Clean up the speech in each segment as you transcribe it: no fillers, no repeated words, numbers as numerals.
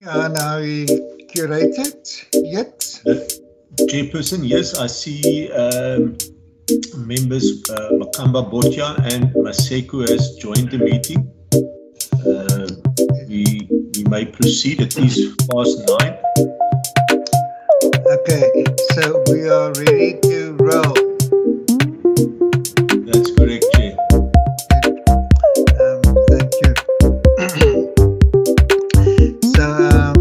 And I curated yet. Uh, Chairperson, yes, I see members Makamba Botja and Maseko has joined the meeting. Uh, we may proceed. It is past 9. Okay, so we are ready to roll. That's correct, Chair. Thank you. So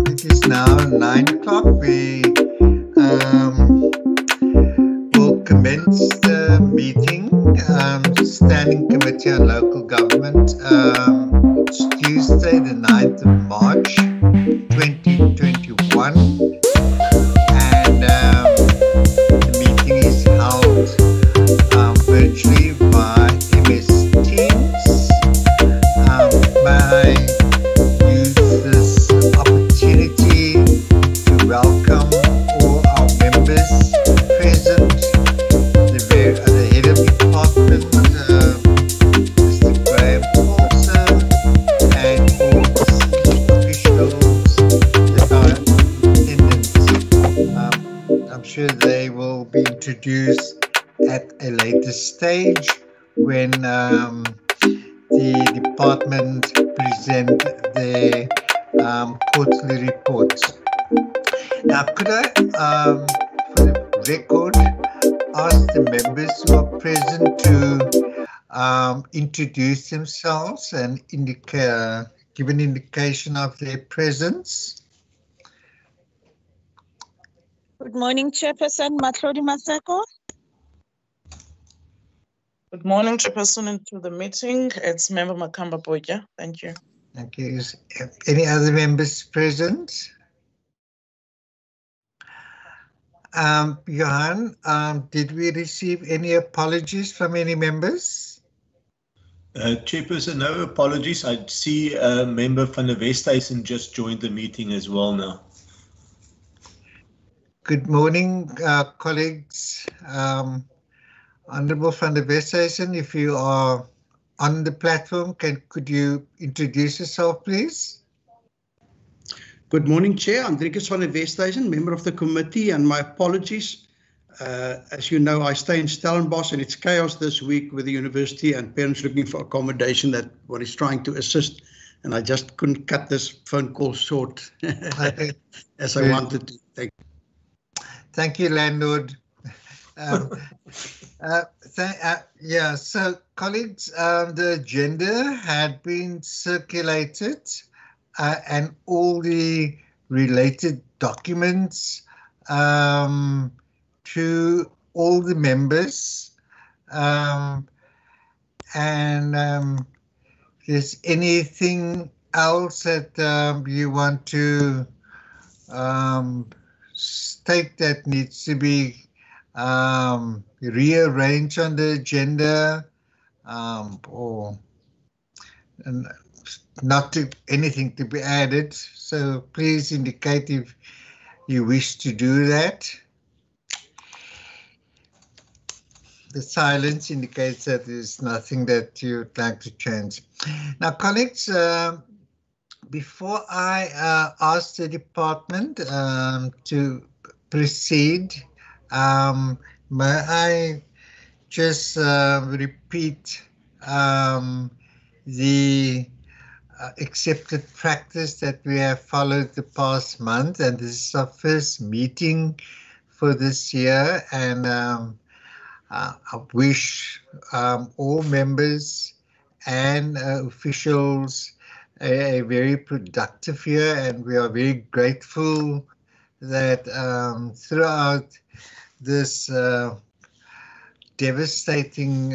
it is now 9 o'clock. We will commence the meeting. Standing Committee on Local Government. It's Tuesday, the 9th of March, 2021. And the meeting is held virtually by MS Teams. May I use this opportunity to welcome all our members present, the head of department, Mr. Graham Paulson, and all the officials that are in attendance. I'm sure they will be introduced at a later stage when the department present their quarterly reports. Now, could I, for the record, ask the members who are present to introduce themselves and give an indication of their presence? Good morning, Chairperson Matlodi Maseko. Good morning, Chairperson, and to the meeting. It's Member Makamba Botja. Thank you. Thank you. Is any other members present? Johan, did we receive any apologies from any members? Chairperson, no apologies. I see a member from the Westhuizen just joined the meeting as well now. Good morning, colleagues. Honorable van der Westhuizen, if you are on the platform, could you introduce yourself, please? Good morning, Chair. Andrikus van der Westhuizen, member of the committee, and my apologies. As you know, I stay in Stellenbosch and it's chaos this week with the university and parents looking for accommodation that one is trying to assist. And I just couldn't cut this phone call short as I wanted to. Thank you. Thank you, landlord. Yeah, so colleagues, the agenda had been circulated and all the related documents to all the members. And if there's anything else that you want to state that needs to be rearranged on the agenda, or not anything to be added, so please indicate if you wish to do that. The silence indicates that there's nothing that you'd like to change. Now, colleagues, before I ask the department to proceed, may I just repeat the accepted practice that we have followed the past month, and this is our first meeting for this year, and I wish all members and officials a very productive year, and we are very grateful that throughout this devastating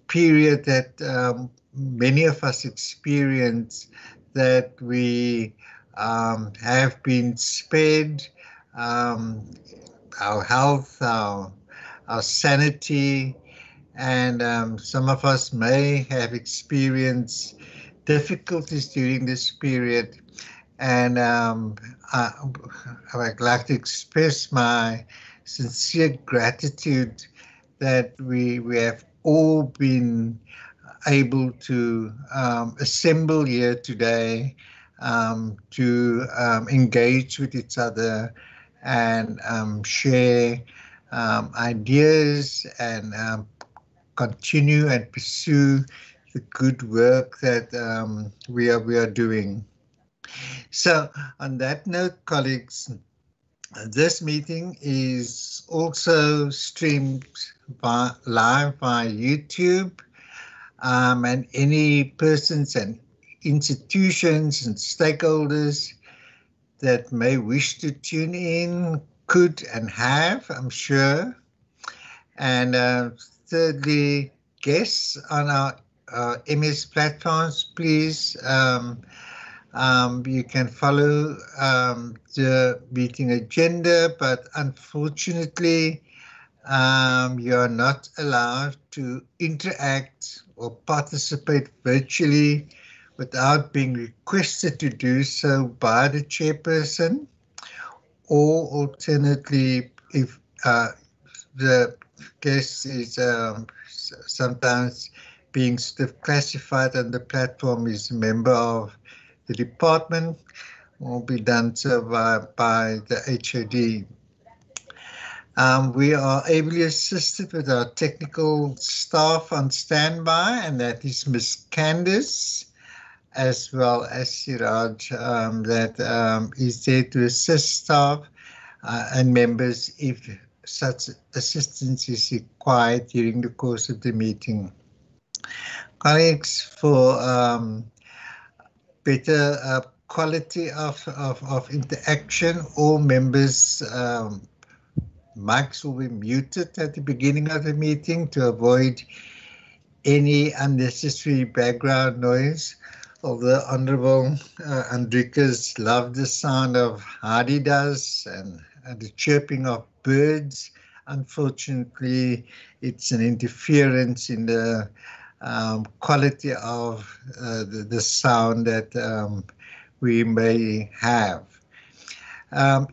period that many of us experience, that we have been spared our health, our sanity, and some of us may have experienced difficulties during this period. And I would like to express my sincere gratitude that we have all been able to assemble here today to engage with each other and share ideas and continue and pursue the good work that we are doing. So, on that note, colleagues, this meeting is also streamed live via YouTube, and any persons and institutions and stakeholders that may wish to tune in could and have, I'm sure. And thirdly, guests on our MS platforms, please, you can follow the meeting agenda, but unfortunately, you are not allowed to interact or participate virtually without being requested to do so by the chairperson, or alternately, if the guest is sometimes being sort of classified on the platform as a member of the department, will be done so by the HOD. We are ably assisted with our technical staff on standby, and that is Ms. Candice, as well as Siraj, that is there to assist staff and members if such assistance is required during the course of the meeting. Colleagues, for better quality of interaction, all members' mics will be muted at the beginning of the meeting to avoid any unnecessary background noise. Although Honorable Andrikas loved the sound of Hadidas and the chirping of birds, unfortunately, it's an interference in the quality of the sound that we may have.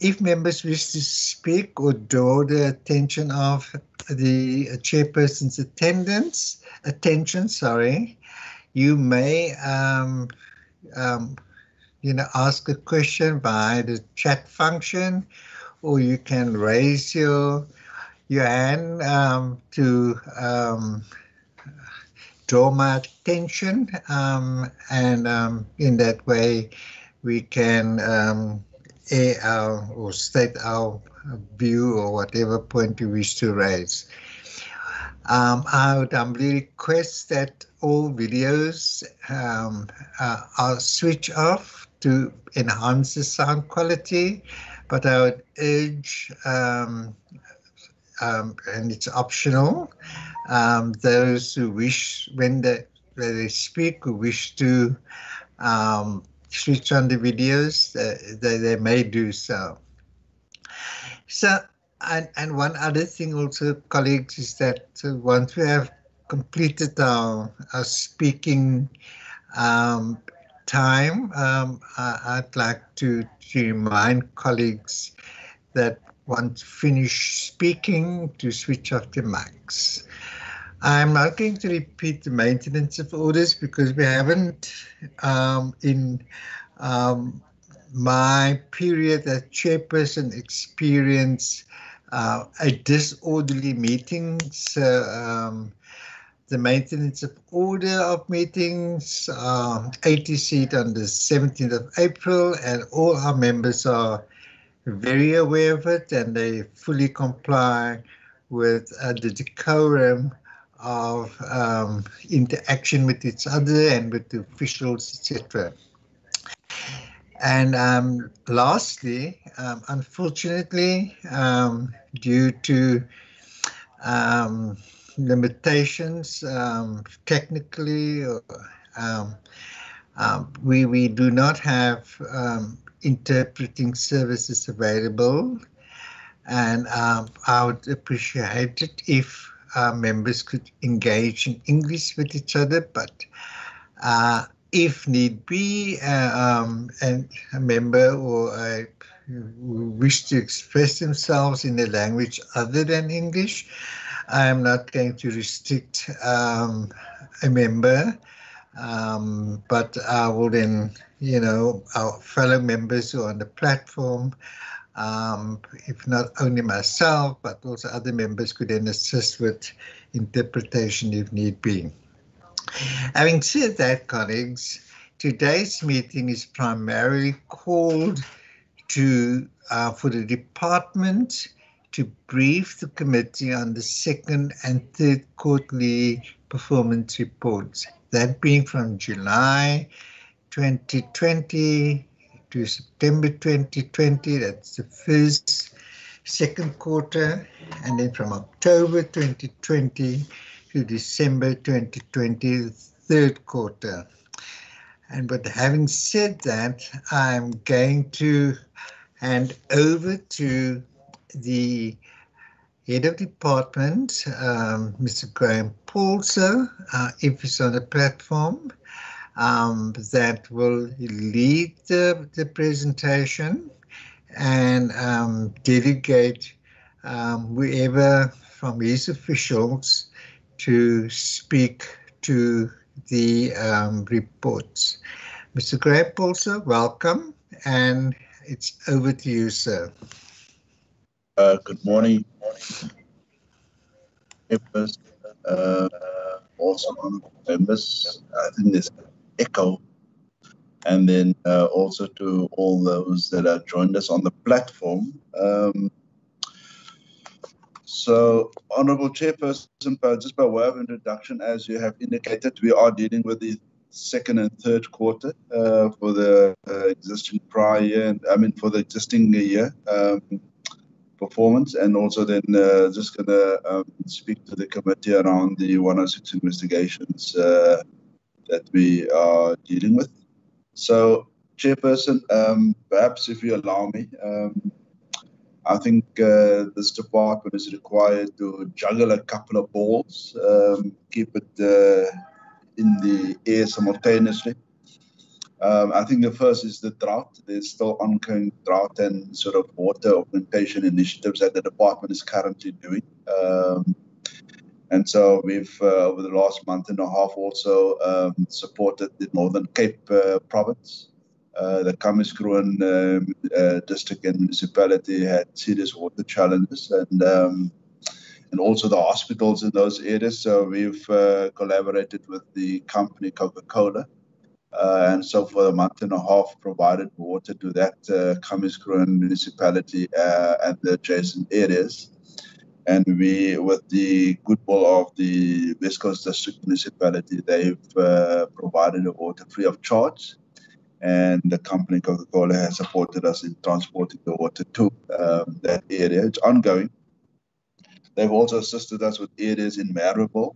If members wish to speak or draw the attention of the chairperson's attention, you may ask a question via the chat function, or you can raise your hand to draw my attention, and in that way we can air or state our view or whatever point you wish to raise. I would humbly request that all videos are switched off to enhance the sound quality, but I would urge, and it's optional, those who wish, when they speak, who wish to switch on the videos, they may do so. And one other thing also, colleagues, is that once we have completed our speaking time, I'd like to remind colleagues that once finished speaking, to switch off the mics. I'm not going to repeat the maintenance of orders because we haven't, in my period as chairperson, experienced a disorderly meeting. So the maintenance of order of meetings, 80 seat on the 17th of April, and all our members are very aware of it, and they fully comply with the decorum of interaction with each other and with the officials, etc. And lastly, unfortunately, due to limitations technically, we do not have interpreting services available, and I would appreciate it if members could engage in English with each other, but if need be, and a member or wish to express themselves in a language other than English, I am not going to restrict a member But I will then, our fellow members who are on the platform, if not only myself, but also other members could then assist with interpretation if need be. Having said that, colleagues, today's meeting is primarily called for the department to brief the committee on the second and third quarterly performance reports, that being from July 2020 to September 2020, that's the second quarter, and then from October 2020 to December 2020, the third quarter. And but having said that, I'm going to hand over to the head of department, Mr. Graham Paulso, if he's on the platform, that will lead the presentation and delegate whoever from his officials to speak to the reports. Mr. Graham Paulso, welcome, and it's over to you, sir. Good morning. Also honorable members. I think there's an echo. And then also to all those that have joined us on the platform. So, Honorable Chairperson, just by way of introduction, as you have indicated, we are dealing with the second and third quarter for the existing prior year, for the existing year performance, and also then just going to speak to the committee around the 106 investigations that we are dealing with. So, Chairperson, perhaps if you allow me, I think this department is required to juggle a couple of balls, keep it in the air simultaneously. I think the first is the drought. There's still ongoing drought and sort of water augmentation initiatives that the department is currently doing. And so we've, over the last month and a half, also supported the Northern Cape province. The Kamiskroon district and municipality had serious water challenges, and also the hospitals in those areas. So we've collaborated with the company Coca-Cola, and so for a month and a half provided water to that Kamiskroon municipality and the adjacent areas. And we, with the goodwill of the West Coast District Municipality, they've provided the water free of charge. And the company Coca-Cola has supported us in transporting the water to that area. It's ongoing. They've also assisted us with areas in Maribor.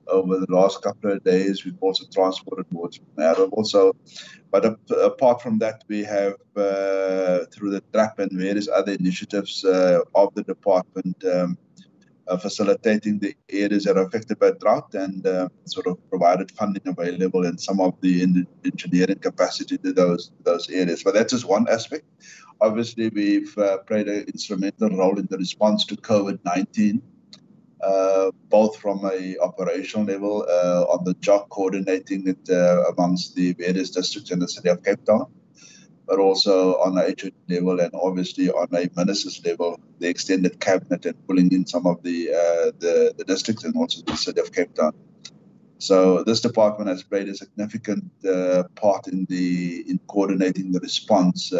Over the last couple of days, we've also transported water to Maribor. So, but apart from that, we have, through the TRAP and various other initiatives of the department, facilitating the areas that are affected by drought and sort of provided funding available and some of the engineering capacity to those areas. But that's just one aspect. Obviously, we've played an instrumental role in the response to COVID-19, both from an operational level on the job coordinating it amongst the various districts in the city of Cape Town, but also on a HOD level and obviously on a minister's level, the extended cabinet and pulling in some of the districts and also the city of Cape Town. So this department has played a significant part in coordinating the response,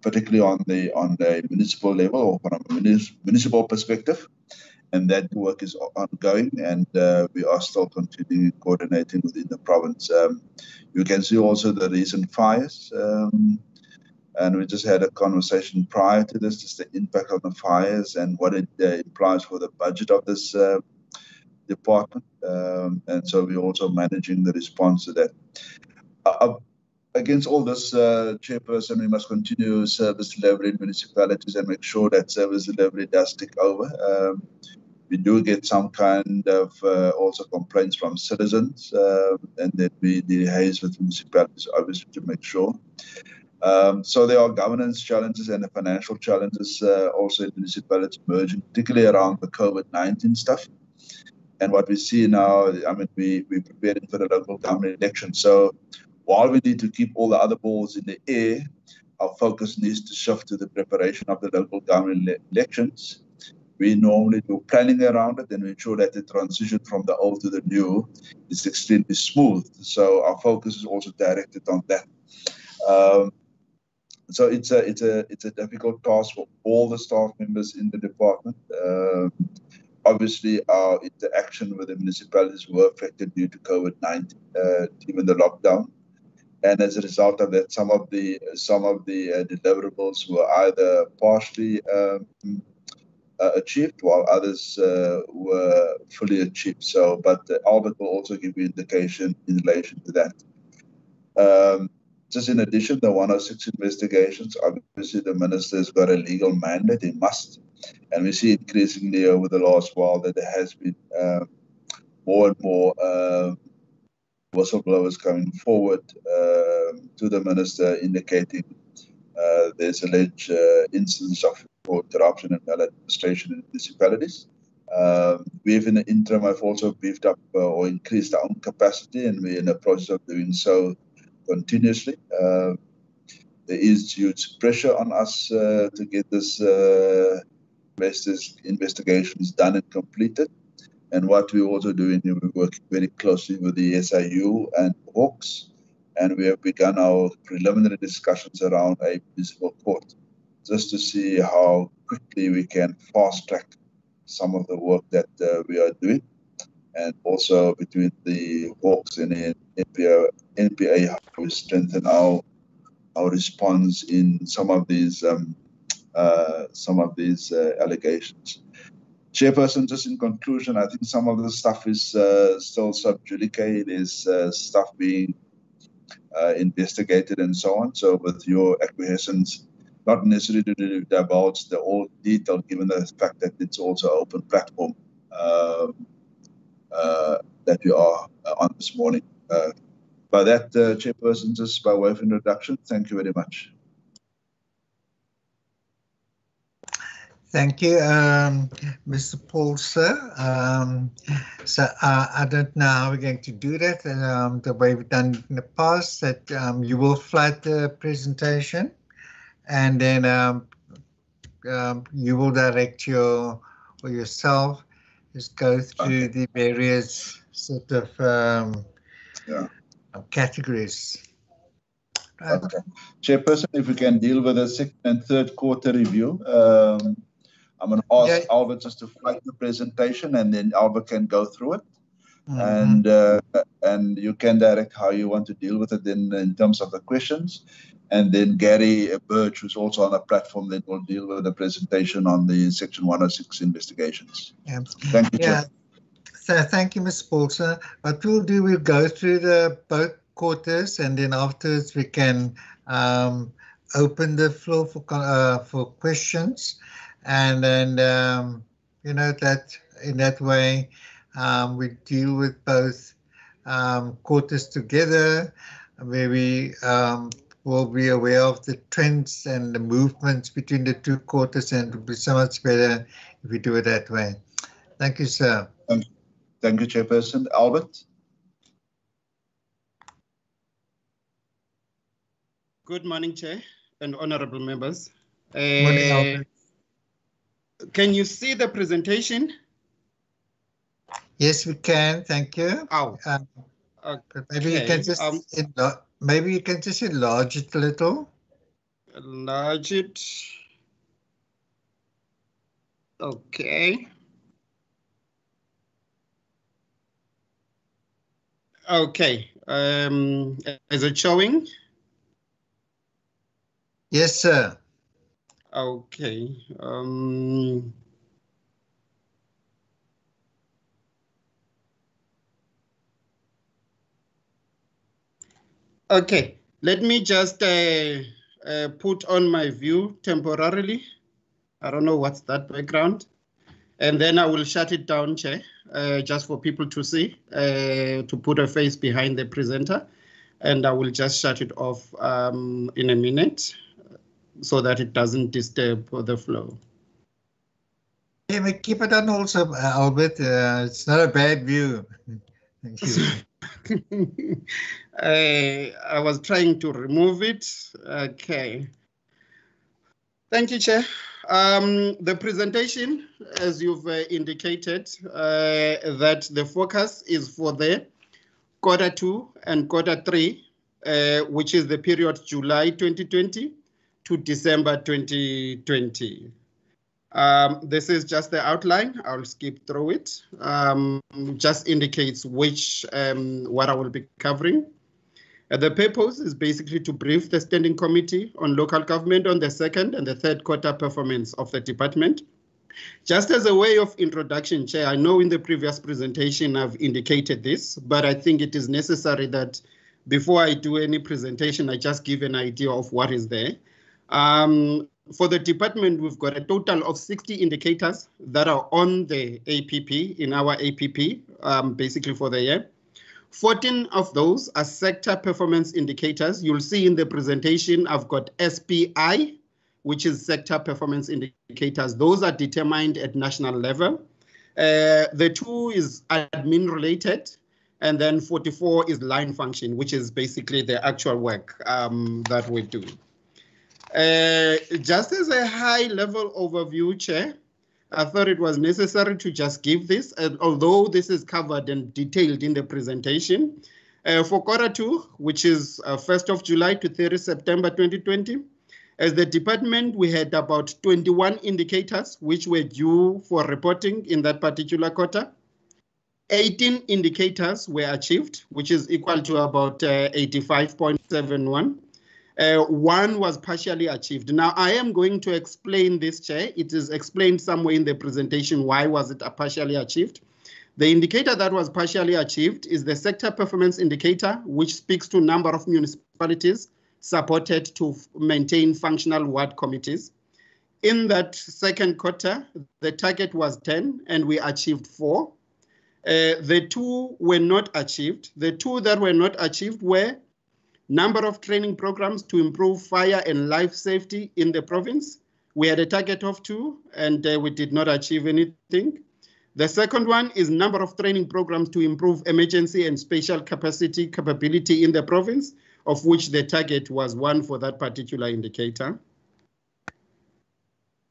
particularly on the municipal level or from a municipal perspective. And that work is ongoing, and we are still continuing coordinating within the province. You can see also the recent fires, and we just had a conversation prior to this, just the impact of the fires and what it implies for the budget of this department. And so we're also managing the response to that. Against all this, Chairperson, we must continue service delivery in municipalities and make sure that service delivery does take over. We do get some kind of also complaints from citizens, and that we liaise with municipalities, obviously, to make sure. So there are governance challenges and the financial challenges also in municipalities emerging, particularly around the COVID-19 stuff. And what we see now, I mean, we're preparing for the local government election. So while we need to keep all the other balls in the air, our focus needs to shift to the preparation of the local government elections. We normally do planning around it and we ensure that the transition from the old to the new is extremely smooth. So our focus is also directed on that. So it's a difficult task for all the staff members in the department. Obviously, our interaction with the municipalities were affected due to COVID-19, even the lockdown. And as a result of that, some of the deliverables were either partially achieved, while others were fully achieved. So, but Albert will also give you indication in relation to that. Just in addition, the 106 investigations, obviously the minister's got a legal mandate, he must. And we see increasingly over the last while that there has been more and more whistleblowers coming forward to the minister indicating there's alleged instances of corruption and maladministration in municipalities. We've in the interim have also beefed up or increased our own capacity, and we're in the process of doing so continuously. There is huge pressure on us to get this investigations done and completed. And what we're also doing, we're working very closely with the SIU and Hawks, and we have begun our preliminary discussions around a municipal court, just to see how quickly we can fast track some of the work that we are doing. And also between the Hawks and the NPA, how we strengthen our response in some of these allegations. Chairperson, just in conclusion, I think some of the stuff is still sub judice. There's stuff being investigated and so on. So with your acquiescence, not necessarily to divulge the whole detail, given the fact that it's also an open platform that we are on this morning. By that, Chairperson, just by way of introduction, thank you very much. Thank you, Mr. Paul, sir. So I don't know how we're going to do that. The way we've done it in the past, that you will flood the presentation, and then you will direct yourself, just go through the various sort of categories. Right. Okay. Chairperson, if we can deal with the second and third quarter review. I'm going to ask Albert just to flag the presentation, and then Albert can go through it. And you can direct how you want to deal with it in terms of the questions. And then Gary Birch, who's also on the platform, then will deal with the presentation on the Section 106 investigations. Thank you, Chair. So thank you, Ms. Paulson. What we'll do, we'll go through both quarters, and then afterwards we can open the floor for questions. And then, that in that way, we deal with both quarters together, where we will be aware of the trends and the movements between the two quarters, and it will be so much better if we do it that way. Thank you, sir. Thank you, Chairperson. Albert? Good morning, Chair and honorable members. Morning, Albert. Can you see the presentation? Yes, we can. Thank you. Oh, maybe you can just enlarge it a little. Enlarge it. Okay. Okay. Is it showing? Yes, sir. Okay. Okay. Let me just put on my view temporarily. I don't know what's that background. And then I will shut it down, Chair, just for people to see, to put a face behind the presenter. And I will just shut it off in a minute, so that it doesn't disturb the flow. may keep it on also, Albert. It's not a bad view. Thank you. I was trying to remove it. Okay. Thank you, Chair. The presentation, as you've indicated, that the focus is for the Q2 and Q3, which is the period July 2020 to December 2020. This is just the outline. I'll skip through it. Just indicates which what I will be covering. The purpose is basically to brief the Standing Committee on Local Government on the second and the third quarter performance of the department. Just as a way of introduction, Chair, I know in the previous presentation I've indicated this, but I think it is necessary that before I do any presentation, I just give an idea of what is there. For the department, we've got a total of 60 indicators that are on the APP, in our APP, basically for the year. 14 of those are sector performance indicators. You'll see in the presentation, I've got SPI, which is sector performance indicators. Those are determined at national level. The 2 is admin related, and then 44 is line function, which is basically the actual work that we do. Just as a high level overview, Chair, I thought it was necessary to just give this, although this is covered and detailed in the presentation. For Q2, which is 1st of July to 30 September 2020, as the department, we had about 21 indicators which were due for reporting in that particular quarter. 18 indicators were achieved, which is equal to about 85.71. 1 was partially achieved. Now, I am going to explain this, Chair. It is explained somewhere in the presentation why was it partially achieved. The indicator that was partially achieved is the sector performance indicator, which speaks to number of municipalities supported to maintain functional ward committees. In that second quarter, the target was 10 and we achieved 4. The 2 were not achieved. The 2 that were not achieved were number of training programs to improve fire and life safety in the province. We had a target of 2 and we did not achieve anything. The second one is number of training programs to improve emergency and spatial capability in the province, of which the target was 1 for that particular indicator.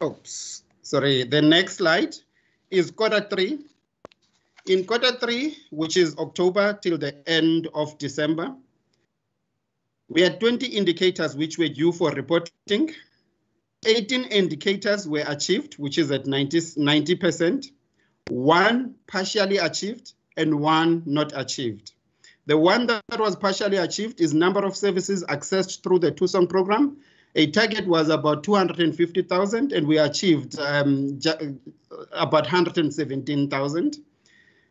Oops, sorry, the next slide is Q3. In Q3, which is October till the end of December, we had 20 indicators which were due for reporting. 18 indicators were achieved, which is at 90%. 1 partially achieved and 1 not achieved. The one that was partially achieved is number of services accessed through the Tucson program. A target was about 250,000 and we achieved about 117,000.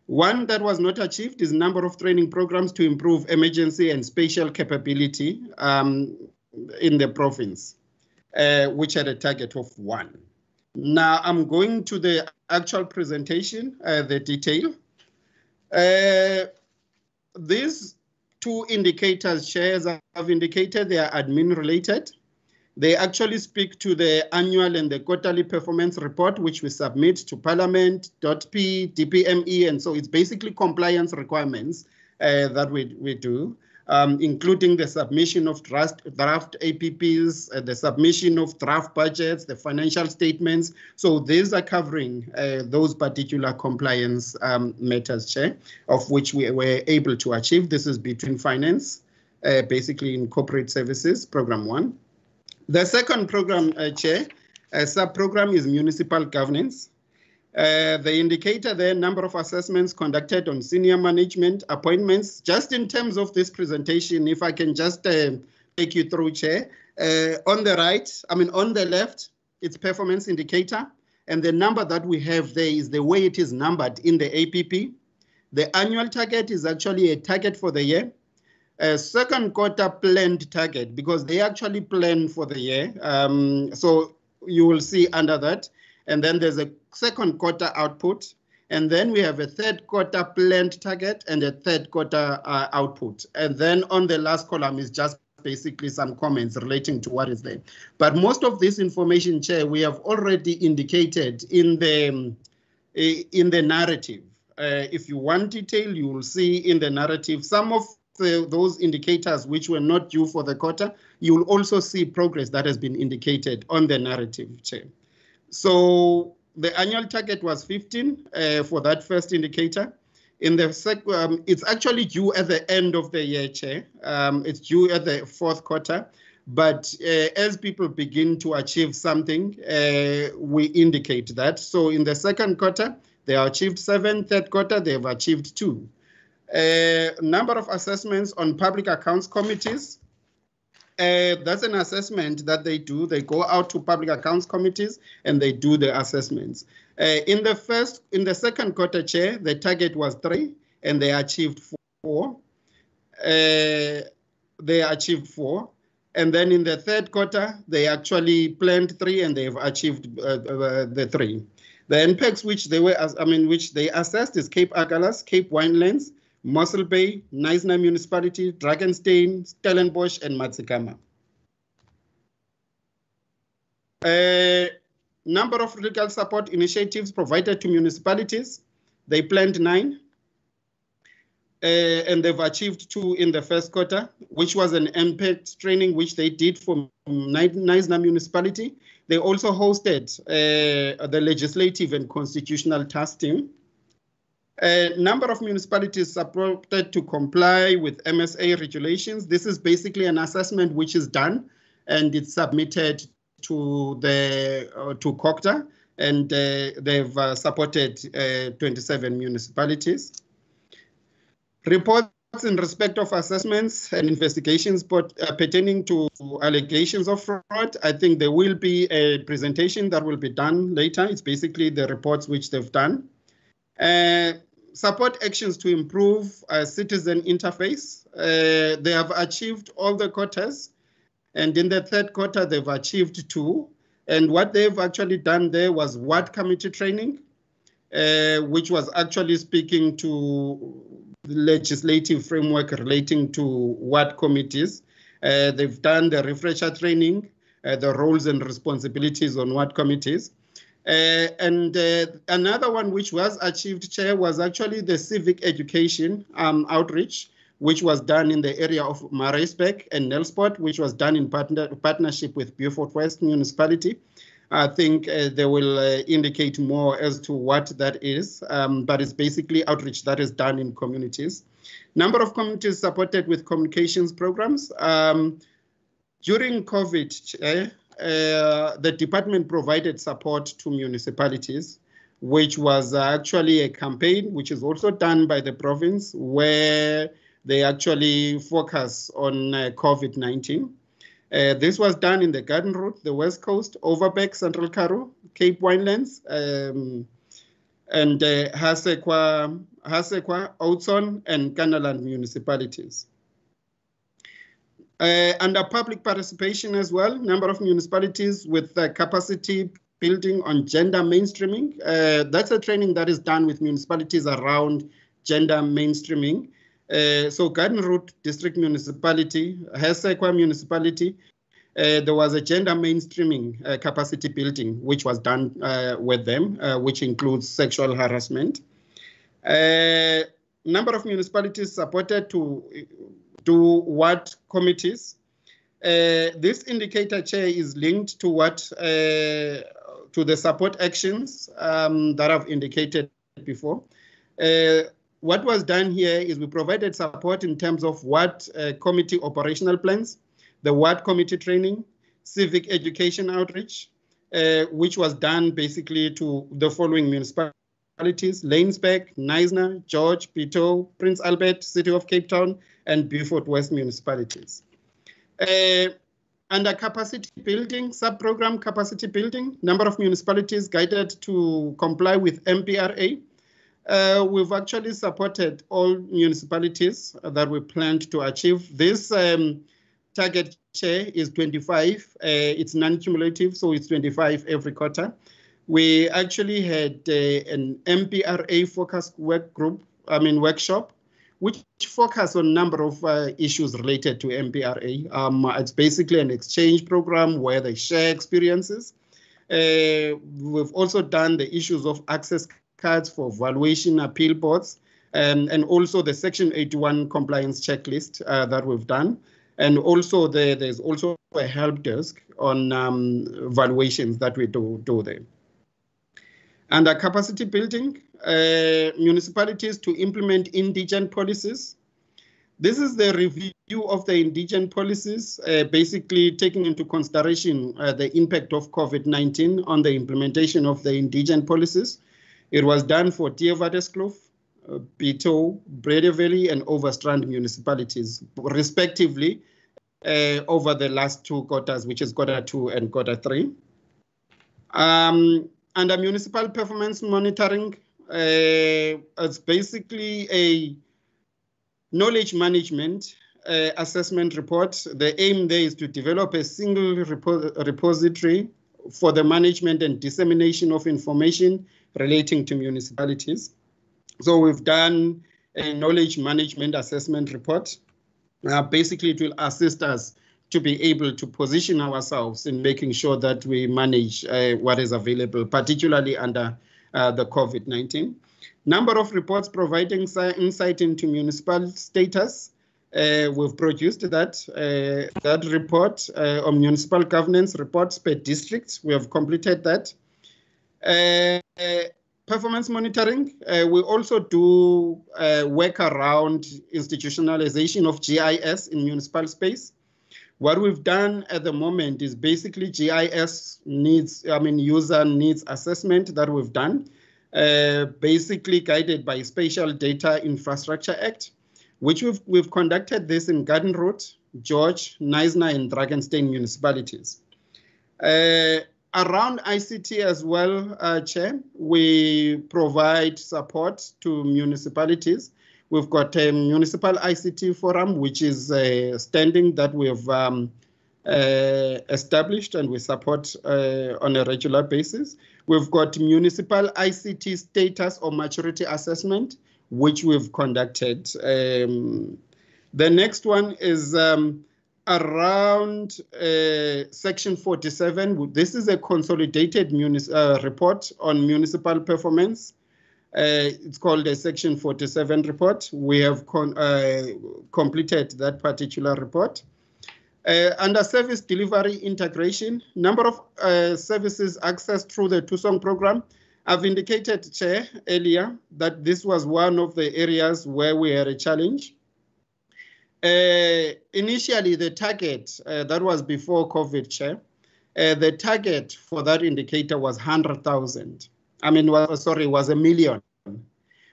1 that was not achieved is number of training programs to improve emergency and spatial capability in the province, which had a target of 1. Now I'm going to the actual presentation, the detail. These 2 indicators, Chairs have indicated, they are admin related. They actually speak to the annual and the quarterly performance report, which we submit to Parliament, .p, DPME, and so it's basically compliance requirements that we do, including the submission of draft APPs, the submission of draft budgets, the financial statements. So these are covering those particular compliance matters, Chair, of which we were able to achieve. This is between finance, basically in corporate services, program 1. The second program, Chair, sub-program is municipal governance. The indicator there, number of assessments conducted on senior management appointments. Just in terms of this presentation, if I can just take you through, Chair. On the left, it's performance indicator. And the number that we have there is the way it is numbered in the APP. The annual target is actually a target for the year. Second quarter planned target, because they actually plan for the year. So you will see under that. And then there's a second quarter output. And then we have a third quarter planned target and a third quarter output. And then on the last column is just basically some comments relating to what is there. But most of this information, Chair, we have already indicated in the narrative. If you want detail, you will see in the narrative some of those indicators which were not due for the quarter. You will also see progress that has been indicated on the narrative, Chair. So the annual target was 15 for that first indicator. In the it's actually due at the end of the year, Chair. It's due at the fourth quarter. But as people begin to achieve something, we indicate that. So in the second quarter, they achieved 7. Third quarter, they have achieved 2. Number of assessments on public accounts committees. That's an assessment that they do. They go out to public accounts committees and they do the assessments. In the second quarter, Chair, the target was 3 and they achieved 4. They achieved 4. And then in the third quarter, they actually planned 3 and they've achieved the 3. The NPECs which they assessed is Cape Agulhas, Cape Winelands, Mossel Bay, Knysna Municipality, Drakenstein, Stellenbosch, and Matsikama. Number of legal support initiatives provided to municipalities. They planned 9. And they've achieved 2 in the first quarter, which was an NPEC training which they did for Knysna Municipality. They also hosted the legislative and constitutional task team. A number of municipalities supported to comply with MSA regulations. This is basically an assessment which is done and it's submitted to COCTA, and they've supported 27 municipalities. Reports in respect of assessments and investigations pertaining to allegations of fraud. I think there will be a presentation that will be done later. It's basically the reports which they've done. Support actions to improve citizen interface. They have achieved all the quarters, and in the third quarter, they've achieved 2. And what they've actually done there was ward committee training, which was actually speaking to the legislative framework relating to ward committees. They've done the refresher training, the roles and responsibilities on ward committees. And another one which was achieved, Chair, was actually the civic education outreach, which was done in the area of Maritzburg and Nelsport, which was done in partnership with Beaufort West Municipality. I think they will indicate more as to what that is, but it's basically outreach that is done in communities. Number of communities supported with communications programs. During COVID, the department provided support to municipalities, which was actually a campaign which is also done by the province, where they actually focus on COVID-19. This was done in the Garden Route, the West Coast, Overbeck, Central Karoo, Cape Winelands, and Hasekwa, Oudtshoorn, and Kanaland municipalities. Under public participation as well, number of municipalities with capacity building on gender mainstreaming. That's a training that is done with municipalities around gender mainstreaming. So Garden Route District Municipality, Hasekwa Municipality, there was a gender mainstreaming capacity building, which was done with them, which includes sexual harassment. Number of municipalities supported to do ward committees. This indicator, Chair, is linked to what to the support actions that I've indicated before. What was done here is we provided support in terms of ward committee operational plans, the ward committee training, civic education outreach, which was done basically to the following municipalities: Lanesburg, Knysna, George, Pito, Prince Albert, City of Cape Town, and Beaufort West municipalities. Under capacity building, sub-program capacity building, number of municipalities guided to comply with MPRA. We've actually supported all municipalities that we planned to achieve. This target, Chair, is 25. It's non-cumulative, so it's 25 every quarter. We actually had an MPRA focus workshop, which focus on a number of issues related to MPRA. It's basically an exchange program where they share experiences. We've also done the issues of access cards for valuation appeal boards, and also the Section 81 compliance checklist that we've done. And also there's also a help desk on valuations that we do there. Under capacity building, municipalities to implement indigent policies. This is the review of the indigent policies, basically taking into consideration the impact of COVID-19 on the implementation of the indigent policies. It was done for Dievaderskloof, Pito, Brede Valley, and Overstrand municipalities, respectively, over the last 2 quarters, which is Q2 and Q3. Under municipal performance monitoring, it's basically a knowledge management assessment report. The aim there is to develop a single repository for the management and dissemination of information relating to municipalities. So we've done a knowledge management assessment report. Basically, it will assist us to be able to position ourselves in making sure that we manage what is available, particularly under the COVID-19. Number of reports providing insight into municipal status. We've produced that report on municipal governance reports per district. We have completed that. Performance monitoring. We also do work around institutionalization of GIS in municipal space. What we've done at the moment is basically GIS needs, user needs assessment that we've done, basically guided by Spatial Data Infrastructure Act, which we've conducted this in Garden Road, George, Knysna, and Drakenstein municipalities. Around ICT as well, Chair, we provide support to municipalities. We've got a municipal ICT forum, which is standing that we have established and we support on a regular basis. We've got municipal ICT status or maturity assessment, which we've conducted. The next one is around Section 47. This is a consolidated report on municipal performance. It's called a Section 47 report. We have completed that particular report. Under service delivery integration, number of services accessed through the TUSONG program. I've indicated, Chair, earlier that this was one of the areas where we had a challenge. Initially, the target, that was before COVID, Chair, the target for that indicator was 100,000. Was 1 million.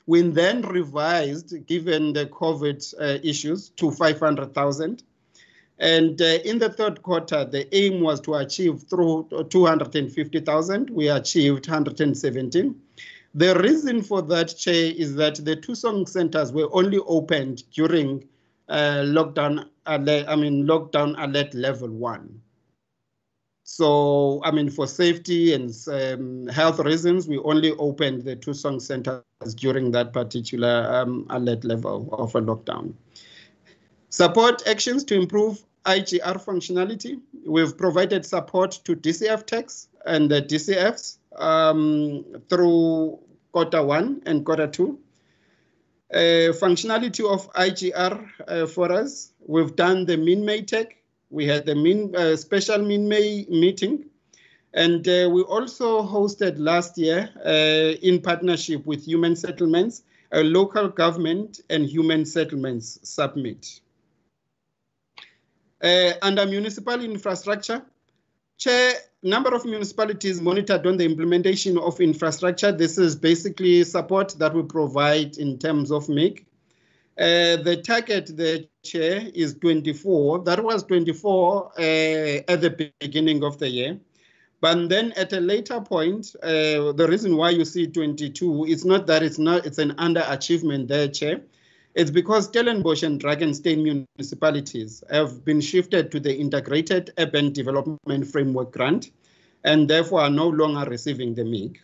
We then revised, given the COVID issues, to 500,000. And in the third quarter, the aim was to achieve through 250,000. We achieved 117. The reason for that, Chair, is that the TUSONG centers were only opened during lockdown alert level 1. So, for safety and health reasons, we only opened the TUSONG centers during that particular alert level of a lockdown. Support actions to improve IGR functionality. We've provided support to DCF techs and the DCFs through Q1 and Q2. Functionality of IGR for us, we've done the Min-May tech. We had the special Min-May meeting. And we also hosted last year, in partnership with Human Settlements, a local government and human settlements summit. Under municipal infrastructure, Chair, number of municipalities monitored on the implementation of infrastructure. This is basically support that we provide in terms of MIC. The target, the Chair, is 24. That was 24 at the beginning of the year. But then at a later point, the reason why you see 22, it's not that it's an underachievement there, Chair. It's because Stellenbosch and Drakenstein municipalities have been shifted to the Integrated Urban Development Framework grant and therefore are no longer receiving the MIG.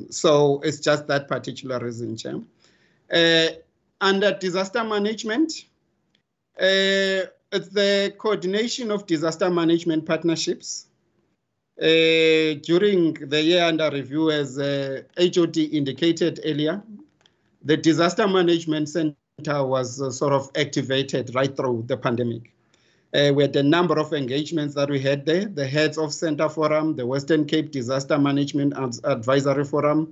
So it's just that particular reason, Chair. Under disaster management, it's the coordination of disaster management partnerships. During the year under review, as HOD indicated earlier, the Disaster Management Center was sort of activated right through the pandemic. We had a number of engagements that we had there, the Heads of Center Forum, the Western Cape Disaster Management Advisory Forum.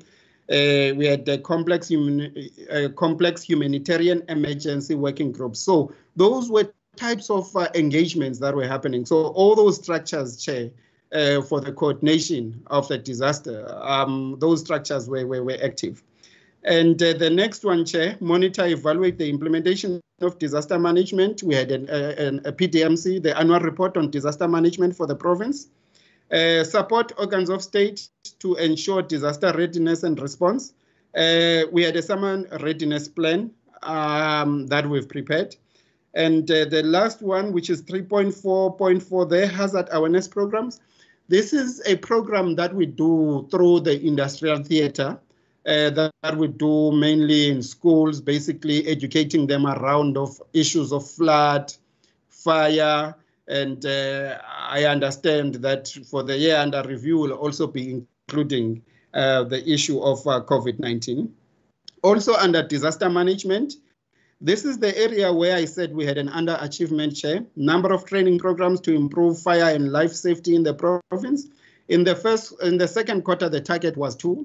We had the complex humanitarian emergency working group. So those were types of engagements that were happening. So all those structures, Chair, for the coordination of the disaster, those structures were active. And the next one, Chair, monitor, evaluate the implementation of disaster management. We had a PDMC, the annual report on disaster management for the province. Support organs of state to ensure disaster readiness and response. We had a summer readiness plan that we've prepared. And the last one, which is 3.4.4, the hazard awareness programs. This is a program that we do through the industrial theater. That we do mainly in schools, basically educating them around of issues of flood, fire, and I understand that for the year under review will also be including the issue of COVID-19. Also under disaster management, this is the area where I said we had an underachievement, Chair. Number of training programs to improve fire and life safety in the province. In the second quarter, the target was 2.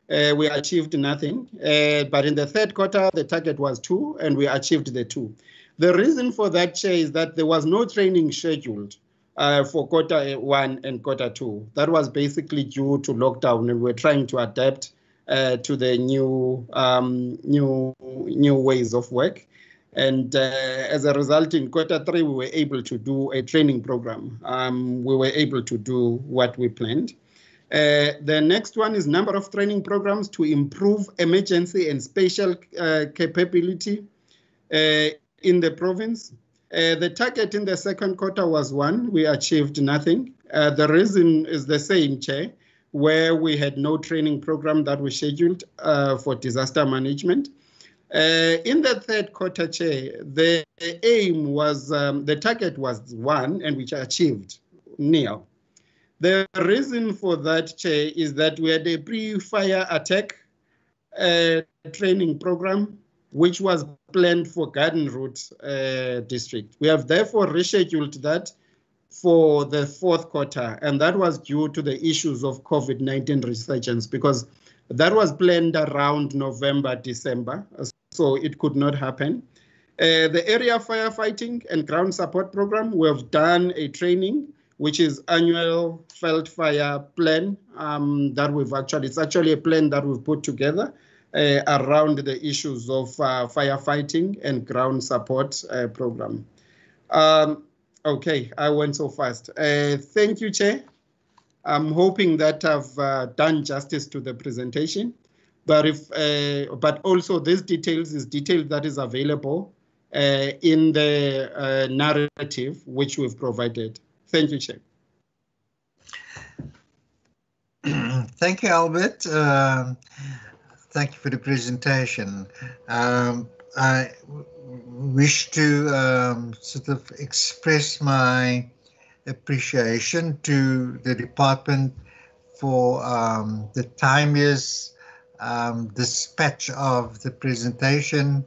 We achieved nothing, but in the third quarter, the target was 2, and we achieved the 2. The reason for that, Chair, is that there was no training scheduled for quarter 1 and quarter 2. That was basically due to lockdown, and we're trying to adapt to the new ways of work. And as a result, in quarter 3, we were able to do a training program. We were able to do what we planned. The next one is number of training programs to improve emergency and spatial capability in the province. The target in the second quarter was 1. We achieved nothing. The reason is the same, Chair, where we had no training program that was scheduled for disaster management. In the third quarter, Chair, the aim was, the target was 1, and which achieved nil. The reason for that, Chair, is that we had a pre-fire attack training program, which was planned for Garden Route district. We have therefore rescheduled that for the fourth quarter, and that was due to the issues of COVID-19 resurgence, because that was planned around November, December, so it could not happen. The area firefighting and ground support program, we have done a training, which is annual felt fire plan that it's actually a plan that we've put together around the issues of firefighting and ground support program. Okay, I went so fast. Thank you, Chair. I'm hoping that I've done justice to the presentation, but also this details is detail that is available in the narrative which we've provided. Thank you, Chair. Thank you, Albert. Thank you for the presentation. I wish to sort of express my appreciation to the department for the timeous dispatch of the presentation,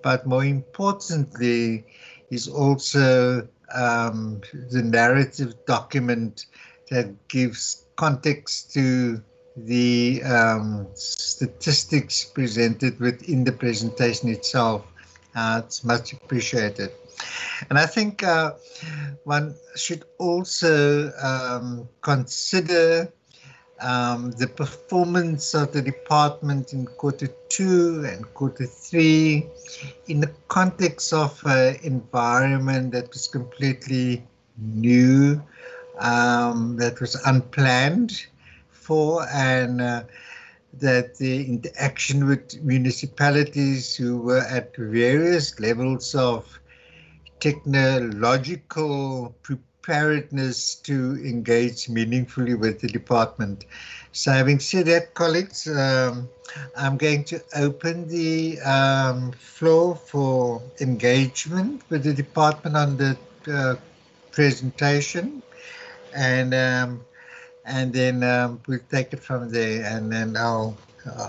but more importantly is also the narrative document that gives context to the statistics presented within the presentation itself. It's much appreciated. And I think one should also consider the performance of the department in quarter 2 and quarter 3 in the context of an environment that was completely new, that was unplanned for, and that the interaction with municipalities who were at various levels of technological preparedness to engage meaningfully with the department. So having said that, colleagues, I'm going to open the floor for engagement with the department on the presentation, and then we'll take it from there, and then I'll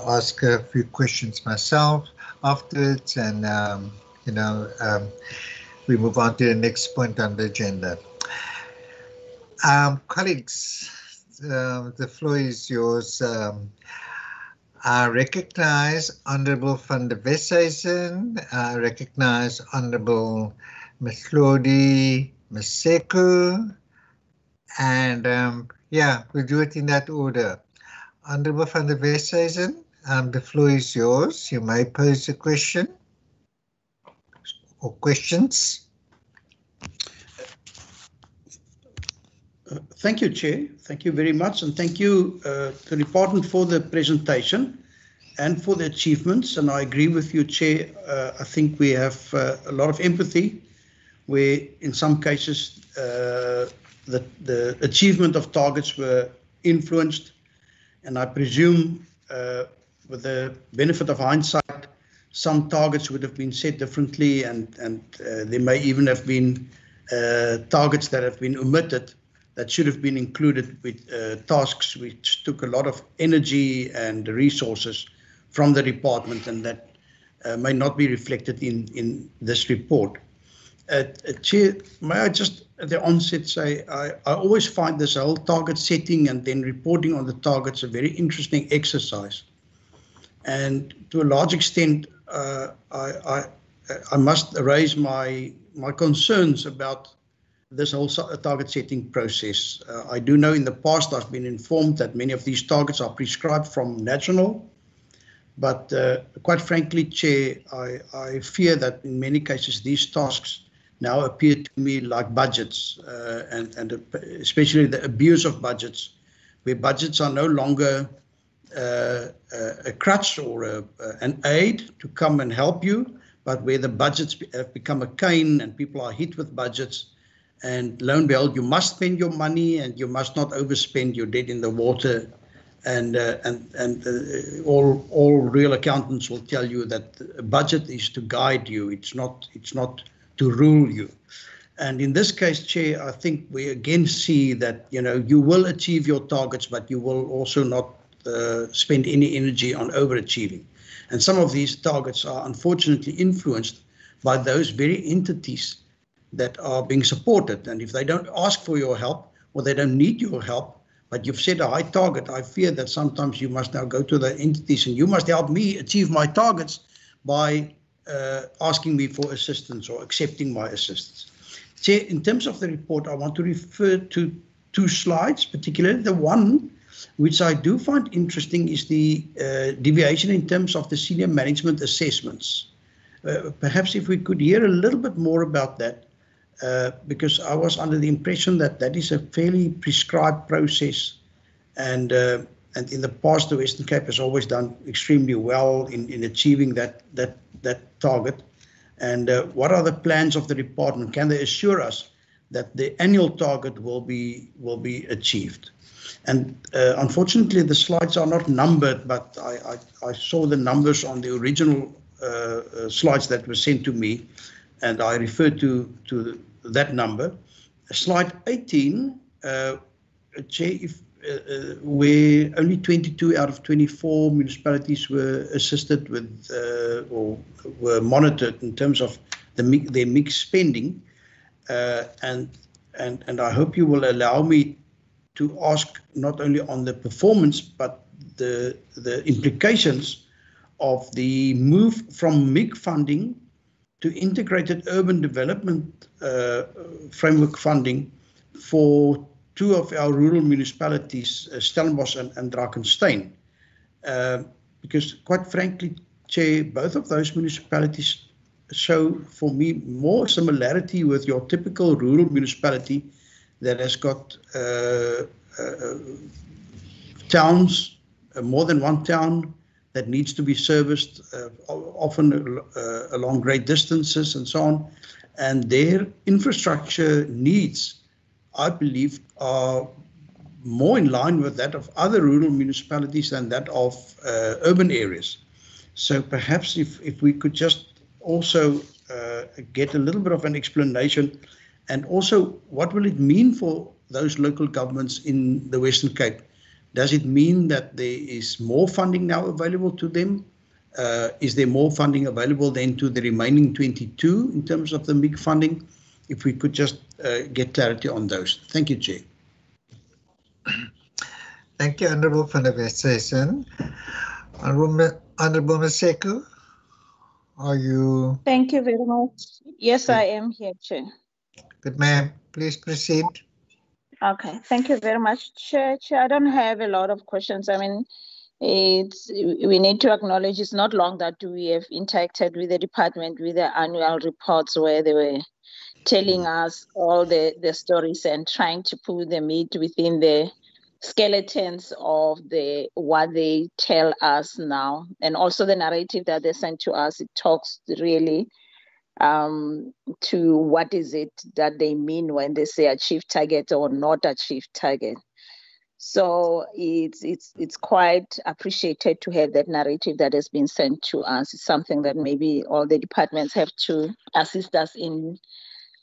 ask a few questions myself afterwards, and we move on to the next point on the agenda. Colleagues, the floor is yours. I recognize Honorable van der Westhuizen. I recognize Honorable Matlodi Maseko. And we'll do it in that order. Honorable van der Westhuizen, the floor is yours. You may pose a question or questions. Thank you, Chair. Thank you very much. And thank you to the department for the presentation and for the achievements. And I agree with you, Chair. I think we have a lot of empathy where in some cases the achievement of targets were influenced. And I presume with the benefit of hindsight, some targets would have been set differently, and there may even have been targets that have been omitted that should have been included with tasks which took a lot of energy and resources from the department, and that may not be reflected in this report. Chair, may I just at the onset say I always find this whole target setting and then reporting on the targets a very interesting exercise. And to a large extent, I must raise my concerns about this whole target setting process. I do know in the past I've been informed that many of these targets are prescribed from national, but quite frankly, Chair, I fear that in many cases these tasks now appear to me like budgets, and especially the abuse of budgets, where budgets are no longer a crutch or an aid to come and help you, but where the budgets have become a cane and people are hit with budgets. And lo and behold, you must spend your money and you must not overspend. You're dead in the water. And all real accountants will tell you that a budget is to guide you. It's not to rule you. And in this case, Chair, I think we again see that you will achieve your targets, but you will also not spend any energy on overachieving. And some of these targets are unfortunately influenced by those very entities that are being supported. And if they don't ask for your help or they don't need your help, but you've set a high target, I fear that sometimes you must now go to the entities and you must help me achieve my targets by asking me for assistance or accepting my assistance. Chair, in terms of the report, I want to refer to two slides, particularly the one which I do find interesting is the deviation in terms of the senior management assessments. Perhaps if we could hear a little bit more about that, because I was under the impression that that is a fairly prescribed process, and in the past the Western Cape has always done extremely well in achieving that target. And what are the plans of the department? Can they assure us that the annual target will be achieved? And unfortunately, the slides are not numbered, but I saw the numbers on the original slides that were sent to me, and I refer to that number. Slide 18, Chair, where only 22 out of 24 municipalities were assisted with or were monitored in terms of their mixed spending, and I hope you will allow me to ask not only on the performance, but the implications of the move from MIG funding to integrated urban development framework funding for two of our rural municipalities, Stellenbosch and Drakenstein. Because quite frankly, Chair, both of those municipalities show for me more similarity with your typical rural municipality that has got towns, more than one town that needs to be serviced, often along great distances and so on. And their infrastructure needs I believe, are more in line with that of other rural municipalities than that of urban areas. So perhaps if we could just also get a little bit of an explanation, and also what will it mean for those local governments in the Western Cape? Does it mean that there is more funding now available to them? Is there more funding available then to the remaining 22 in terms of the MIG funding? If we could just get clarity on those. Thank you, Chair. Thank you, Honourable van der Westhuizen. Honourable Maseko, are you? Thank you very much. Yes, I am here, Chair. Good, ma'am. Please proceed. Okay, thank you very much, Chair. I don't have a lot of questions. I mean, we need to acknowledge it's not long that we have interacted with the department with the annual reports where they were telling us all the stories and trying to put the meat within the skeletons of what they tell us now, and also the narrative that they sent to us. It talks really to what is it that they mean when they say achieve target or not achieve target. So it's quite appreciated to have that narrative that has been sent to us. It's something that maybe all the departments have to assist us in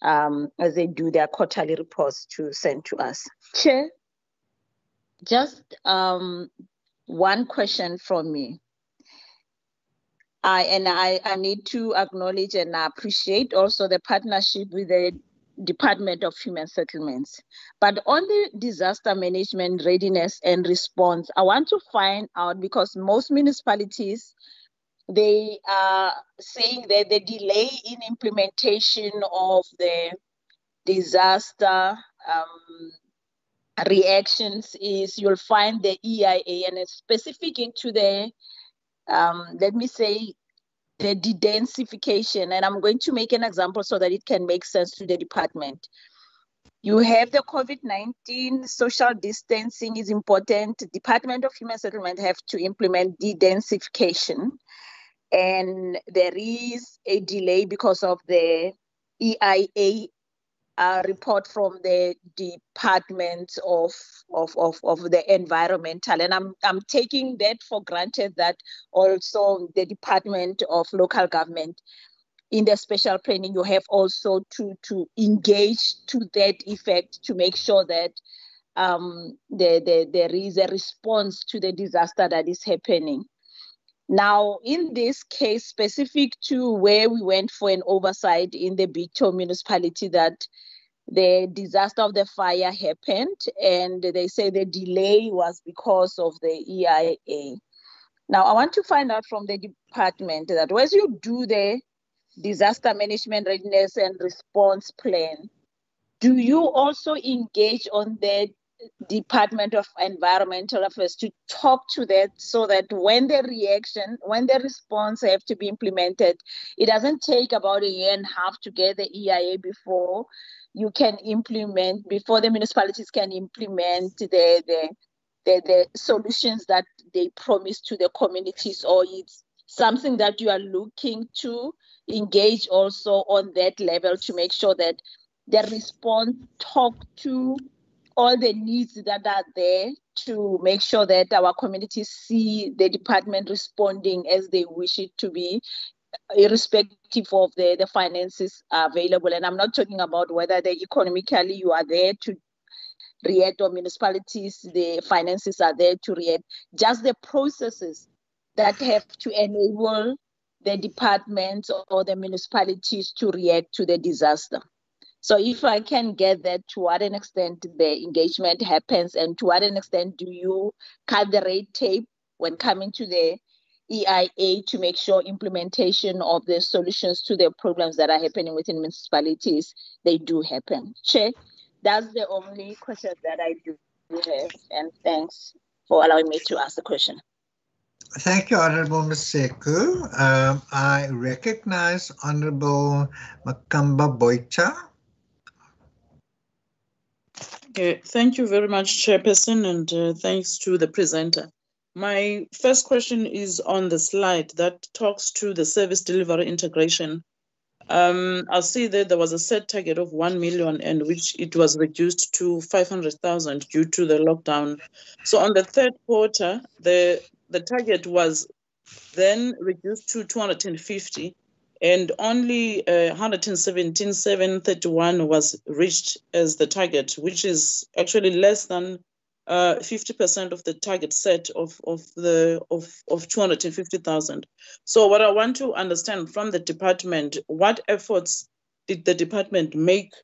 as they do their quarterly reports to send to us. Chair, just one question from me. I need to acknowledge and appreciate also the partnership with the Department of Human Settlements. But on the disaster management readiness and response, I want to find out, because most municipalities, they are saying that the delay in implementation of the disaster reactions is, you'll find the EIA, and it's specific into the, let me say, the de-densification. And I'm going to make an example so that it can make sense to the department. You have the COVID-19, social distancing is important. Department of Human Settlement have to implement de-densification. And there is a delay because of the EIA report from the Department of the Environmental. And I'm taking that for granted that also the Department of Local Government, in the special planning, you have also to engage to that effect to make sure that there is a response to the disaster that is happening. Now, in this case, specific to where we went for an oversight in the Bito municipality, that the disaster of the fire happened, and they say the delay was because of the EIA. Now, I want to find out from the department that as you do the disaster management readiness and response plan, do you also engage on the Department of Environmental Affairs to talk to that, so that when the response have to be implemented, it doesn't take about a year and a half to get the EIA before you can implement, before the municipalities can implement the solutions that they promise to the communities, or it's something that you are looking to engage also on that level to make sure that the response talk to all the needs that are there, to make sure that our communities see the department responding as they wish it to be, irrespective of the finances available. And I'm not talking about whether economically you are there to react, or municipalities, the finances are there to react, just the processes that have to enable the departments or the municipalities to react to the disaster. So if I can get that, to what an extent the engagement happens, and to what an extent do you cut the red tape when coming to the EIA to make sure implementation of the solutions to the problems that are happening within municipalities, they do happen. Chair, that's the only question that I do have, and thanks for allowing me to ask the question. Thank you, Honourable Maseko. I recognize Honourable Makamba Boycha. Okay, thank you very much, Chairperson, and thanks to the presenter. My first question is on the slide that talks to the service delivery integration I see that there was a set target of 1 million and which it was reduced to 500,000 due to the lockdown. So on the third quarter, the target was then reduced to 250 and only 117,731 was reached as the target, which is actually less than 50% of the target set of 250,000. So what I want to understand from the department, what efforts did the department make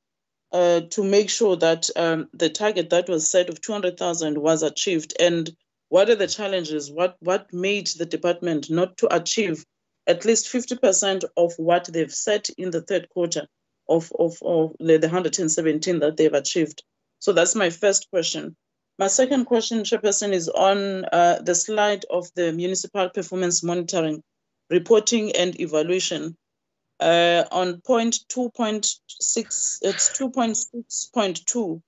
to make sure that the target that was set of 200,000 was achieved, and what are the challenges? What made the department not to achieve at least 50% of what they've set in the third quarter of the 117 that they've achieved? So that's my first question. My second question, Chairperson, is on the slide of the municipal performance monitoring, reporting and evaluation. On point 2.6, it's 2.6.2,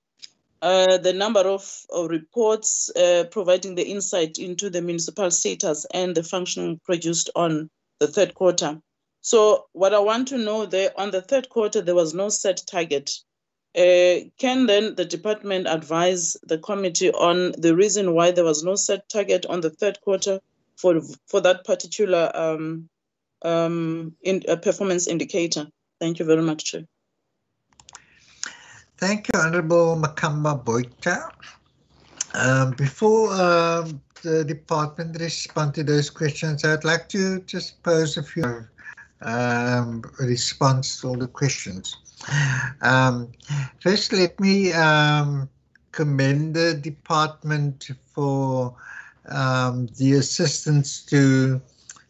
the number of reports providing the insight into the municipal status and the function produced on the third quarter. So what I want to know there, on the third quarter, there was no set target. Can then the department advise the committee on the reason why there was no set target on the third quarter for that particular performance indicator? Thank you very much, Chair. Thank you, Honourable Makamba Boita. Before the department respond to those questions, I'd like to just pose a few response to all the questions. First, let me commend the department for the assistance to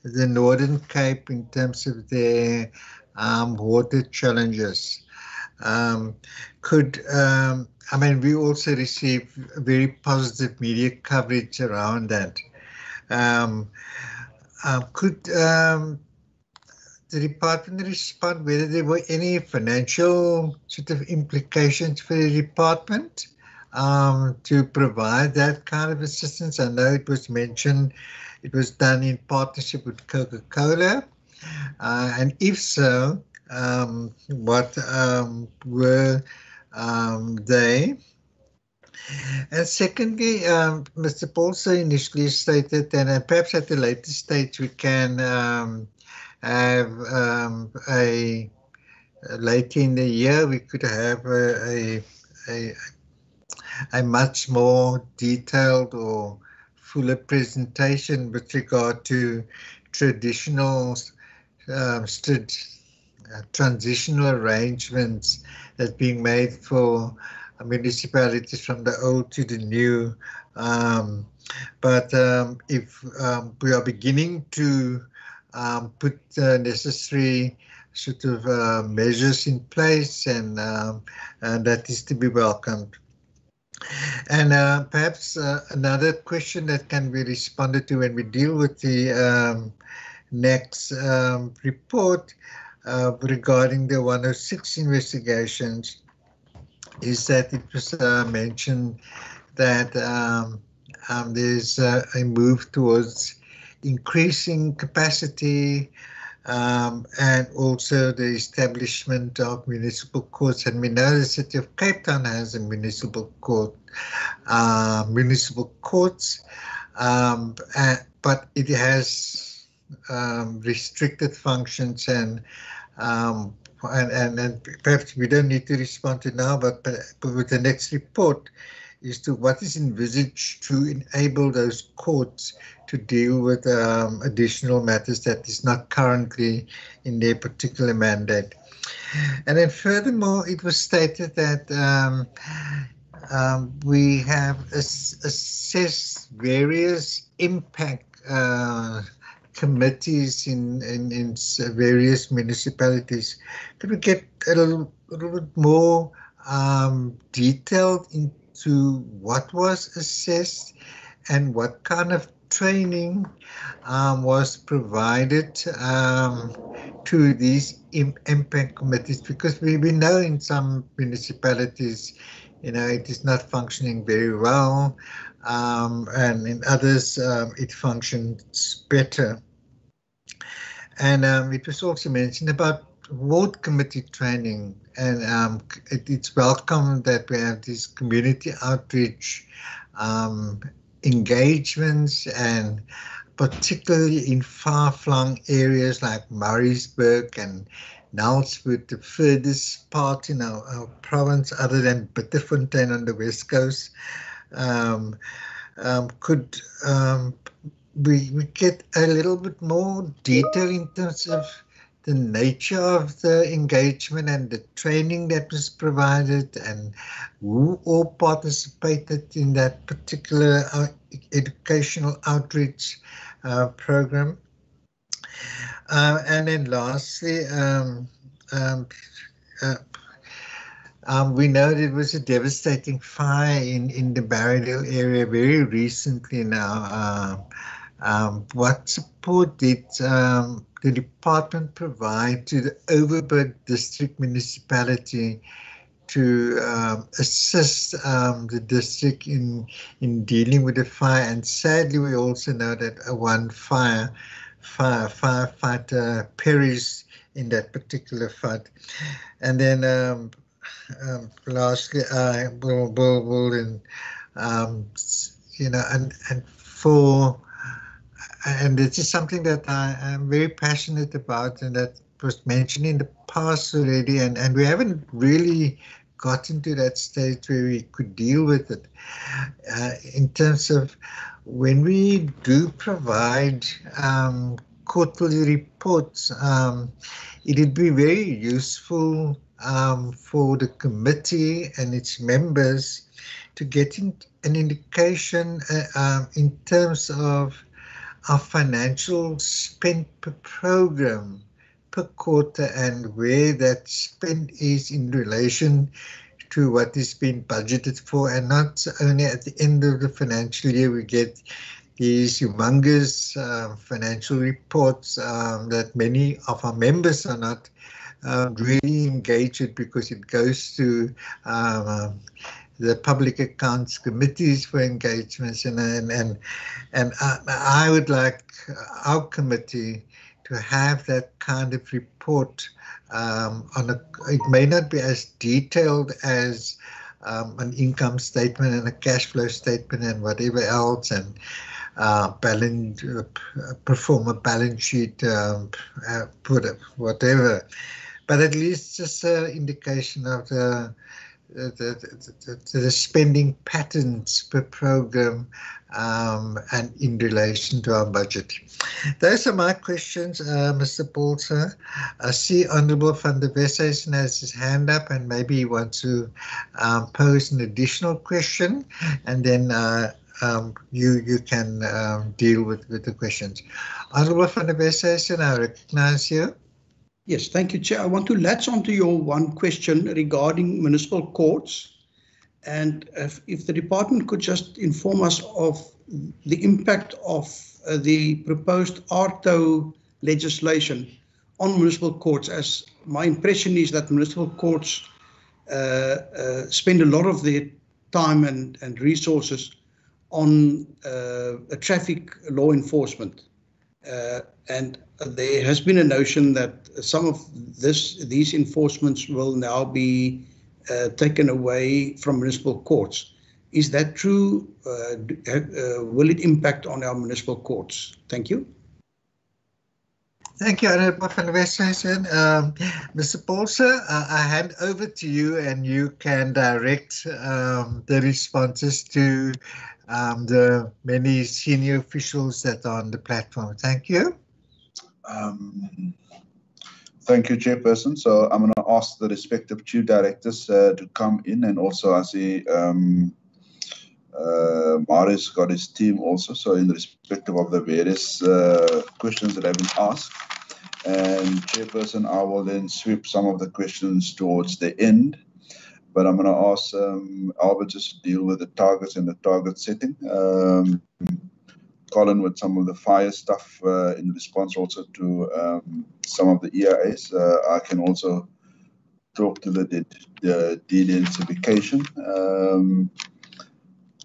the Northern Cape in terms of their water challenges. I mean, we also received very positive media coverage around that. Could the department respond whether there were any financial sort of implications for the department to provide that kind of assistance? I know it was mentioned it was done in partnership with Coca-Cola, and if so, what were they? And secondly, Mr. Paulson initially stated that, and perhaps at a later stage we can have later in the year we could have a much more detailed or fuller presentation with regard to traditional transitional arrangements that being made for municipalities from the old to the new. But if we are beginning to put necessary sort of measures in place, and that is to be welcomed. And perhaps another question that can be responded to when we deal with the next report regarding the 106 investigations is that it was mentioned that there's a move towards increasing capacity and also the establishment of municipal courts. And we know the City of Cape Town has a municipal court, municipal courts, but it has restricted functions, and perhaps we don't need to respond to now, but with the next report is to what is envisaged to enable those courts to deal with additional matters that is not currently in their particular mandate. And then furthermore, it was stated that we have assessed various impact committees in various municipalities. Could we get a little bit more detailed into what was assessed and what kind of training was provided to these impact committees? Because we know in some municipalities, you know, it is not functioning very well, and in others it functions better. And it was also mentioned about ward committee training, and it's welcome that we have these community outreach engagements, and particularly in far-flung areas like Murraysburg and Nelspruit, the furthest part in our province other than Bitterfontein on the west coast. Could we get a little bit more detail in terms of the nature of the engagement and the training that was provided, and who all participated in that particular educational outreach program? And then lastly, we know there was a devastating fire in the Barrydale area very recently now. What support did the department provide to the Overberg District Municipality to assist the district in dealing with the fire? And sadly, we also know that one firefighter perished in that particular fight. And then lastly, I will and this is something that I am very passionate about, and that was mentioned in the past already, and we haven't really gotten to that stage where we could deal with it. In terms of when we do provide quarterly reports, it would be very useful for the committee and its members to get an indication in terms of our financial spend per program per quarter, and where that spend is in relation to what is being budgeted for, and not only at the end of the financial year we get these humongous financial reports that many of our members are not really engaged with, because it goes to the public accounts committees for engagements, and I would like our committee to have that kind of report it may not be as detailed as an income statement and a cash flow statement and whatever else, and perform a balance sheet, whatever, but at least just an indication of the spending patterns per program and in relation to our budget. Those are my questions, Mr. Bolter. I see Honourable van der Westhuizen has his hand up, and maybe he wants to pose an additional question, and then you can deal with the questions. Honourable van der Westhuizen, I recognise you. Yes, thank you, Chair. I want to latch onto your one question regarding municipal courts, and if the department could just inform us of the impact of the proposed ARTO legislation on municipal courts, as my impression is that municipal courts spend a lot of their time and resources on traffic law enforcement. And there has been a notion that some of these enforcements will now be taken away from municipal courts. Is that true? Will it impact on our municipal courts? Thank you. Thank you, Honourable van der Westhuizen. Mr. Bolter, I hand over to you, and you can direct the responses to the many senior officials that are on the platform. Thank you. Thank you, Chairperson. So I'm going to ask the respective chief directors to come in, and also I see Marius got his team also. So in respective of the various questions that have been asked, and Chairperson, I will then sweep some of the questions towards the end. But I'm going to ask Albert just to deal with the targets and the target setting. Colin with some of the fire stuff in response also to some of the EIAs. I can also talk to the de-densification,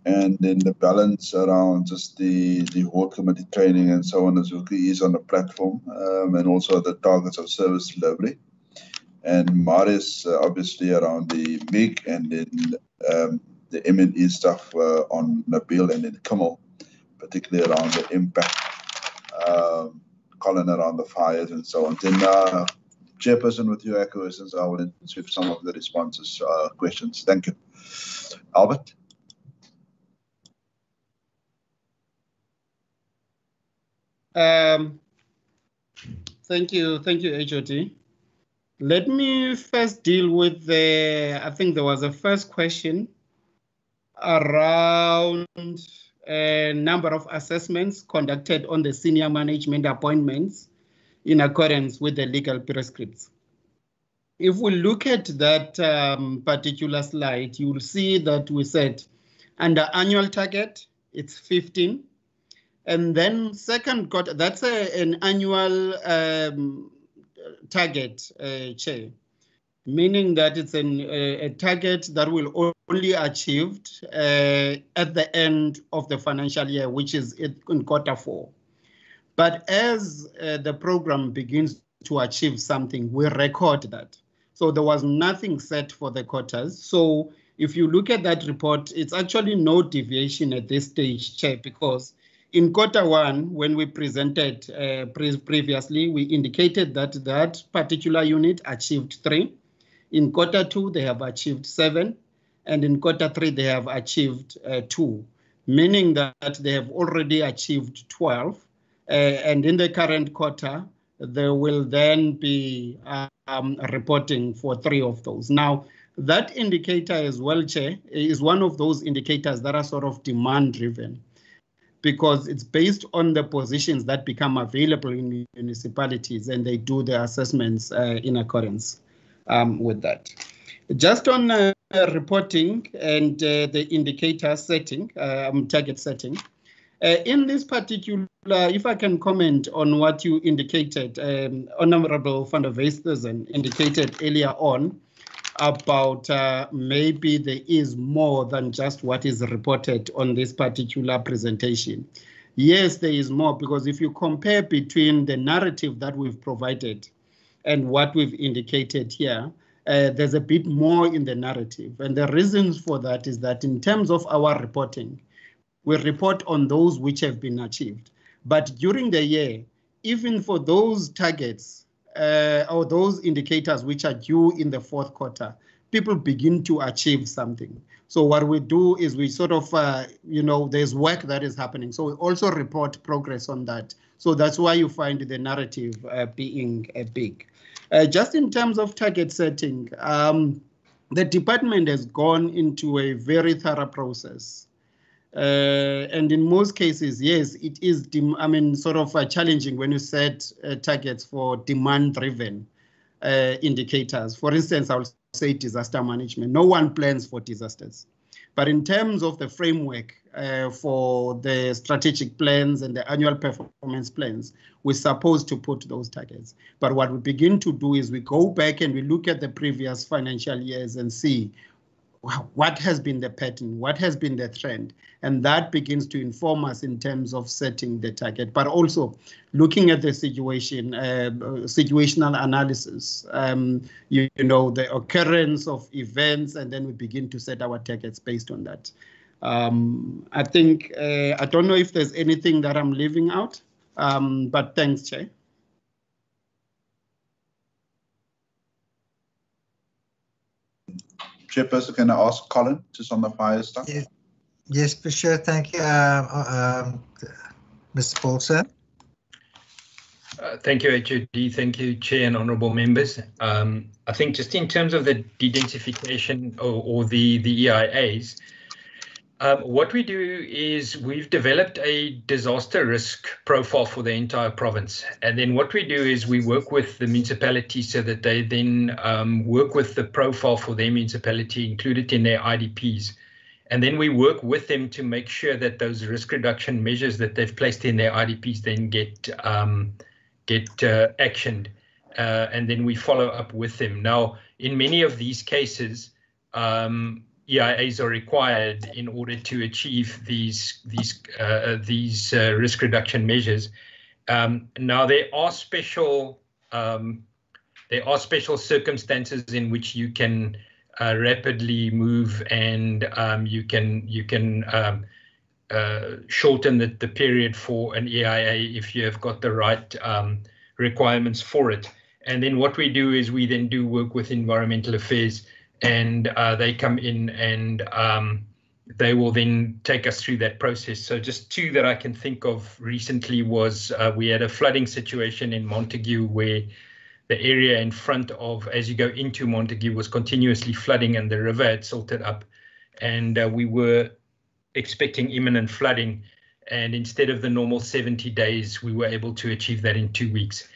and then the balance around just the ward committee training and so on as well is on the platform, and also the targets of service delivery. and Maris obviously around the MIG, and then the M&E stuff on Nabil, and then Kamal, particularly around the impact, Colin around the fires and so on. Then Chairperson, with your acquiescence, I will answer some of the responses, questions. Thank you. Albert? Thank you, HOD. Let me first deal with I think there was a first question around a number of assessments conducted on the senior management appointments in accordance with the legal prescripts. If we look at that particular slide, you will see that we said under annual target, it's 15. And then second quarter, that's an annual target, Chair, meaning that it's a target that will only achieved at the end of the financial year, which is in Q4. But as the program begins to achieve something, we record that. So there was nothing set for the quarters. So if you look at that report, it's actually no deviation at this stage, Chair, because in Q1, when we presented previously, we indicated that that particular unit achieved 3. In Q2, they have achieved 7. And in Q3, they have achieved 2, meaning that they have already achieved 12. And in the current quarter, they will then be reporting for 3 of those. Now, that indicator as well, Chair, is one of those indicators that are sort of demand-driven, because it's based on the positions that become available in municipalities, and they do the assessments in accordance with that. Just on reporting and the indicator setting, target setting, in this particular, if I can comment on what you indicated, Honorable van der Westhuizen indicated earlier on about maybe there is more than just what is reported on this particular presentation. Yes, there is more, because if you compare between the narrative that we've provided and what we've indicated here, there's a bit more in the narrative. And the reasons for that is that in terms of our reporting, we report on those which have been achieved. But during the year, even for those targets or those indicators which are due in the fourth quarter, people begin to achieve something. So what we do is we sort of, there's work that is happening. So we also report progress on that. So that's why you find the narrative being big. Just in terms of target setting, the department has gone into a very thorough process. And in most cases, yes, it is, sort of challenging when you set targets for demand-driven indicators. For instance, I will say disaster management. No one plans for disasters. But in terms of the framework for the strategic plans and the annual performance plans, we're supposed to put those targets. But what we begin to do is we go back and we look at the previous financial years and see what has been the pattern, what has been the trend, and that begins to inform us in terms of setting the target, but also looking at the situation, situational analysis, the occurrence of events, and then we begin to set our targets based on that. I think, I don't know if there's anything that I'm leaving out, but thanks, Chair. Chairperson, can I ask Colin just on the fire stuff? Yes, for sure. Thank you, Mr. Paulson. Thank you, HOD. Thank you, Chair and honourable members. I think just in terms of the de-densification or the EIAs, what we do is we've developed a disaster risk profile for the entire province. And then what we do is we work with the municipality so that they then work with the profile for their municipality, include it in their IDPs. And then we work with them to make sure that those risk reduction measures that they've placed in their IDPs then get actioned. And then we follow up with them. Now, in many of these cases, EIAs are required in order to achieve these risk reduction measures. Now, there are special there are special circumstances in which you can rapidly move, and you can shorten the period for an EIA if you have got the right requirements for it. And then what we do is we then do work with Environmental Affairs, and they come in and they will then take us through that process. So just two that I can think of recently was we had a flooding situation in Montague where the area in front of, as you go into Montague, was continuously flooding and the river had silted up. And we were expecting imminent flooding. And instead of the normal 70 days, we were able to achieve that in 2 weeks.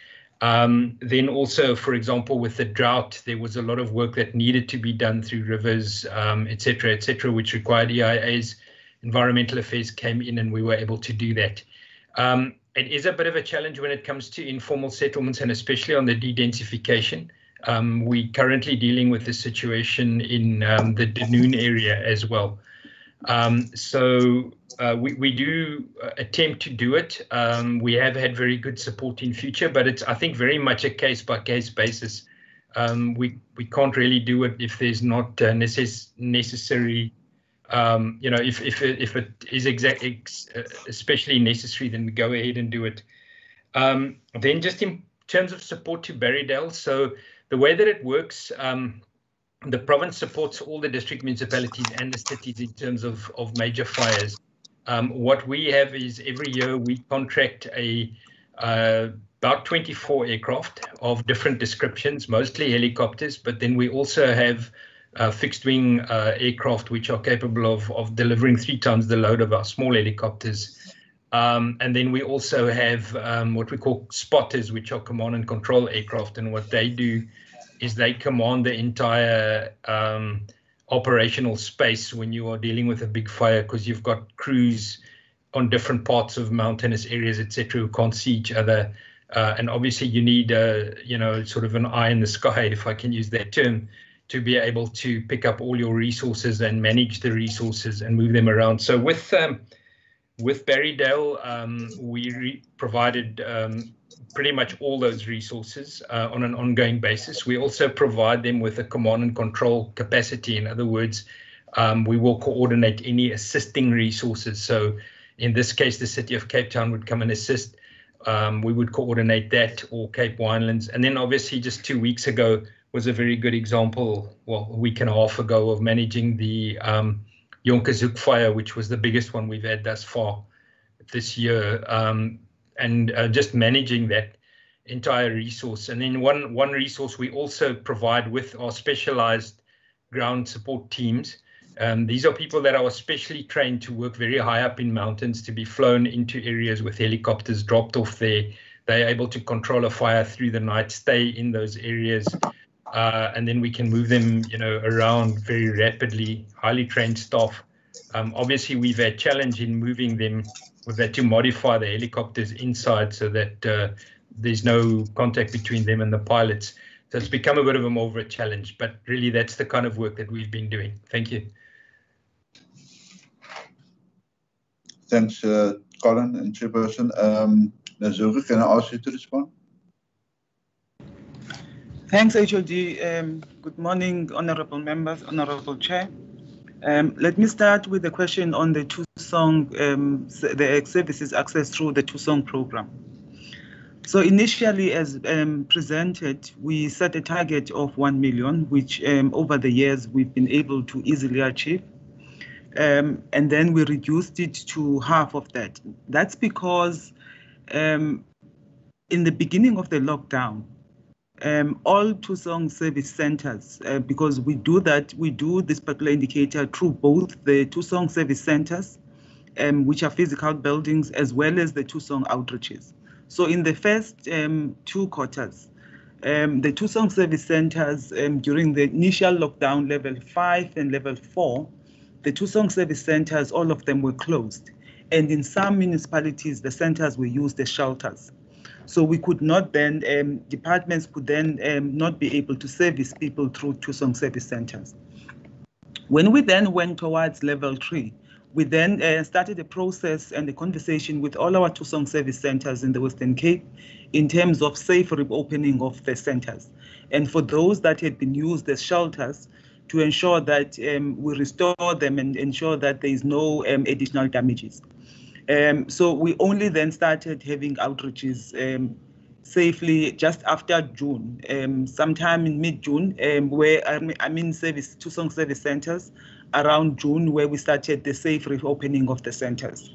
Then also, for example, with the drought, there was a lot of work that needed to be done through rivers, et cetera, which required EIAs. Environmental Affairs came in and we were able to do that. It is a bit of a challenge when it comes to informal settlements, and especially on the de-densification. We're currently dealing with the situation in the Dunoon area as well. So we do attempt to do it. We have had very good support in future, but it's, I think, very much a case-by-case basis. We can't really do it if there's not necessary, you know, if it is especially necessary, then we go ahead and do it. Then just in terms of support to Barrydale, so the way that it works, the province supports all the district municipalities and the cities in terms of major fires. What we have is every year we contract about 24 aircraft of different descriptions, mostly helicopters, but then we also have fixed wing aircraft which are capable of delivering 3 times the load of our small helicopters. And then we also have what we call spotters, which are command and control aircraft, and what they do is they command the entire operational space when you are dealing with a big fire, because you've got crews on different parts of mountainous areas, etc., who can't see each other. And obviously you need, you know, sort of an eye in the sky, if I can use that term, to be able to pick up all your resources and manage the resources and move them around. So with Barrydale, we provided pretty much all those resources on an ongoing basis. We also provide them with a command and control capacity. In other words, we will coordinate any assisting resources. So in this case, the City of Cape Town would come and assist. We would coordinate that, or Cape Winelands. And then obviously just 2 weeks ago was a very good example, well, a week and a half ago, of managing the Jonkershoek fire, which was the biggest one we've had thus far this year. And just managing that entire resource. And then one resource we also provide with our specialized ground support teams. These are people that are specially trained to work very high up in mountains, to be flown into areas with helicopters dropped off there. They're able to control a fire through the night, stay in those areas, and then we can move them, you know, around very rapidly, highly trained staff. Obviously, we've had challenge in moving them. We've had to modify the helicopters inside so that there's no contact between them and the pilots. So it's become a bit of a more of a challenge, but really that's the kind of work that we've been doing. Thank you. Thanks, Colin and Chairperson. Nazuka, can I ask you to respond? Thanks, HOD. Good morning, honorable members, honorable Chair. Let me start with the question on the Tusong, the services access through the Tusong program. So initially, as presented, we set a target of 1 million, which over the years we've been able to easily achieve. And then we reduced it to half of that. That's because in the beginning of the lockdown, all Tusong service centers, because we do this particular indicator through both the Tusong service centers, which are physical buildings, as well as the Tusong outreaches. So in the first 2 quarters, the Tusong service centers during the initial lockdown, level 5 and level 4, the Tusong service centers, all of them were closed. And in some municipalities, the centers were used as shelters. So we could not then, departments could then not be able to service people through Tusong service centers. When we then went towards level 3, We then started a process and a conversation with all our Tusong service centers in the Western Cape in terms of safe reopening of the centers. And for those that had been used as shelters, to ensure that we restore them and ensure that there is no additional damages. So we only then started having outreaches safely just after June, sometime in mid-June, where Tusong service centers around June, where we started the safe reopening of the centers.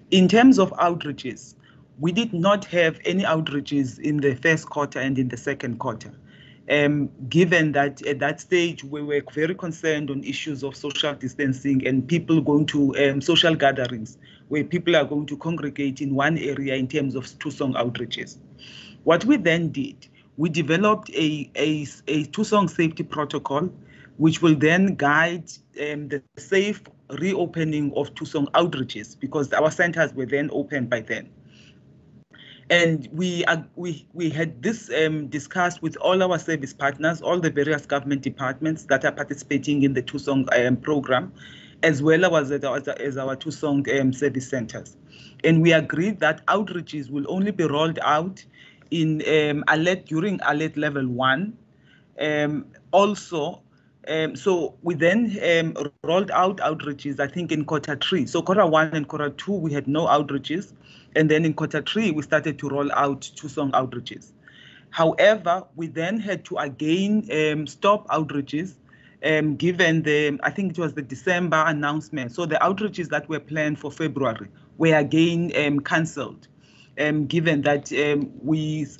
In terms of outreaches, we did not have any outreaches in the first quarter and in the second quarter. Given that at that stage we were very concerned on issues of social distancing and people going to social gatherings where people are going to congregate in one area in terms of Tusong outreaches. What we then did, we developed a Tusong safety protocol, which will then guide the safe reopening of Tusong outreaches, because our centers were then open by then. And we had this discussed with all our service partners, all the various government departments that are participating in the Tusong program, as well as our Tusong service centers. And we agreed that outreaches will only be rolled out in during alert level 1. So we then rolled out outreaches, I think, in quarter 3. So quarter 1 and quarter 2, we had no outreaches. And then in quarter 3, we started to roll out Tusong outreaches. However, we then had to again stop outreaches given I think it was the December announcement. So the outreaches that were planned for February were again cancelled, given that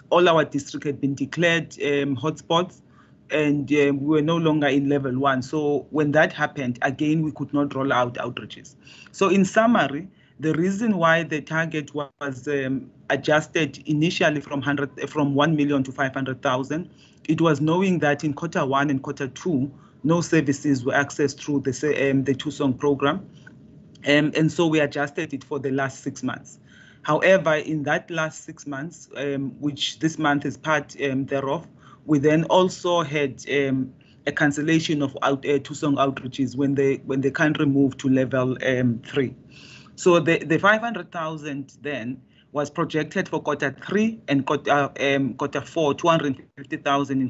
all our districts had been declared hotspots, and we were no longer in level 1. So when that happened, again, we could not roll out outreaches. So in summary, the reason why the target was adjusted initially from 1 million to 500,000, it was knowing that in quarter 1 and quarter 2, no services were accessed through the Tusong program. And so we adjusted it for the last 6 months. However, in that last 6 months, which this month is part thereof, we then also had a cancellation of Tusong outreaches when the country moved to level 3. So the 500,000 then was projected for quarter 3 and quarter 4, 250,000 in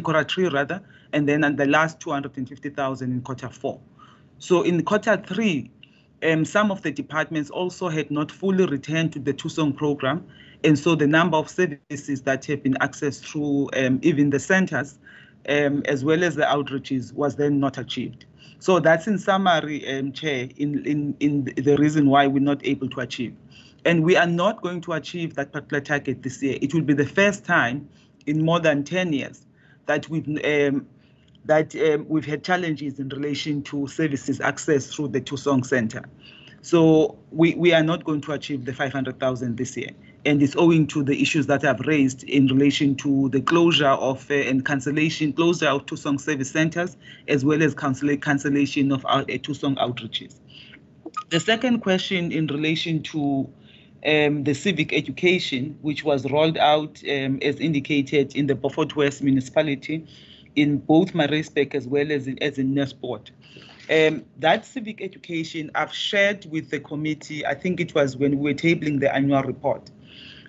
quarter 3 rather, and then the last 250,000 in quarter 4. So in quarter 3, some of the departments also had not fully returned to the Tusong program, and so the number of services that have been accessed through even the centers, as well as the outreaches, was then not achieved. So that's in summary, Chair, in the reason why we're not able to achieve. And we are not going to achieve that particular target this year. It will be the first time in more than 10 years that we've had challenges in relation to services accessed through the Tusong Center. So we are not going to achieve the 500,000 this year. And it's owing to the issues that I've raised in relation to the closure of and closure of Tusong service centers, as well as cancellation of our Tusong outreaches. The second question in relation to the civic education, which was rolled out as indicated in the Beaufort West municipality, in both Maritzburg as well as in Nelsport. That civic education I've shared with the committee, I think it was when we were tabling the annual report,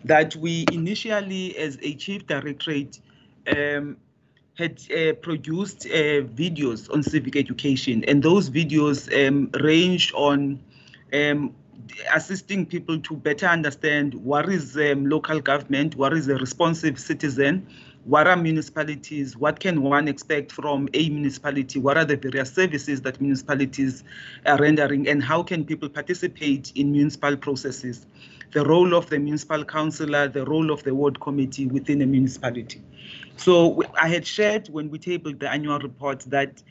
that we initially, as a chief directorate, had produced videos on civic education, and those videos ranged on assisting people to better understand what is local government, what is a responsive citizen, what are municipalities, what can one expect from a municipality, what are the various services that municipalities are rendering, and how can people participate in municipal processes, the role of the municipal councillor, the role of the ward committee within a municipality. So I had shared when we tabled the annual report that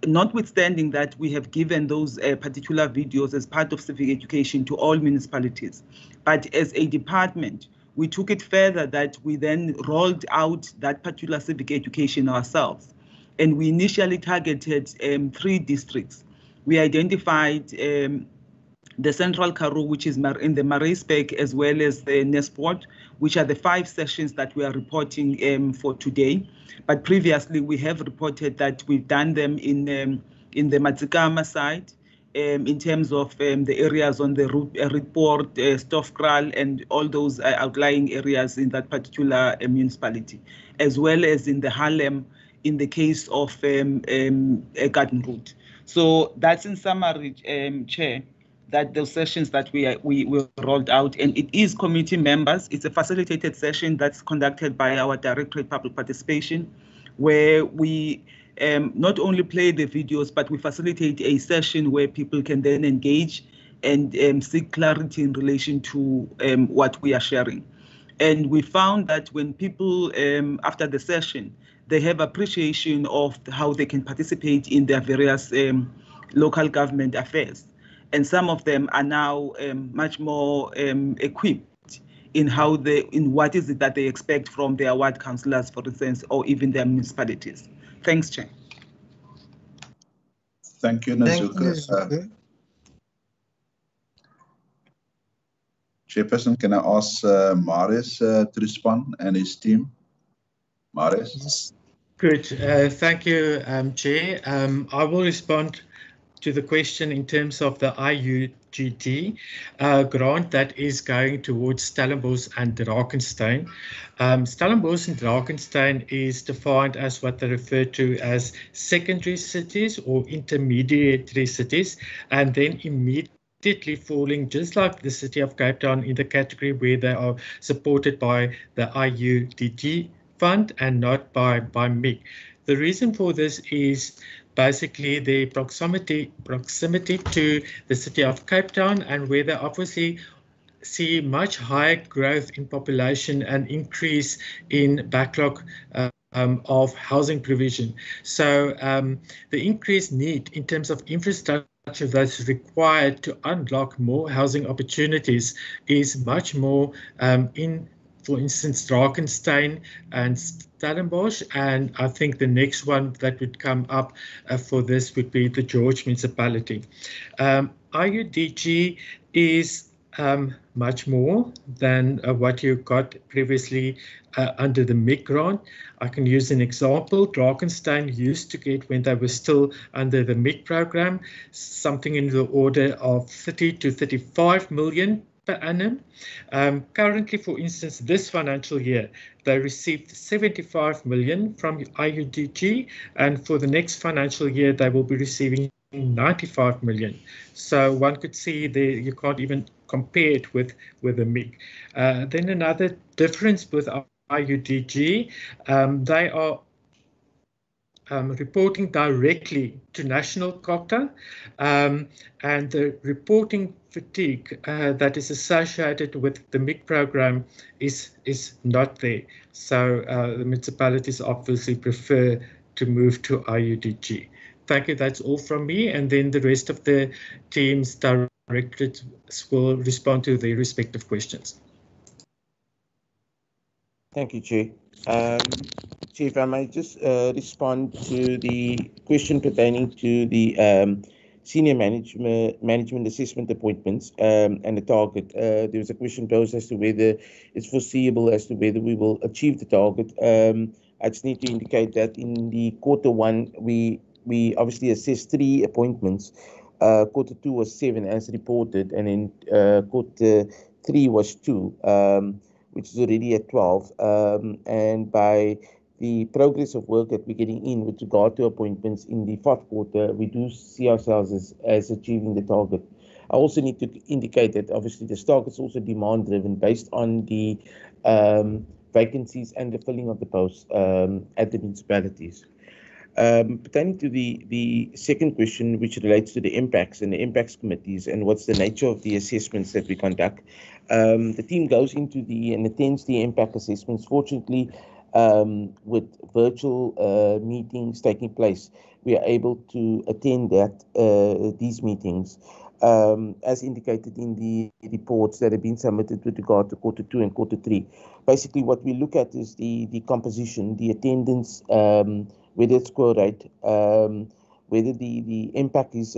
notwithstanding that we have given those particular videos as part of civic education to all municipalities, but as a department, we took it further that we then rolled out that particular civic education ourselves. And we initially targeted 3 districts. We identified the Central Karoo, which is in the Maritzburg, as well as the Nelsport, which are the 5 sessions that we are reporting for today. But previously, we have reported that we've done them in the Matsikama side, in terms of the areas on the report, Stoffkral, and all those outlying areas in that particular municipality, as well as in the Harlem in the case of a garden route. So that's in summary, Chair, that those sessions that we rolled out, and it is committee members. It's a facilitated session that's conducted by our Directorate Public Participation, where we not only play the videos, but we facilitate a session where people can then engage and seek clarity in relation to what we are sharing. And we found that when people, after the session, they have appreciation of how they can participate in their various local government affairs. And some of them are now much more equipped in what is it that they expect from their ward councillors, for instance, or even their municipalities. Thanks, Chair. Thank you, Thank you, Nazuka. Nazuka. Chairperson, can I ask Marius to respond and his team? Marius? Yes. Good. Thank you, Chair. I will respond to the question in terms of the IUGT grant that is going towards Stellenbosch and Drakenstein. Stellenbosch and Drakenstein is defined as what they refer to as secondary cities or intermediary cities, and then immediately falling, just like the city of Cape Town, in the category where they are supported by the IUDG fund and not by MIG. The reason for this is basically the proximity to the city of Cape Town, and where they obviously see much higher growth in population and increase in backlog of housing provision. So the increased need in terms of infrastructure that's required to unlock more housing opportunities is much more in, for instance, Drakenstein and Stellenbosch, and I think the next one that would come up for this would be the George municipality. IUDG is much more than what you got previously under the MIG grant. I can use an example. Drakenstein used to get, when they were still under the MIG program, something in the order of 30 to 35 million per annum. Currently, for instance, this financial year, they received 75 million from IUDG, and for the next financial year, they will be receiving 95 million. So one could see there, you can't even compare it with the MIG. Then another difference with IUDG, they are reporting directly to National COGTA, and the reporting fatigue that is associated with the MIG program is not there. So the municipalities obviously prefer to move to IUDG. Thank you. That's all from me. And then the rest of the team's directorates will respond to their respective questions. Thank you, Chair. Chair, if I may just respond to the question pertaining to the senior management assessment appointments and the target. There was a question posed as to whether it's foreseeable as to whether we will achieve the target. I just need to indicate that in the Q1, we obviously assessed 3 appointments. Q2 was 7 as reported, and in Q3 was 2, which is already at 12. And by the progress of work that we're getting in with regard to appointments in the Q4, we do see ourselves as achieving the target. I also need to indicate that obviously this target is also demand driven based on the vacancies and the filling of the posts at the municipalities. Pertaining to the second question, which relates to the impacts and the impacts committees and what's the nature of the assessments that we conduct, the team goes into and attends the impact assessments. Fortunately, with virtual meetings taking place, we are able to attend these meetings. As indicated in the reports that have been submitted with regard to Q2 and Q3. Basically, what we look at is the composition, the attendance, whether it's score rate, whether the impact is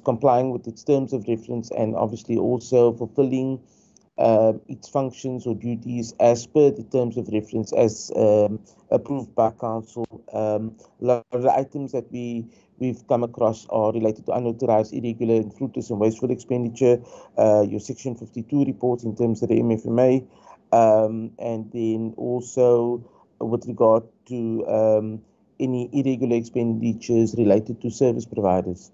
complying with its terms of reference, and obviously also fulfilling its functions or duties as per the terms of reference as approved by council. A lot of the items that we've come across are related to unauthorized, irregular, and fruitless and wasteful expenditure, your Section 52 reports in terms of the MFMA, and then also with regard to any irregular expenditures related to service providers.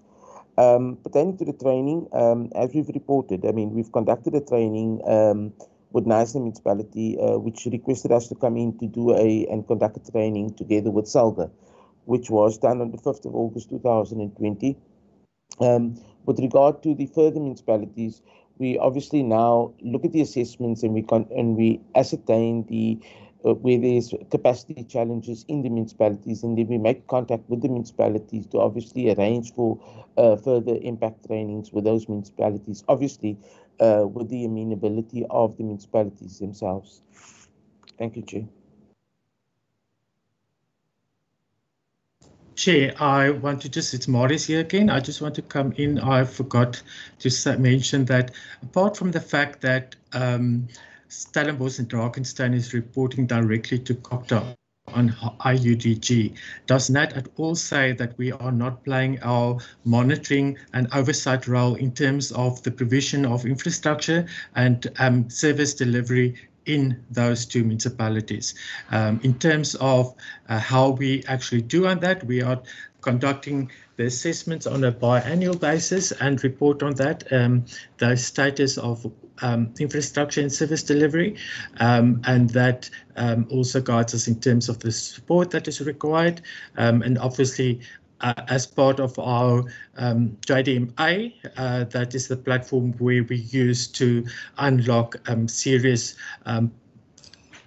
Pertaining to the training, as we've reported, I mean, we've conducted a training with Knysna Municipality, which requested us to come in to do and conduct a training together with SALGA, which was done on the 5th of August 2020. With regard to the further municipalities, we obviously now look at the assessments and we ascertain the where there's capacity challenges in the municipalities, and then we make contact with the municipalities to obviously arrange for further impact trainings with those municipalities, obviously with the amenability of the municipalities themselves. Thank you, Chair. Chair, I want to it's Marius here again. I just want to come in. I forgot to mention that apart from the fact that Stellenbosch and Drakensberg is reporting directly to COPTA on IUDG, does that at all say that we are not playing our monitoring and oversight role in terms of the provision of infrastructure and service delivery in those two municipalities? In terms of how we actually do on that, we are conducting the assessments on a biannual basis and report on that, the status of infrastructure and service delivery, and that also guides us in terms of the support that is required, and obviously as part of our JDMA, that is the platform where we use to unlock serious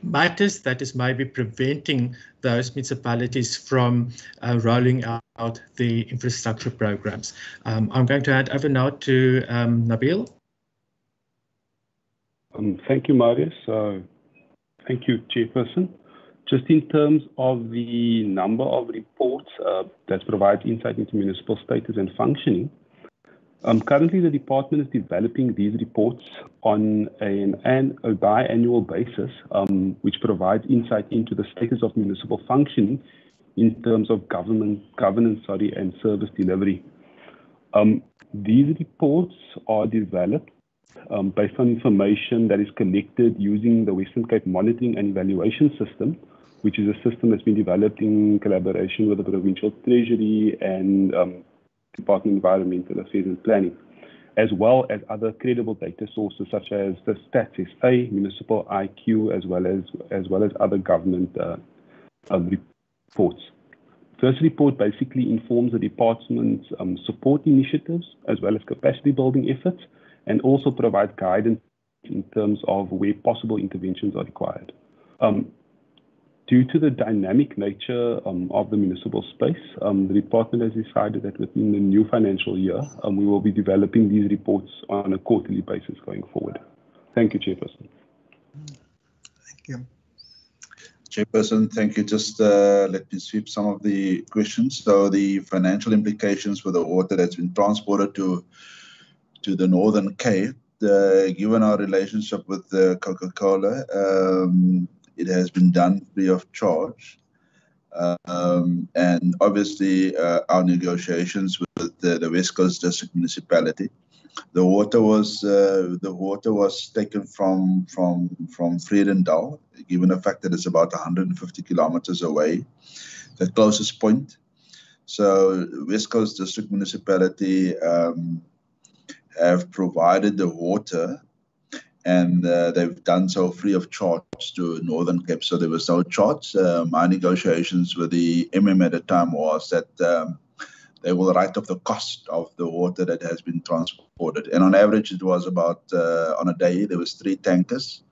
matters that is maybe preventing those municipalities from rolling out the infrastructure programs. I'm going to hand over now to Nabil. Thank you, Marius. Thank you, Chairperson. Just in terms of the number of reports that provide insight into municipal status and functioning, currently the department is developing these reports on a biannual basis, which provides insight into the status of municipal functioning in terms of governance, and service delivery. These reports are developed based on information that is collected using the Western Cape Monitoring and Evaluation System, which is a system that's been developed in collaboration with the Provincial Treasury and Department of Environmental Affairs and Planning, as well as other credible data sources such as the Stats SA, Municipal IQ, as well as other government reports. First report basically informs the department's support initiatives as well as capacity building efforts, and also provide guidance in terms of where possible interventions are required. Due to the dynamic nature of the municipal space, the department has decided that within the new financial year, we will be developing these reports on a quarterly basis going forward. Thank you, Chairperson. Thank you. Chairperson, thank you. Just let me sweep some of the questions. So the financial implications for the water that's been transported to the Northern Cape, given our relationship with Coca-Cola, it has been done free of charge. And obviously our negotiations with the West Coast District Municipality, the water was taken from Vredendal, given the fact that it's about 150 kilometers away, the closest point. So West Coast District Municipality have provided the water, and they've done so free of charge to Northern Cape, so there was no charge. My negotiations with the MM at the time was that they will write off the cost of the water that has been transported. And on average, it was about, on a day, there was 3 tankers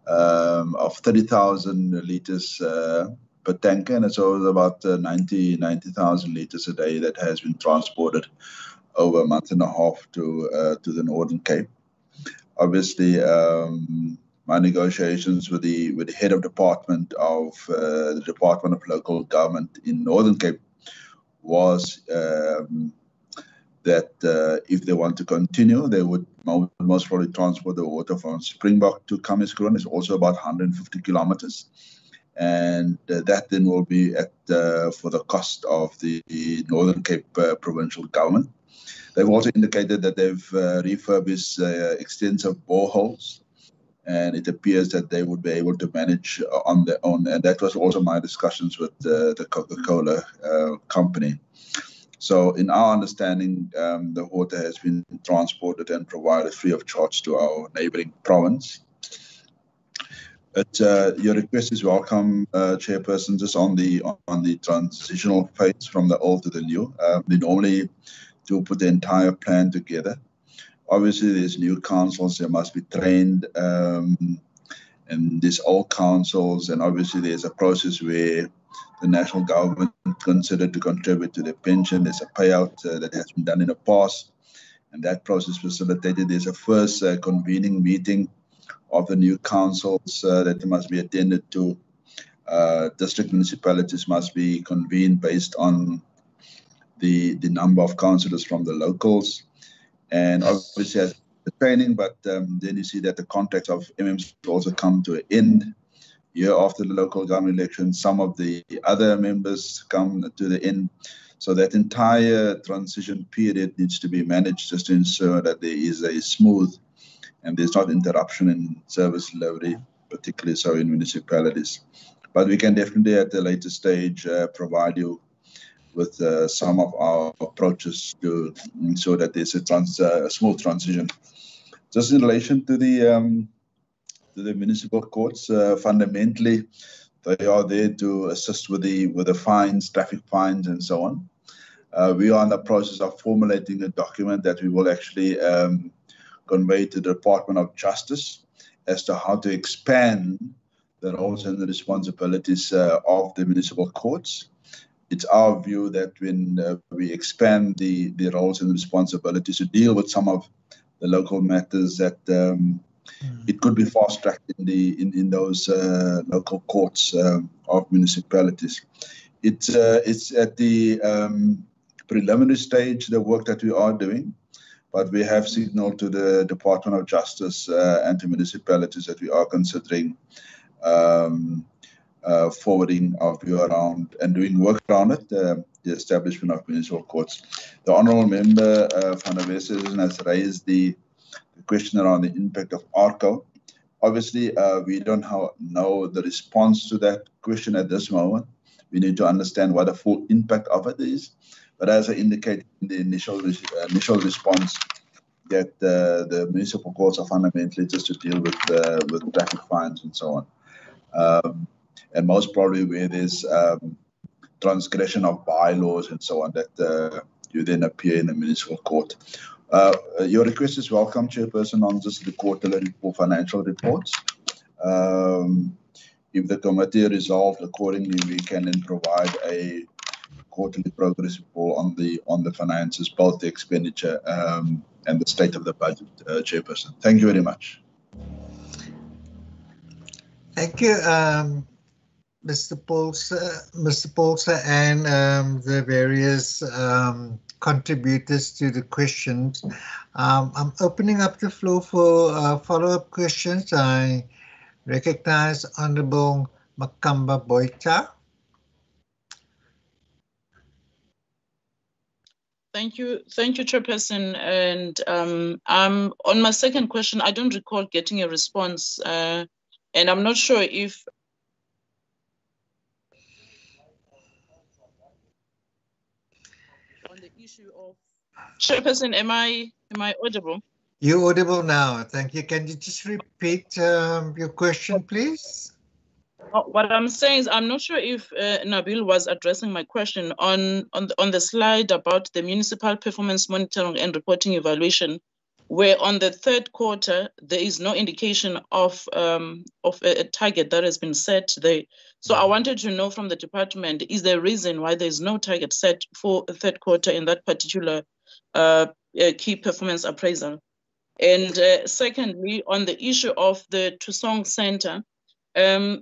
of 30,000 litres per tanker, and so it was about 90,000 litres a day that has been transported over a month and a half to the Northern Cape. Obviously, my negotiations with the head of department of the Department of Local Government in Northern Cape was that if they want to continue, they would most probably transport the water from Springbok to Kamiskroon. It's also about 150 kilometers. And that then will be at for the cost of the Northern Cape provincial government. They've also indicated that they've refurbished extensive boreholes, and it appears that they would be able to manage on their own. And that was also my discussions with the Coca-Cola company. So in our understanding, the water has been transported and provided free of charge to our neighboring province. But your request is welcome, Chairperson, just on the transitional phase from the old to the new. We normally do put the entire plan together. Obviously, there's new councils, they must be trained, and there's old councils, and obviously there's a process where the national government considered to contribute to the pension. There's a payout that has been done in the past, and that process facilitated. There's a first convening meeting of the new councils that must be attended to. District municipalities must be convened based on the number of councillors from the locals, and obviously has the training, but then you see that the contracts of MMs also come to an end year after the local government election. Some of the other members come to the end. So that entire transition period needs to be managed just to ensure that there is a smooth and there's not interruption in service delivery, particularly so in municipalities. But we can definitely at a later stage provide you with some of our approaches to ensure that there's a smooth transition. Just in relation to the municipal courts, fundamentally, they are there to assist with the fines, traffic fines, and so on. We are in the process of formulating a document that we will actually convey to the Department of Justice as to how to expand the roles and the responsibilities of the municipal courts. It's our view that when we expand the roles and responsibilities to deal with some of the local matters, that it could be fast-tracked in those local courts of municipalities. It's at the preliminary stage, the work that we are doing, but we have signaled to the Department of Justice and to municipalities that we are considering forwarding our view around and doing work around it, the establishment of municipal courts. The Honourable Member Van der Westhuizen has raised the question around the impact of ARCO. Obviously, we don't know the response to that question at this moment. We need to understand what the full impact of it is. But as I indicated in the initial response, that the municipal courts are fundamentally just to deal with traffic fines and so on. And most probably where there's transgression of bylaws and so on, that you then appear in the municipal court. Your request is welcome, Chairperson, on just the quarterly financial reports. If the committee resolved accordingly, we can then provide a quarterly progress report on the finances, both the expenditure and the state of the budget, Chairperson. Thank you very much. Thank you, Mr. Paulser, and the various contributors to the questions. I'm opening up the floor for follow-up questions. I recognize Honourable Makamba Boita. Thank you, Chairperson. And on my second question, I don't recall getting a response, and I'm not sure if on the issue of Chairperson, am I audible? You're audible now. Thank you. Can you just repeat your question, please? What I'm saying is I'm not sure if Nabil was addressing my question on the slide about the municipal performance monitoring and reporting evaluation, where on the third quarter there is no indication of a target that has been set there. So I wanted to know from the department, is there a reason why there is no target set for the third quarter in that particular key performance appraisal? And secondly, on the issue of the Tusong Center,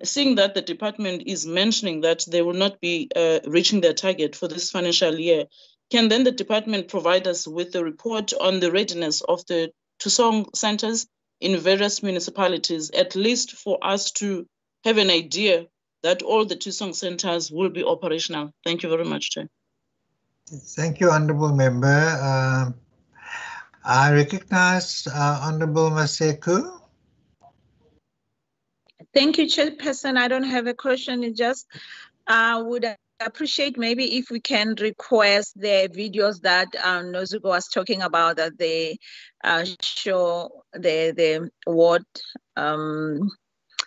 seeing that the department is mentioning that they will not be reaching their target for this financial year, can then the department provide us with a report on the readiness of the Tusong centers in various municipalities, at least for us to have an idea that all the Tusong centers will be operational? Thank you very much, Chair. Thank you, Honourable Member. I recognize Honourable Maseku. Thank you, Chairperson. I don't have a question. It just would appreciate maybe if we can request the videos that Nozuko was talking about, that they show the ward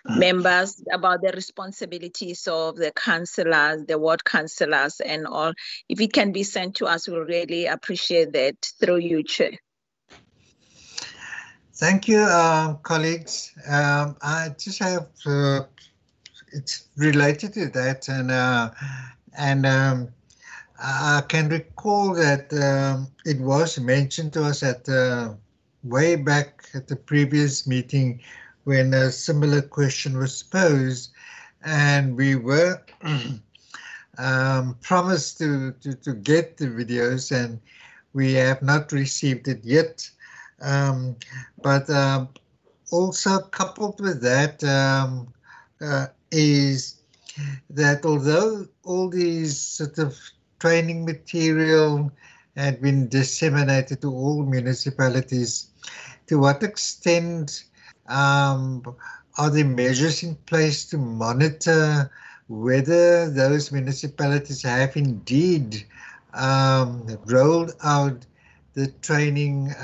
members about the responsibilities of the councillors, the ward councillors and all. If it can be sent to us, we'll really appreciate that through you, Chair. Thank you, colleagues. I just have, it's related to that, and I can recall that it was mentioned to us at way back at the previous meeting when a similar question was posed, and we were promised to get the videos, and we have not received it yet. But also coupled with that is that although all these sort of training material had been disseminated to all municipalities, to what extent are there measures in place to monitor whether those municipalities have indeed rolled out the training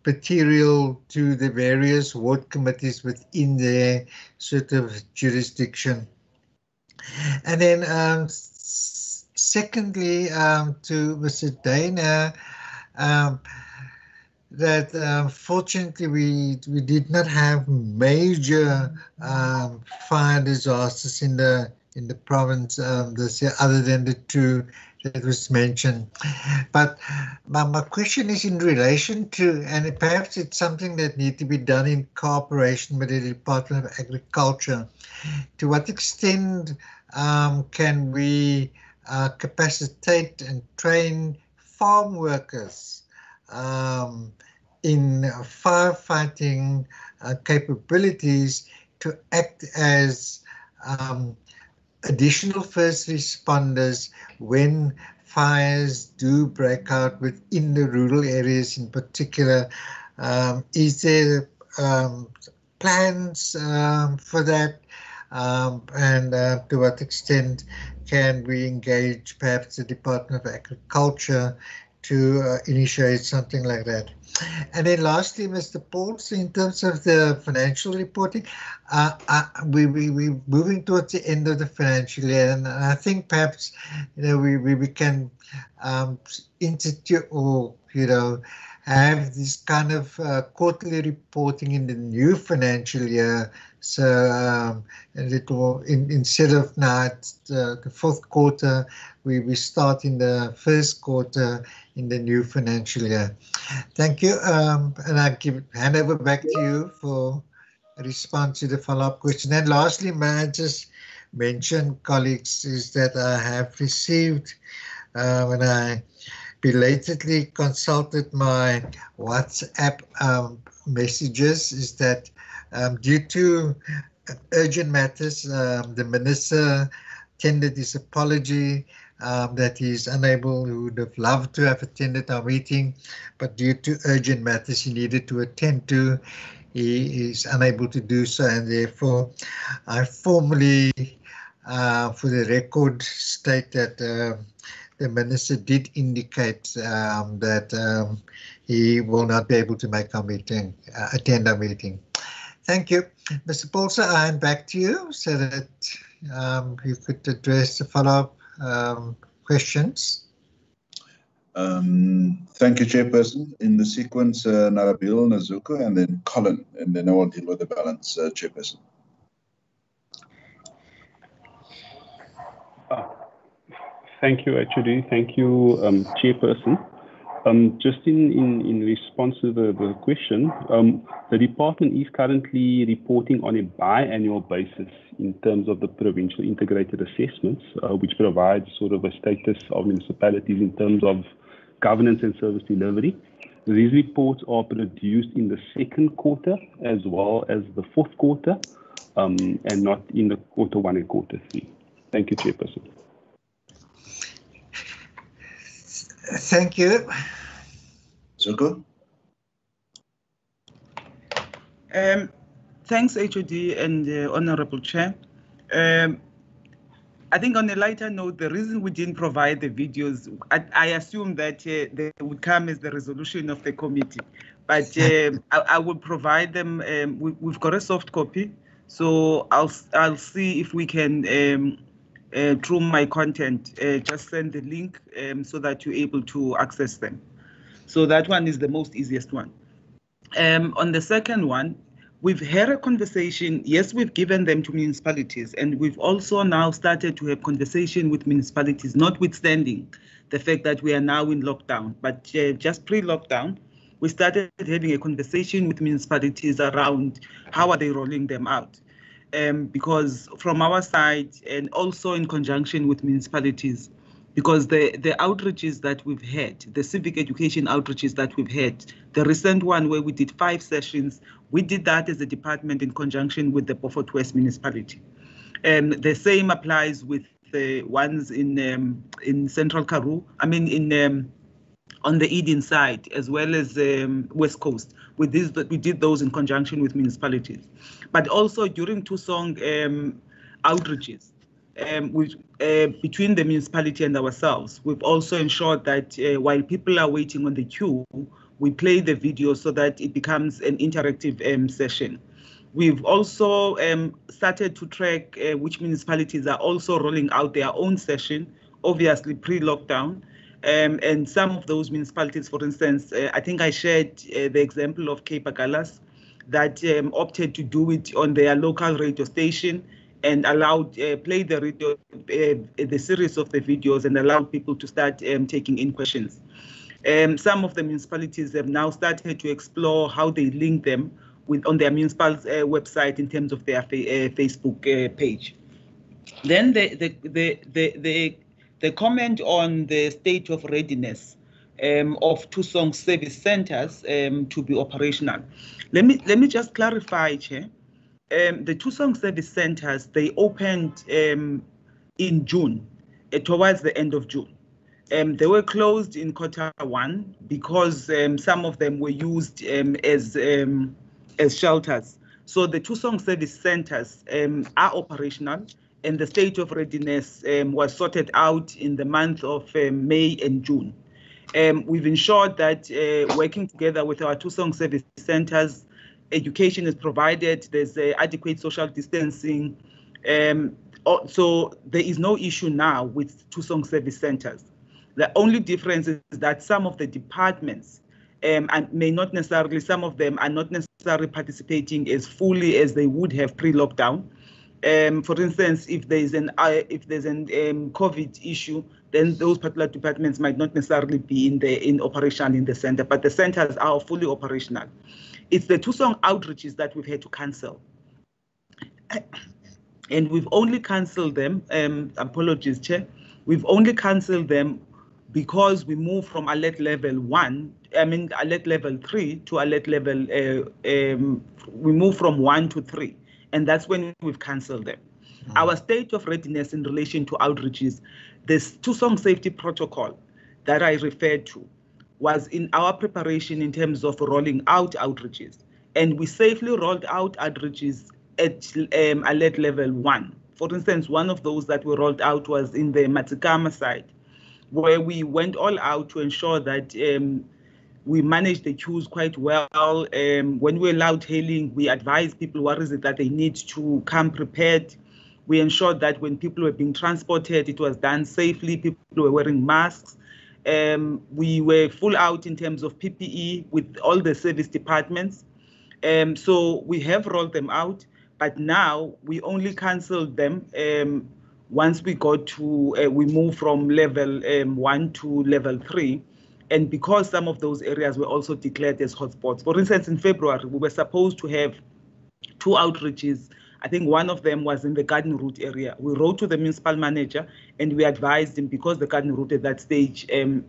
material to the various ward committees within their sort of jurisdiction? And then secondly, to Mr. Dana, that fortunately we did not have major fire disasters in the province this year, other than the two that was mentioned. But my question is in relation to, and perhaps it's something that needs to be done in cooperation with the Department of Agriculture, to what extent can we capacitate and train farm workers in firefighting capabilities to act as additional first responders when fires do break out within the rural areas in particular? Is there plans for that? And to what extent can we engage perhaps the Department of Agriculture to initiate something like that? And then lastly, Mr. Pauls, in terms of the financial reporting, we're moving towards the end of the financial year, and I think perhaps we can institute or have this kind of quarterly reporting in the new financial year. So and it will, instead of now the fourth quarter, we start in the first quarter in the new financial year. Thank you, and I hand over back to you for a response to the follow-up question. And lastly, may I just mention, colleagues, is that I have received, when I belatedly consulted my WhatsApp messages, is that due to urgent matters, the minister tendered his apology that he is unable, he would have loved to have attended our meeting, but due to urgent matters he needed to attend to, he is unable to do so, and therefore I formally, for the record, state that the minister did indicate that he will not be able to make our meeting, attend our meeting. Thank you. Mr. Paulson, I hand back to you so that you could address the follow-up questions. Thank you, Chairperson. In the sequence, Narabil, Nozuko, and then Colin, and then I will deal with the balance, Chairperson. Thank you, actually. Thank you, Chairperson. Just in response to the question, the department is currently reporting on a biannual basis in terms of the provincial integrated assessments, which provides sort of a status of municipalities in terms of governance and service delivery. These reports are produced in the second quarter as well as the fourth quarter, and not in the quarter 1 and quarter 3. Thank you, Chairperson. Thank you. Zuko? Thanks, HOD and Honorable Chair. I think on a lighter note, the reason we didn't provide the videos, I assume that they would come as the resolution of the committee, but I will provide them. We've got a soft copy, so I'll see if we can, through my content, just send the link so that you're able to access them. So that one is the most easiest one. On the second one, we've had a conversation. Yes, we've given them to municipalities, and we've also now started to have conversation with municipalities, notwithstanding the fact that we are now in lockdown. But just pre-lockdown, we started having a conversation with municipalities around how are they rolling them out. Because from our side, and also in conjunction with municipalities, because the outreaches that we've had, the civic education outreaches that we've had, the recent one where we did 5 sessions, we did that as a department in conjunction with the Beaufort West municipality. The same applies with the ones in Central Karoo, on the Eden side, as well as West Coast. We did those in conjunction with municipalities. But also during Tusong outreaches, between the municipality and ourselves, we've also ensured that while people are waiting on the queue, we play the video so that it becomes an interactive session. We've also started to track which municipalities are also rolling out their own session, obviously pre-lockdown. And some of those municipalities, for instance, I think I shared the example of Cape Agalas that opted to do it on their local radio station and allowed play the radio, the series of the videos, and allowed people to start taking in questions. Some of the municipalities have now started to explore how they link them on their municipal website in terms of their Facebook page. Then the comment on the state of readiness of Tusong service centers to be operational. Let me just clarify, Chair. The Tusong service centers, they opened in June, towards the end of June. They were closed in quarter 1 because some of them were used as shelters. So the Tusong service centers are operational, and the state of readiness was sorted out in the month of May and June. We've ensured that working together with our Tusong service centers, education is provided, there's adequate social distancing. So there is no issue now with Tusong service centers. The only difference is that some of the departments and may not necessarily, some of them are not necessarily participating as fully as they would have pre-lockdown. For instance, if there's an COVID issue, then those particular departments might not necessarily be in operation in the center, but the centers are fully operational. It's the Tusong outreaches that we've had to cancel. And we've only canceled them, apologies, Chair, we've only canceled them because we moved from alert level 1, alert level 3 to alert level, we moved from 1 to 3, and that's when we've canceled them. Our state of readiness in relation to outreaches, this Tusong safety protocol that I referred to was in our preparation in terms of rolling out outreaches. And we safely rolled out outreaches at alert level 1. For instance, one of those that we rolled out was in the Matsikama side, where we went all out to ensure that we managed the queues quite well. When we allowed hailing, we advised people what is it that they need to come prepared. We ensured that when people were being transported, it was done safely. People were wearing masks. We were full out in terms of PPE with all the service departments. So we have rolled them out, but now we only canceled them once we got to, we moved from level 1 to level 3. And because some of those areas were also declared as hotspots, for instance, in February, we were supposed to have 2 outreaches. I think one of them was in the Garden Route area. We wrote to the municipal manager and we advised him, because the Garden Route at that stage, it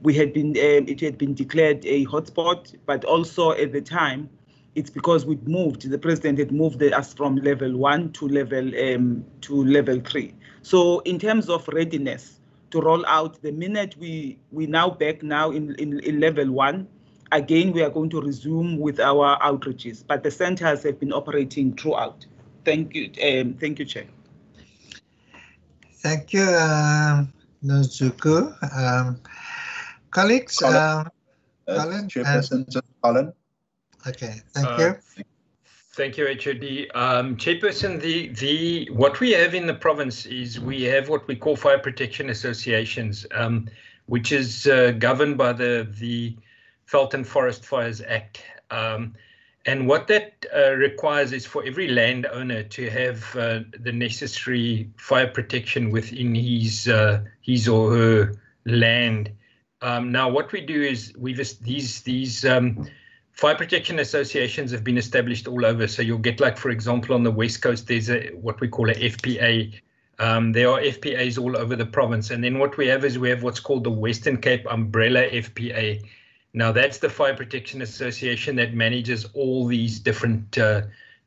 had been declared a hotspot, but also at the time, it's because we'd moved, the president had moved us from level 1 to level 3. So in terms of readiness to roll out, the minute we now back now in level 1, again, we are going to resume with our outreaches, but the centers have been operating throughout. Thank you, Chair. Thank you, Nozuko. Colleagues, Colin. Chairperson, just Colin. Okay, thank you. Thank you, HOD. Chairperson, what we have in the province is we have what we call fire protection associations, which is governed by the Veld and Forest Fires Act. And what that requires is for every landowner to have the necessary fire protection within his or her land. Now, what we do is these fire protection associations have been established all over. So you'll get, like, for example, on the West Coast, there's what we call a FPA. There are FPAs all over the province. And then what we have is we have what's called the Western Cape Umbrella FPA. Now, that's the fire protection association that manages all these different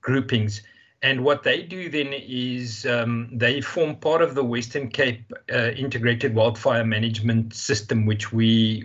groupings. And what they do then is they form part of the Western Cape Integrated Wildfire Management System, which we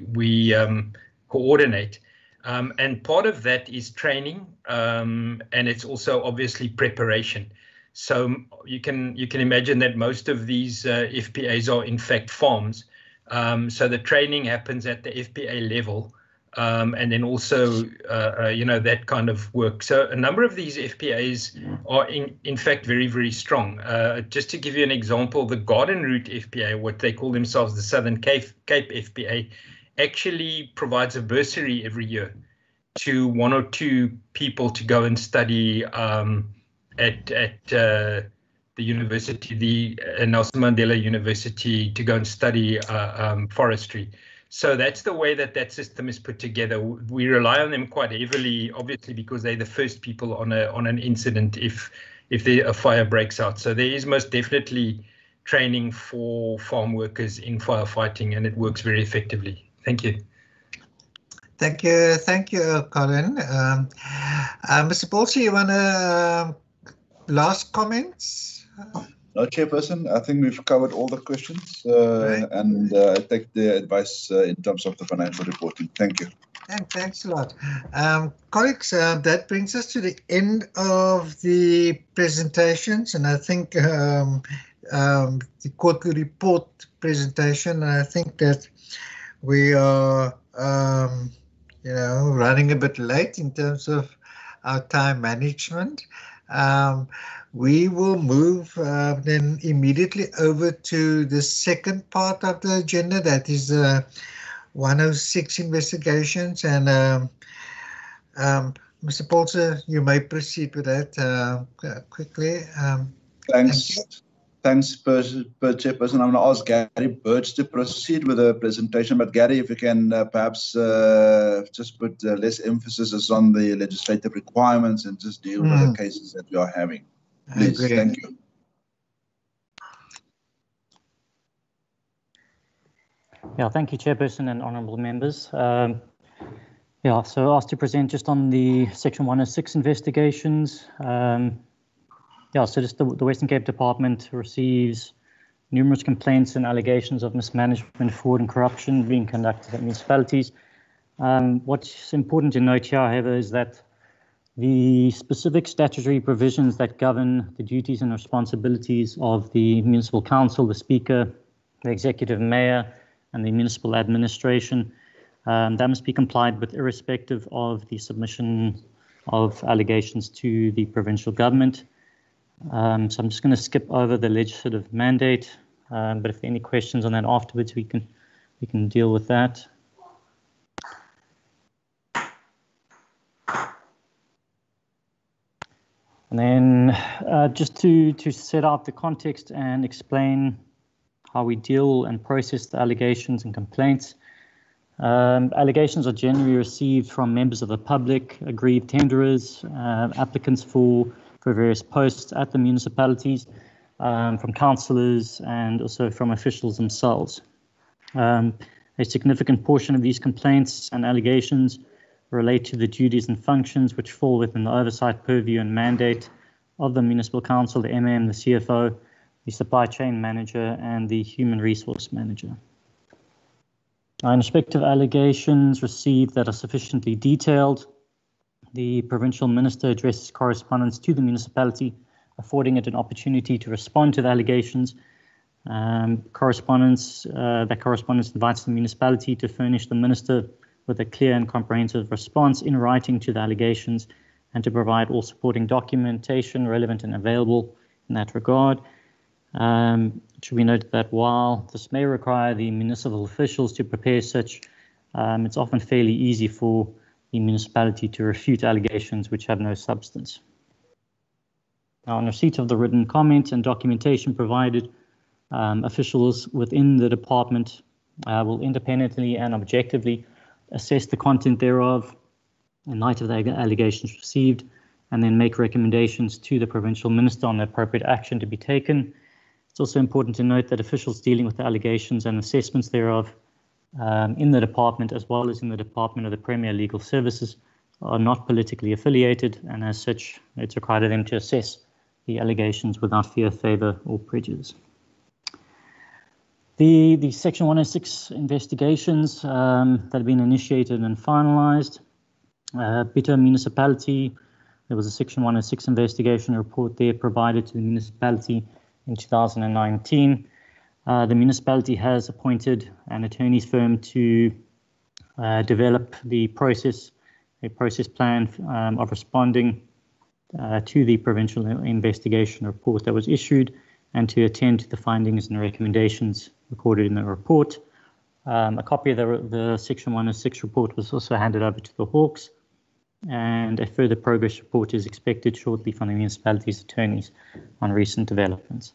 coordinate. And part of that is training, and it's also obviously preparation. So you can imagine that most of these FPAs are in fact farms. So the training happens at the FPA level, and then also that kind of work. So a number of these FPAs are in fact very, very strong. Just to give you an example, the Garden Route FPA, what they call themselves the Southern Cape FPA, actually provides a bursary every year to 1 or 2 people to go and study at the university, the Nelson Mandela University, to go and study forestry. So that's the way that system is put together. We rely on them quite heavily, obviously, because they're the first people on an incident if a fire breaks out. So there is most definitely training for farm workers in firefighting, and it works very effectively. Thank you. Thank you, Colin. Mr. Bolsey, you want to last comments? No, Chairperson, I think we've covered all the questions, right. And I take the advice in terms of the financial reporting. Thank you. Thanks a lot. Colleagues, that brings us to the end of the presentations, and I think the quarterly report presentation, and I think that we are running a bit late in terms of our time management. We will move then immediately over to the second part of the agenda, that is 106 investigations. And Mr. Polzer, you may proceed with that quickly. Thanks. Thanks, Chairperson. I'm going to ask Gary Birch to proceed with the presentation. But Gary, if you can perhaps just put less emphasis on the legislative requirements and just deal with the cases that we are having. Please, thank you. Yeah, thank you, Chairperson and honourable members. Yeah, so asked to present just on the Section 106 investigations. Yeah, so just the Western Cape Department receives numerous complaints and allegations of mismanagement, fraud and corruption being conducted at municipalities. What's important to note here, however, is that the specific statutory provisions that govern the duties and responsibilities of the Municipal Council, the Speaker, the Executive Mayor, and the Municipal Administration, that must be complied with irrespective of the submission of allegations to the provincial government. So I'm just going to skip over the legislative mandate, but if there are any questions on that afterwards, we can deal with that. And then just to set out the context and explain how we deal and process the allegations and complaints. Allegations are generally received from members of the public, aggrieved tenderers, applicants for various posts at the municipalities, from councillors, and also from officials themselves. A significant portion of these complaints and allegations relate to the duties and functions which fall within the oversight purview and mandate of the municipal council, the MM, the CFO, the supply chain manager, and the human resource manager. In respect of allegations received that are sufficiently detailed, the provincial minister addresses correspondence to the municipality, affording it an opportunity to respond to the allegations. That correspondence invites the municipality to furnish the minister with a clear and comprehensive response in writing to the allegations, and to provide all supporting documentation relevant and available in that regard. It should be noted that while this may require the municipal officials to prepare such, it's often fairly easy for the municipality to refute allegations which have no substance. Now, on receipt of the written comment and documentation provided, officials within the department will independently and objectively assess the content thereof in light of the allegations received, and then make recommendations to the provincial minister on the appropriate action to be taken. It's also important to note that officials dealing with the allegations and assessments thereof in the department, as well as in the Department of the Premier Legal Services, are not politically affiliated, and as such, it's required of them to assess the allegations without fear, favour, or prejudice. The Section 106 investigations that have been initiated and finalised. Bito Municipality, there was a Section 106 investigation report there provided to the municipality in 2019. The municipality has appointed an attorney's firm to develop a process plan of responding to the provincial investigation report that was issued, and to attend to the findings and recommendations recorded in the report. A copy of the Section 106 report was also handed over to the Hawks, and a further progress report is expected shortly from the municipality's attorneys on recent developments.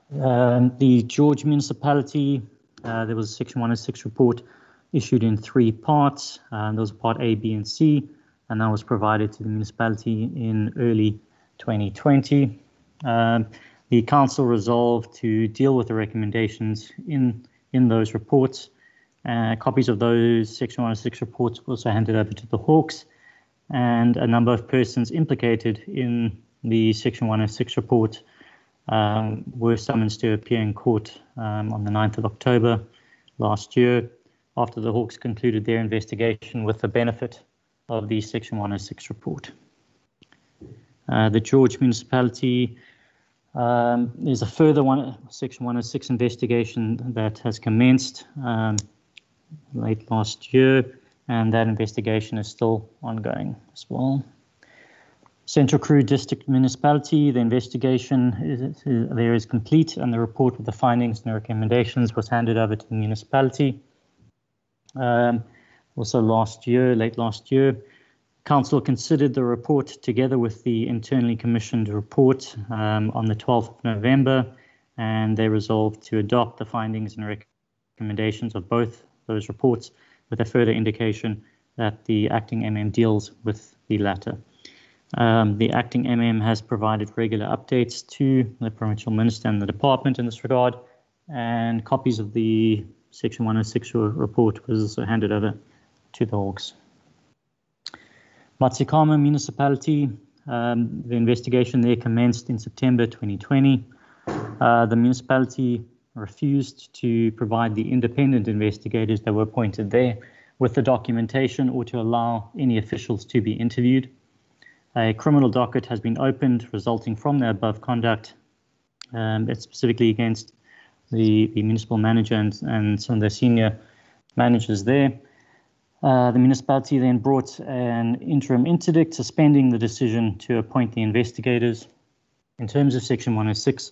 The George Municipality, there was a Section 106 report issued in 3 parts. There was Part A, B, and C, and that was provided to the municipality in early 2020. The council resolved to deal with the recommendations in those reports. Copies of those Section 106 reports were also handed over to the Hawks, and a number of persons implicated in the Section 106 report were summoned to appear in court on the 9th of October last year, after the Hawks concluded their investigation with the benefit of the Section 106 report. The George Municipality, there's a further Section 106 investigation that has commenced late last year, and that investigation is still ongoing as well. Central Karoo District Municipality, the investigation there is complete, and the report with the findings and the recommendations was handed over to the municipality. Also late last year, Council considered the report together with the internally commissioned report on the 12th of November, and they resolved to adopt the findings and recommendations of both those reports, with a further indication that the acting MM deals with the latter. The acting MM has provided regular updates to the provincial minister and the department in this regard, and copies of the Section 106 report was also handed over to the Hawks. Matsikama Municipality, the investigation there commenced in September 2020. The municipality refused to provide the independent investigators that were appointed there with the documentation, or to allow any officials to be interviewed. A criminal docket has been opened resulting from the above conduct. It's specifically against the municipal manager and some of the senior managers there. The municipality then brought an interim interdict suspending the decision to appoint the investigators in terms of Section 106,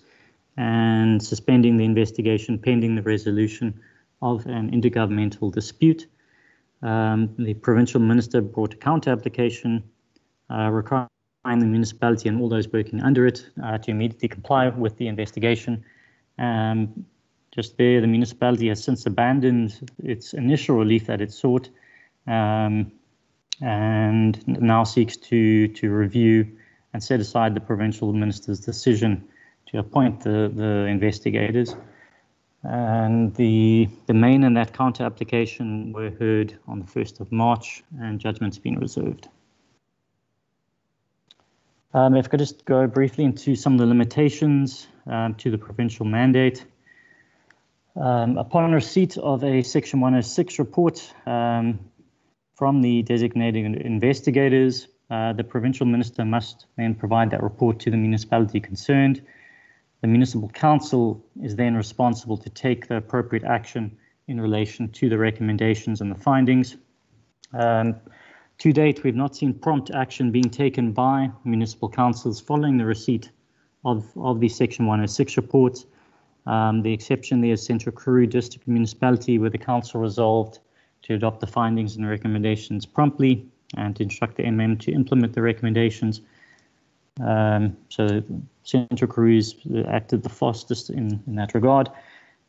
and suspending the investigation pending the resolution of an intergovernmental dispute. The provincial minister brought a counter application requiring the municipality and all those working under it to immediately comply with the investigation, just there, the municipality has since abandoned its initial relief that it sought, and now seeks to review and set aside the provincial minister's decision to appoint the investigators. And the main and that counter application were heard on the 1st of March, and judgment's been reserved. If I could just go briefly into some of the limitations to the provincial mandate. Upon receipt of a Section 106 report from the designated investigators, the provincial minister must then provide that report to the municipality concerned. The municipal council is then responsible to take the appropriate action in relation to the recommendations and the findings. To date, we've not seen prompt action being taken by municipal councils following the receipt of the Section 106 reports. The exception there is Central Karoo District Municipality, where the council resolved to adopt the findings and recommendations promptly and to instruct the MM to implement the recommendations. So Central Karoo's acted the fastest in that regard.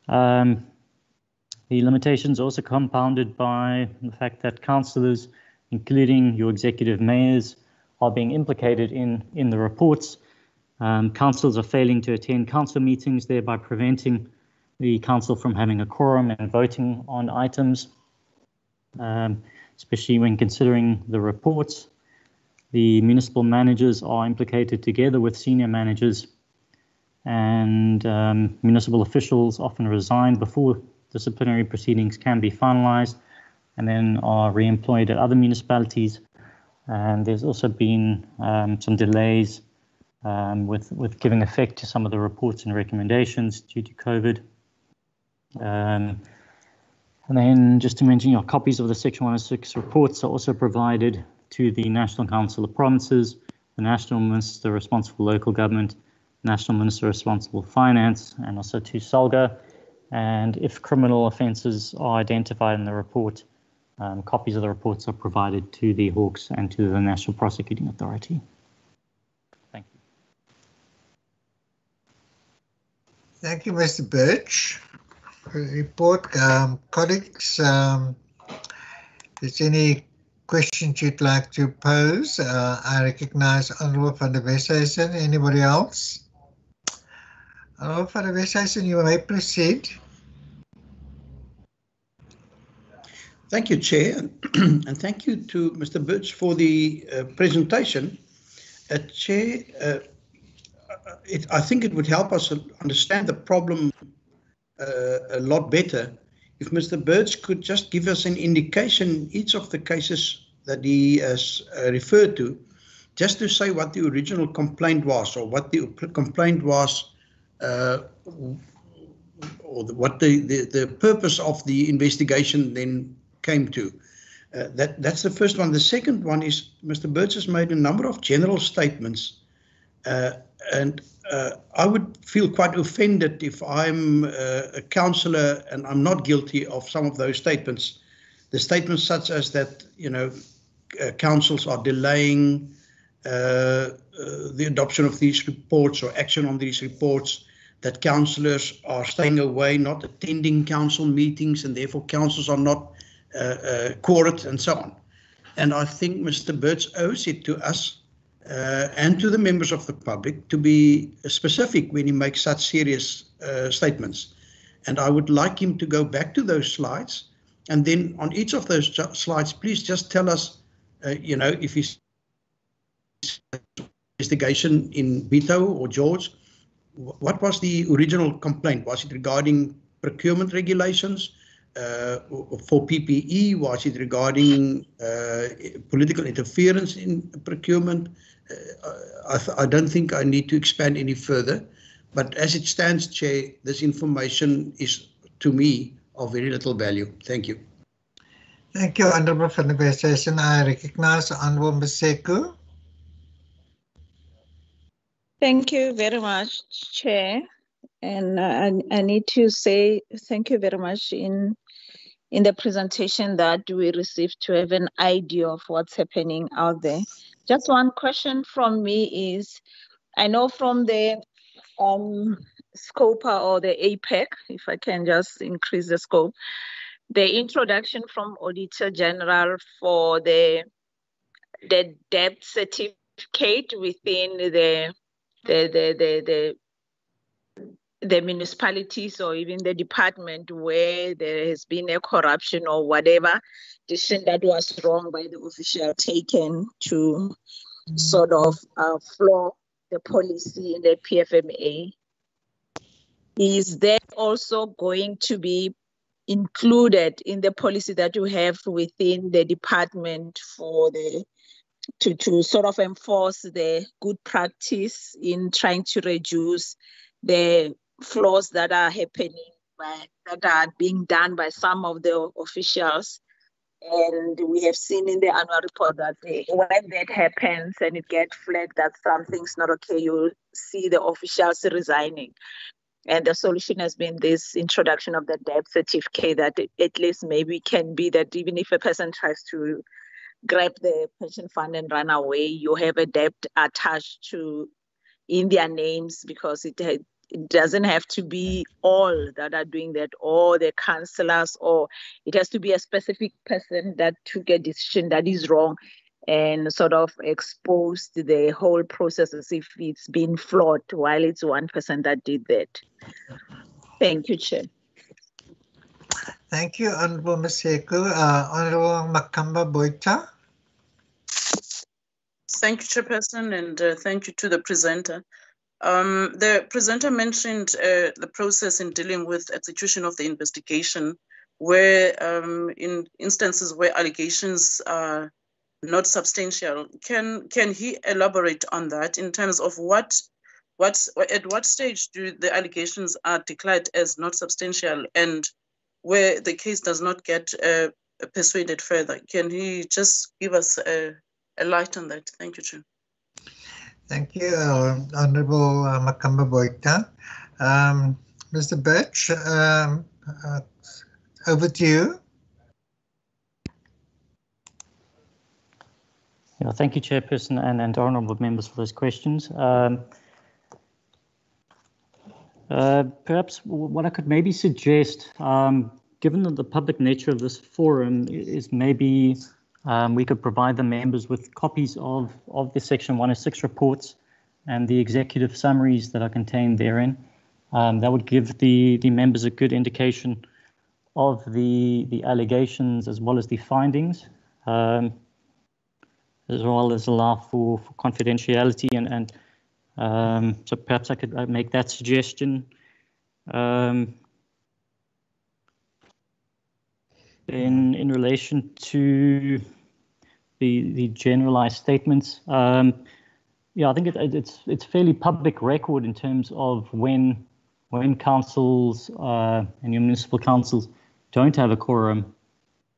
The limitations also compounded by the fact that councillors, including your executive mayors, are being implicated in the reports. Councils are failing to attend council meetings, thereby preventing the council from having a quorum and voting on items, especially when considering the reports. The municipal managers are implicated together with senior managers, and municipal officials often resign before disciplinary proceedings can be finalized and then are re-employed at other municipalities. And there's also been some delays with giving effect to some of the reports and recommendations due to COVID. And then just to mention, copies of the Section 106 reports are also provided to the National Council of Provinces, the National Minister responsible for local government, National Minister responsible for finance, and also to SALGA. And if criminal offences are identified in the report, copies of the reports are provided to the Hawks and to the National Prosecuting Authority. Thank you. Thank you, Mr. Birch, for the report. Colleagues, is there any questions you'd like to pose? I recognize Honourable van der Westhuizen. Anybody else? Honourable van der Westhuizen, you may proceed. Thank you, Chair, and thank you to Mr. Birch for the presentation. Chair, I think it would help us understand the problem a lot better if Mr. Birch could just give us an indication in each of the cases that he has referred to, just to say what the original complaint was, or what the complaint was, or what the purpose of the investigation then came to. That's the first one. The second one is Mr. Birch has made a number of general statements, and I would feel quite offended if I'm a councillor and I'm not guilty of some of those statements. The statements such as that, councils are delaying the adoption of these reports or action on these reports, that councillors are staying away, not attending council meetings, and therefore councils are not quorate, and so on. And I think Mr. Birch owes it to us and to the members of the public to be specific when he makes such serious statements. And I would like him to go back to those slides, and then on each of those slides, please just tell us, if he's investigation in Vito or George, what was the original complaint? Was it regarding procurement regulations for PPE? Was it regarding political interference in procurement? I don't think I need to expand any further, but as it stands, Chair, this information is, to me, of very little value. Thank you. Thank you, Honourable van der Westhuizen. I recognize Honourable Maseko. Thank you very much, Chair. And I need to say thank you very much in the presentation that we received to have an idea of what's happening out there. Just one question from me is, I know from the scope or the APEC, if I can just increase the scope, the introduction from Auditor General for the debt certificate within the municipalities or even the department where there has been a corruption or whatever decision that was wrong by the official taken to sort of flaw the policy in the PFMA. Is that also going to be included in the policy that you have within the department for to sort of enforce the good practice in trying to reduce the flaws that are happening that are being done by some of the officials? And we have seen in the annual report that when that happens and it gets flagged that something's not okay, you'll see the officials resigning. And the solution has been this introduction of the debt certificate that at least maybe can be that even if a person tries to grab the pension fund and run away, you have a debt attached to in their names, because it doesn't have to be all that are doing that, or the councillors, or it has to be a specific person that took a decision that is wrong and sort of exposed the whole process as if it's been flawed while it's one person that did that. Thank you, Chair. Thank you, Honourable Maseko. Honourable Makamba Boita. Thank you, Chairperson, and thank you to the presenter. The presenter mentioned the process in dealing with execution of the investigation, where in instances where allegations are not substantial. Can he elaborate on that in terms of at what stage do the allegations are declared as not substantial and where the case does not get persuaded further? Can he just give us a light on that? Thank you, Chair. Thank you, Honourable Makamba Boita. Mr. Birch, over to you. Yeah, thank you, Chairperson, and honourable members for those questions. Perhaps what I could maybe suggest, given that the public nature of this forum, is maybe we could provide the members with copies of the Section 106 reports and the executive summaries that are contained therein. That would give the members a good indication of the allegations as well as the findings, as well as allow for confidentiality and so perhaps I could make that suggestion. In relation to the generalized statements, yeah, I think it's fairly public record in terms of when councils and your municipal councils don't have a quorum,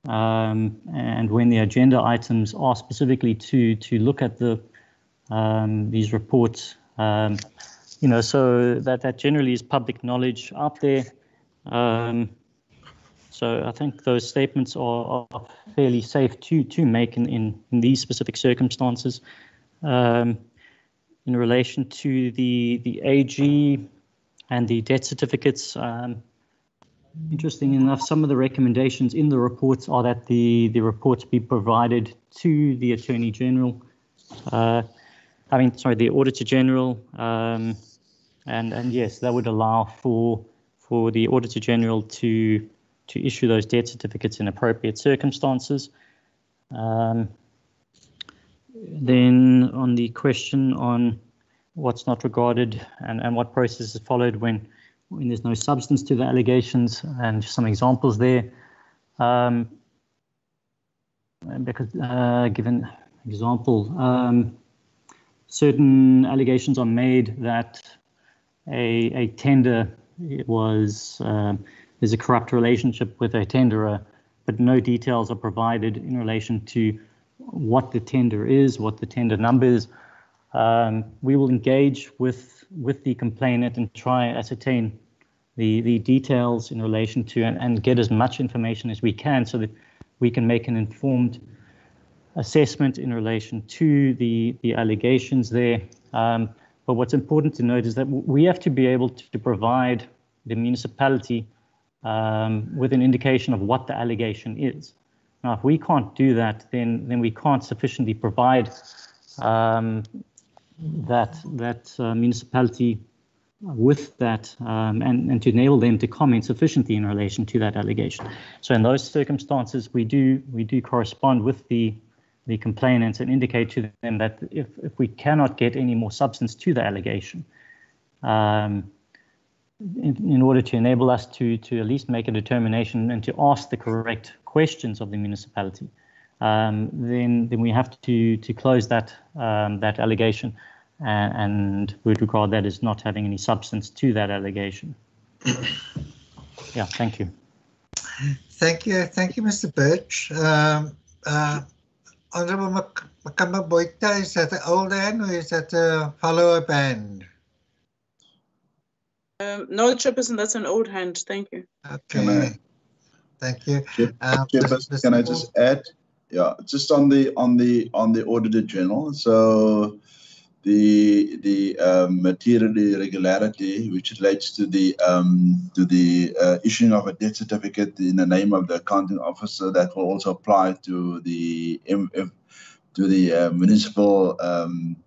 and when the agenda items are specifically to look at these reports, so that generally is public knowledge out there. So I think those statements are fairly safe to make in these specific circumstances. In relation to the AG and the debt certificates, interesting enough, some of the recommendations in the reports are that the reports be provided to the Attorney General, the Auditor General, and yes, that would allow for the Auditor General to issue those debt certificates in appropriate circumstances. Then on the question on what's not regarded and what process is followed when there's no substance to the allegations, and just some examples there. Because given example, certain allegations are made that a tender was there's a corrupt relationship with a tenderer, but no details are provided in relation to what the tender is, what the tender number is. We will engage with the complainant and try and ascertain the details in relation to and get as much information as we can so that we can make an informed assessment in relation to the allegations there. But what's important to note is that we have to be able to provide the municipality with an indication of what the allegation is. Now, if we can't do that, then we can't sufficiently provide that municipality with that and to enable them to comment sufficiently in relation to that allegation. So in those circumstances, we do correspond with the complainants and indicate to them that if we cannot get any more substance to the allegation, in order to enable us to at least make a determination and to ask the correct questions of the municipality, then we have to close that allegation, and we would regard that as not having any substance to that allegation. Yeah, thank you. Thank you, Mr. Birch. Honourable Makamba Boita, is that an old hand or is that a follow-up hand? No, Chairperson, that's an old hand. Thank you. Okay. Thank you. Chairperson, can I just add? Yeah, just on the Auditor General. So the material irregularity, which relates to the issuing of a death certificate in the name of the accounting officer, that will also apply to the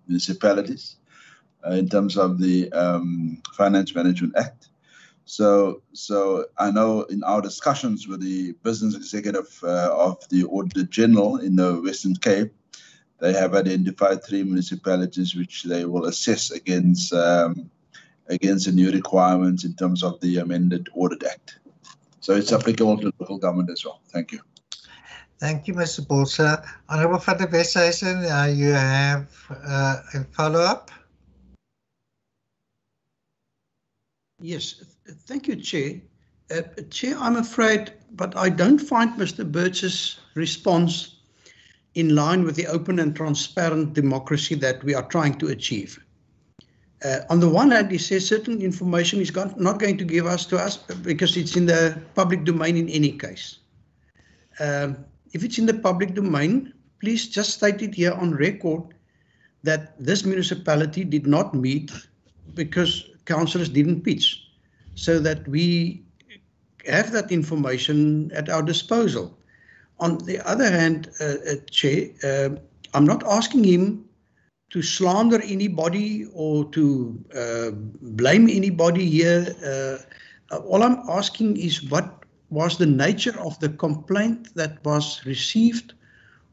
municipalities in terms of the Finance Management Act. So I know in our discussions with the business executive of the Auditor General in the Western Cape, they have identified 3 municipalities which they will assess against the new requirements in terms of the amended Audit Act. So it's applicable to local government as well. Thank you. Thank you, Mr. Bolsa. Honourable van der Westhuizen, you have a follow-up? Yes, thank you, Chair. Chair, I'm afraid, but I don't find Mr. Birch's response in line with the open and transparent democracy that we are trying to achieve. On the one hand, he says certain information he's not going to give us because it's in the public domain in any case. If it's in the public domain, please just state it here on record that this municipality did not meet because councillors didn't pitch, so that we have that information at our disposal. On the other hand, Chair, I'm not asking him to slander anybody or to blame anybody here. All I'm asking is what was the nature of the complaint that was received,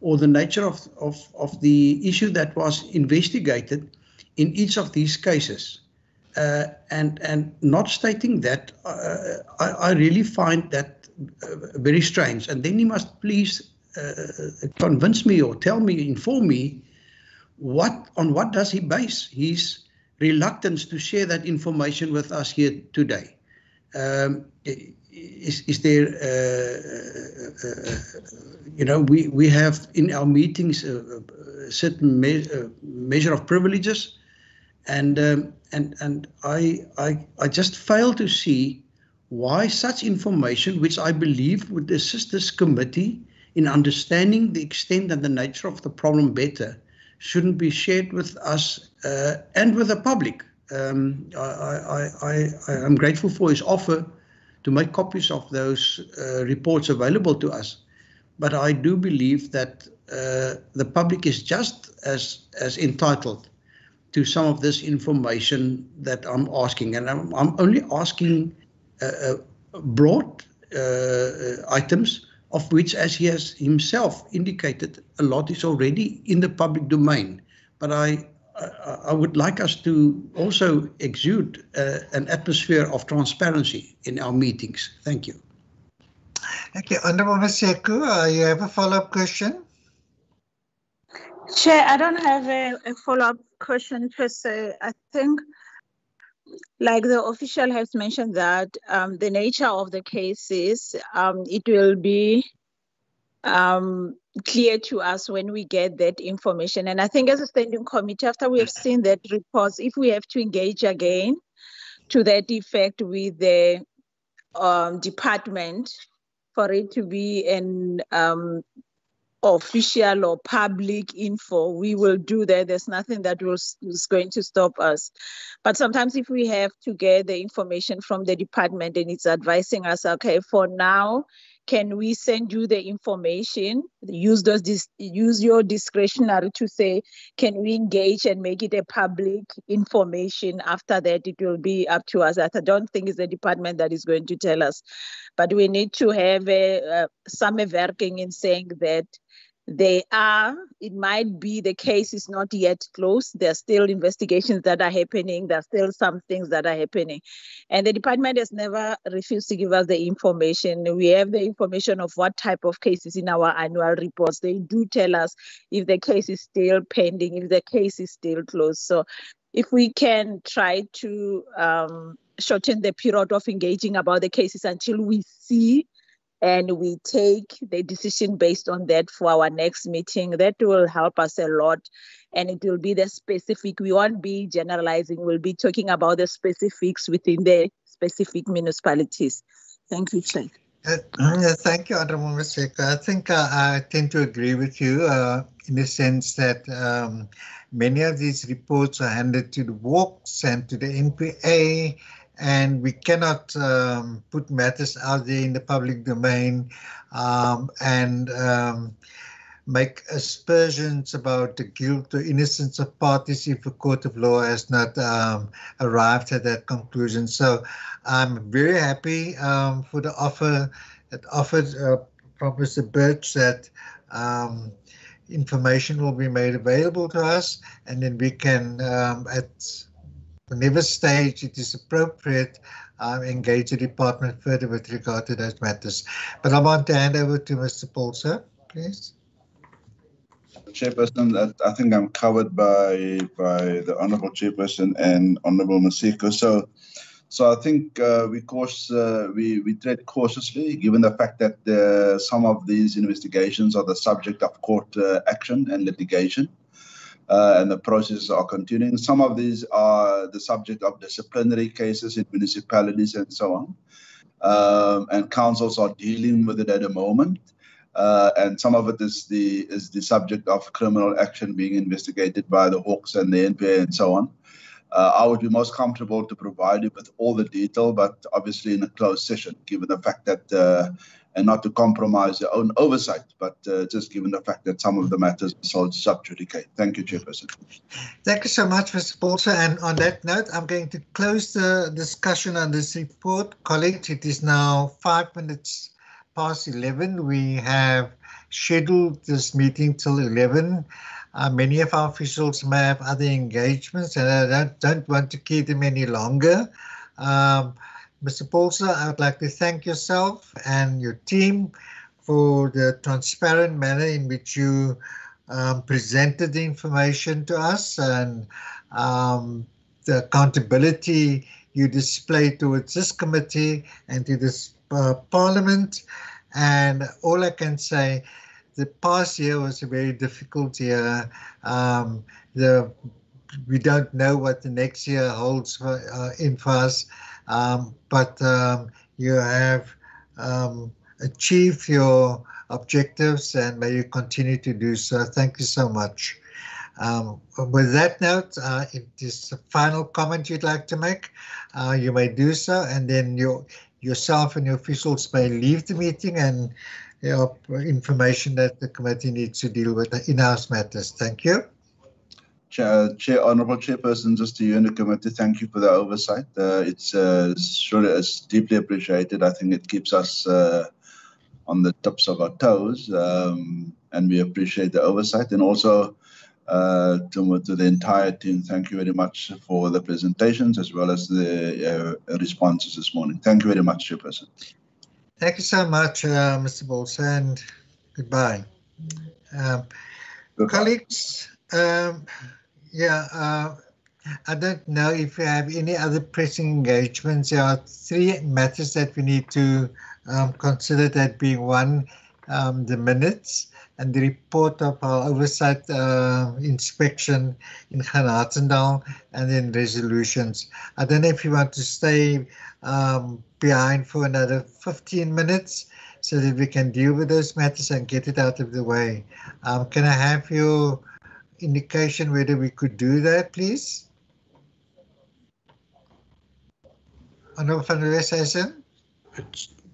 or the nature of the issue that was investigated in each of these cases. And not stating that, I really find that very strange. And then he must please convince me or tell me, inform me, on what does he base his reluctance to share that information with us here today? Is there, we have in our meetings a certain measure of privileges, and I just fail to see why such information, which I believe would assist this committee in understanding the extent and the nature of the problem better, shouldn't be shared with us and with the public. I am grateful for his offer to make copies of those reports available to us, but I do believe that the public is just as entitled to some of this information that I'm asking, and I'm only asking broad items, of which, as he has himself indicated, a lot is already in the public domain. But I would like us to also exude an atmosphere of transparency in our meetings. Thank you. Thank you. Honourable Maseko, you have a follow-up question? Chair, I don't have a follow-up question per se. I think, like the official has mentioned, that the nature of the cases, it will be clear to us when we get that information. And I think as a standing committee, after we have seen that reports, if we have to engage again to that effect with the department for it to be an official or public info, we will do that. There's nothing that is going to stop us. But sometimes if we have to get the information from the department and it's advising us, okay, for now, can we send you the information? Use your discretionary to say, can we engage and make it a public information? After that, it will be up to us. I don't think it's the department that is going to tell us, but we need to have some working in saying that it might be the case is not yet closed. There are still investigations that are happening. There are still some things that are happening. And the department has never refused to give us the information. We have the information of what type of cases in our annual reports. They do tell us if the case is still pending, if the case is still closed. So if we can try to shorten the period of engaging about the cases until we see and we take the decision based on that for our next meeting, that will help us a lot. And it will be the specific, we won't be generalizing, we'll be talking about the specifics within the specific municipalities. Thank you, Chair. Thank you, Honourable Maseko. I think I tend to agree with you in the sense that many of these reports are handed to the walks and to the NPA, and we cannot put matters out there in the public domain and make aspersions about the guilt or innocence of parties if a court of law has not arrived at that conclusion. So I'm very happy for the offer that offered from Mr. Birch that information will be made available to us, and then we can at whenever stage it is appropriate, engage the department further with regard to those matters. But I want to hand over to Mr. Paulser, please. Chairperson, I think I'm covered by the Honourable Chairperson and Honourable Maseko. So I think we tread cautiously, given the fact that some of these investigations are the subject of court action and litigation. And the processes are continuing. Some of these are the subject of disciplinary cases in municipalities and so on. And councils are dealing with it at the moment. And some of it is the subject of criminal action being investigated by the Hawks and the NPA and so on. I would be most comfortable to provide you with all the detail, but obviously in a closed session, given the fact that and not to compromise your own oversight, but just given the fact that some of the matters are sold sub judice. Thank you, Chairperson. Thank you so much, Mr. Paulser. And on that note, I'm going to close the discussion on this report. Colleagues, it is now 5 minutes past 11. We have scheduled this meeting till 11. Many of our officials may have other engagements, and I don't want to keep them any longer. Mr. Paulser, I would like to thank yourself and your team for the transparent manner in which you presented the information to us and the accountability you displayed towards this committee and to this Parliament. And all I can say, the past year was a very difficult year. We don't know what the next year holds for us. But you have achieved your objectives, and may you continue to do so. Thank you so much. With that note, if there's a final comment you'd like to make, you may do so, and then yourself and your officials may leave the meeting and information that the committee needs to deal with the in-house matters. Thank you. Honourable Chairperson, just to you and the committee, thank you for the oversight. It's deeply appreciated. I think it keeps us on the tops of our toes, and we appreciate the oversight. And also to the entire team, thank you very much for the presentations as well as the responses this morning. Thank you very much, Chairperson. Thank you so much, Mr. Paulser, and goodbye. Colleagues, I don't know if you have any other pressing engagements. There are 3 matters that we need to consider, that being one, the minutes and the report of our oversight inspection in Granatendal, and then resolutions. I don't know if you want to stay behind for another 15 minutes so that we can deal with those matters and get it out of the way. Can I have your indication whether we could do that, please? Honourable van der Westhuizen?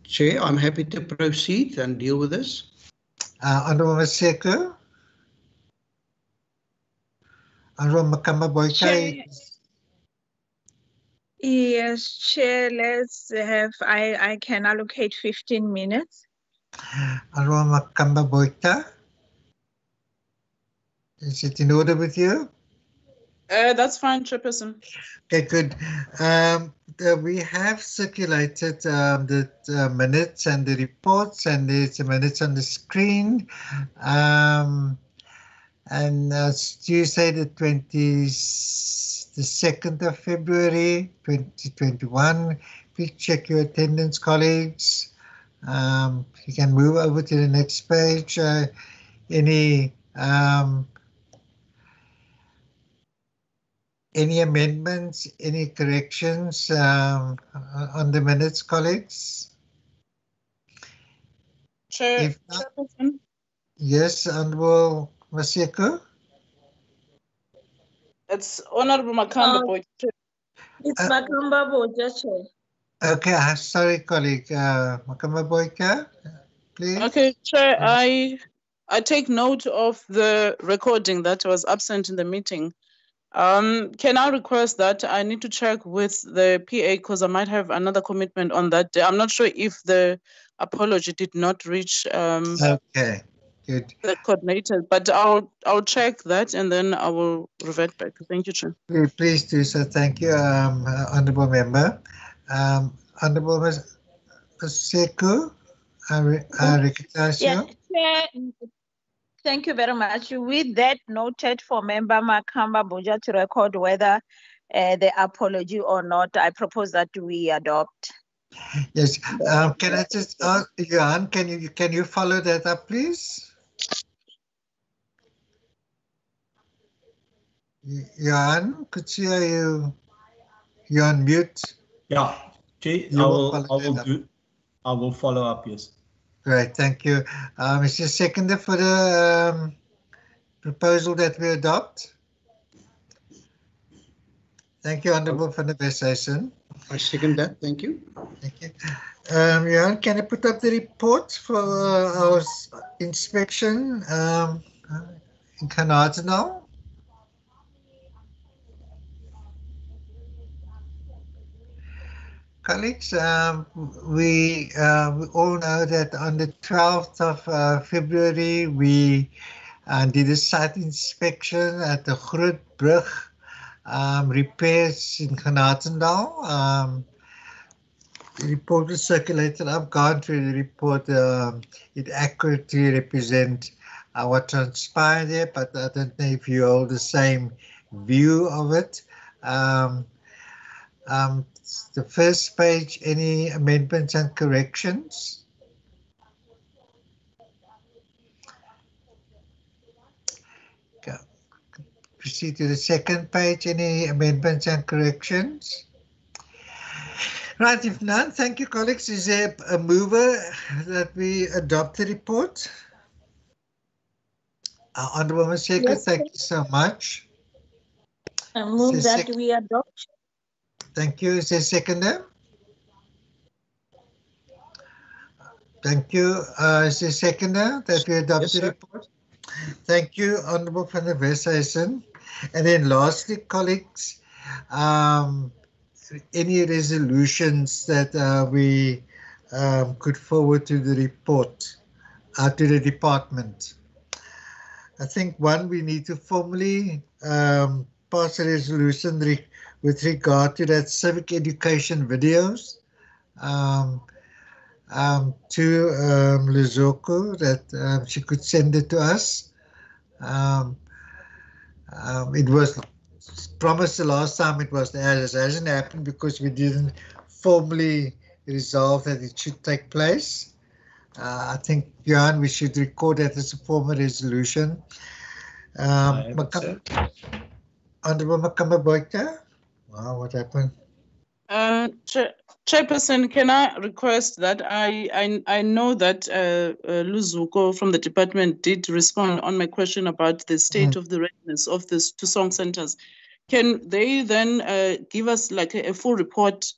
Chair, I'm happy to proceed and deal with this. Honourable Maseko? Honourable Makamba Boyka? Yes, Chair, let's have, I can allocate 15 minutes. Honourable Makamba Boyka? Is it in order with you? That's fine, Chairperson. Okay, good. We have circulated the minutes and the reports, and there's the minutes on the screen. And Tuesday, the 2nd of February, 2021. Please check your attendance, colleagues. You can move over to the next page. Any amendments, any corrections on the minutes, colleagues? Chairperson? Yes, Honourable Maseko? It's Honourable Makamba Boyka. It's Makamba Boyka, Chair. Okay, sorry, colleague. Makamba Boyka, please. Okay, Chair, I take note of the recording that was absent in the meeting. Can I request that I need to check with the PA because I might have another commitment on that day. I'm not sure if the apology did not reach okay, good. The coordinator, but I'll check that and then I will revert back. Thank you, Chair. Please do so. Thank you, Honourable Member. Honourable Maseko, I recognize you. Chair, thank you very much. With that noted for Member Makamba Boyka to record whether the apology or not, I propose that we adopt. Yes. Can I just ask, Johan, can you follow that up, please? Johan, could you hear you? You're on mute. Yeah, Chair, I will follow up, yes. Great, thank you. Is there a seconder for the proposal that we adopt? Thank you, Honourable van der Westhuizen. I second that, thank you. Thank you. Johan, can I put up the report for our inspection in Canada now? Colleagues, we all know that on the 12th of February, we did a site inspection at the Grootbrug repairs in Genadendal. The report was circulated. I've gone through the report. It accurately represents what transpired there, but I don't know if you hold the same view of it. The first page, any amendments and corrections? Okay. Proceed to the second page, any amendments and corrections? Right, if none, thank you, colleagues. Is there a mover that we adopt the report? Honourable Maseko, yes, thank you so much. I move that we adopt. Thank you. Is there a seconder? Thank you. Is there a seconder that we adopt the report? Thank you, Honourable van der Westhuizen. And then lastly, colleagues, any resolutions that we could forward to the report, to the department? I think one, we need to formally pass a resolution with regard to that civic education videos to Lizoko, that she could send it to us. It was promised the last time it was there. It hasn't happened because we didn't formally resolve that it should take place. I think, Johan, we should record that as a formal resolution. Honourable Makamba Boyka. Wow, what happened? Chairperson, can I request that I know that Luzuko from the department did respond on my question about the state of the readiness of these two song centers. Can they then give us like a full report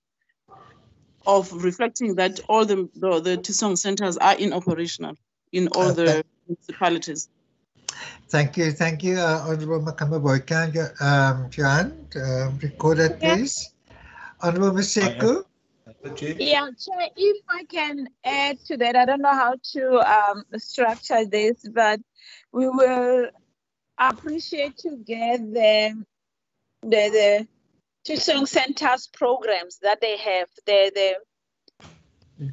of reflecting that all the two song centers are operational in all the municipalities? Thank you, Honourable Makamba Boykan. Johan, record that, please. Honourable Maseko. Yeah, Chair, if I can add to that, I don't know how to structure this, but we will appreciate to get the two song centers programs that they have.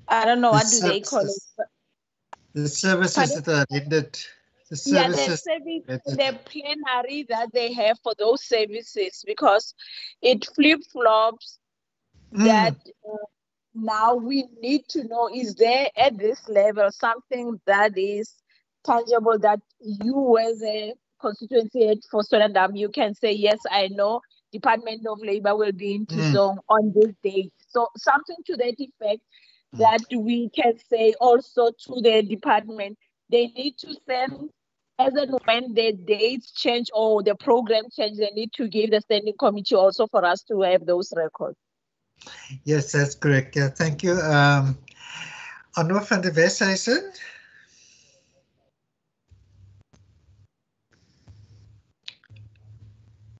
I don't know, what do they call it? The services that are rendered. The services. Yeah, the plenary that they have for those services, because it flip-flops that now we need to know, is there at this level something that is tangible that you as a constituency head for Swellendam, you can say, yes, I know Department of Labour will be in Tusong on this date. So something to that effect that we can say also to the department, they need to send, as and when the dates change or the program change, they need to give the standing committee also for us to have those records. Yes, that's correct. Yeah, thank you. Honourable van der Westhuizen.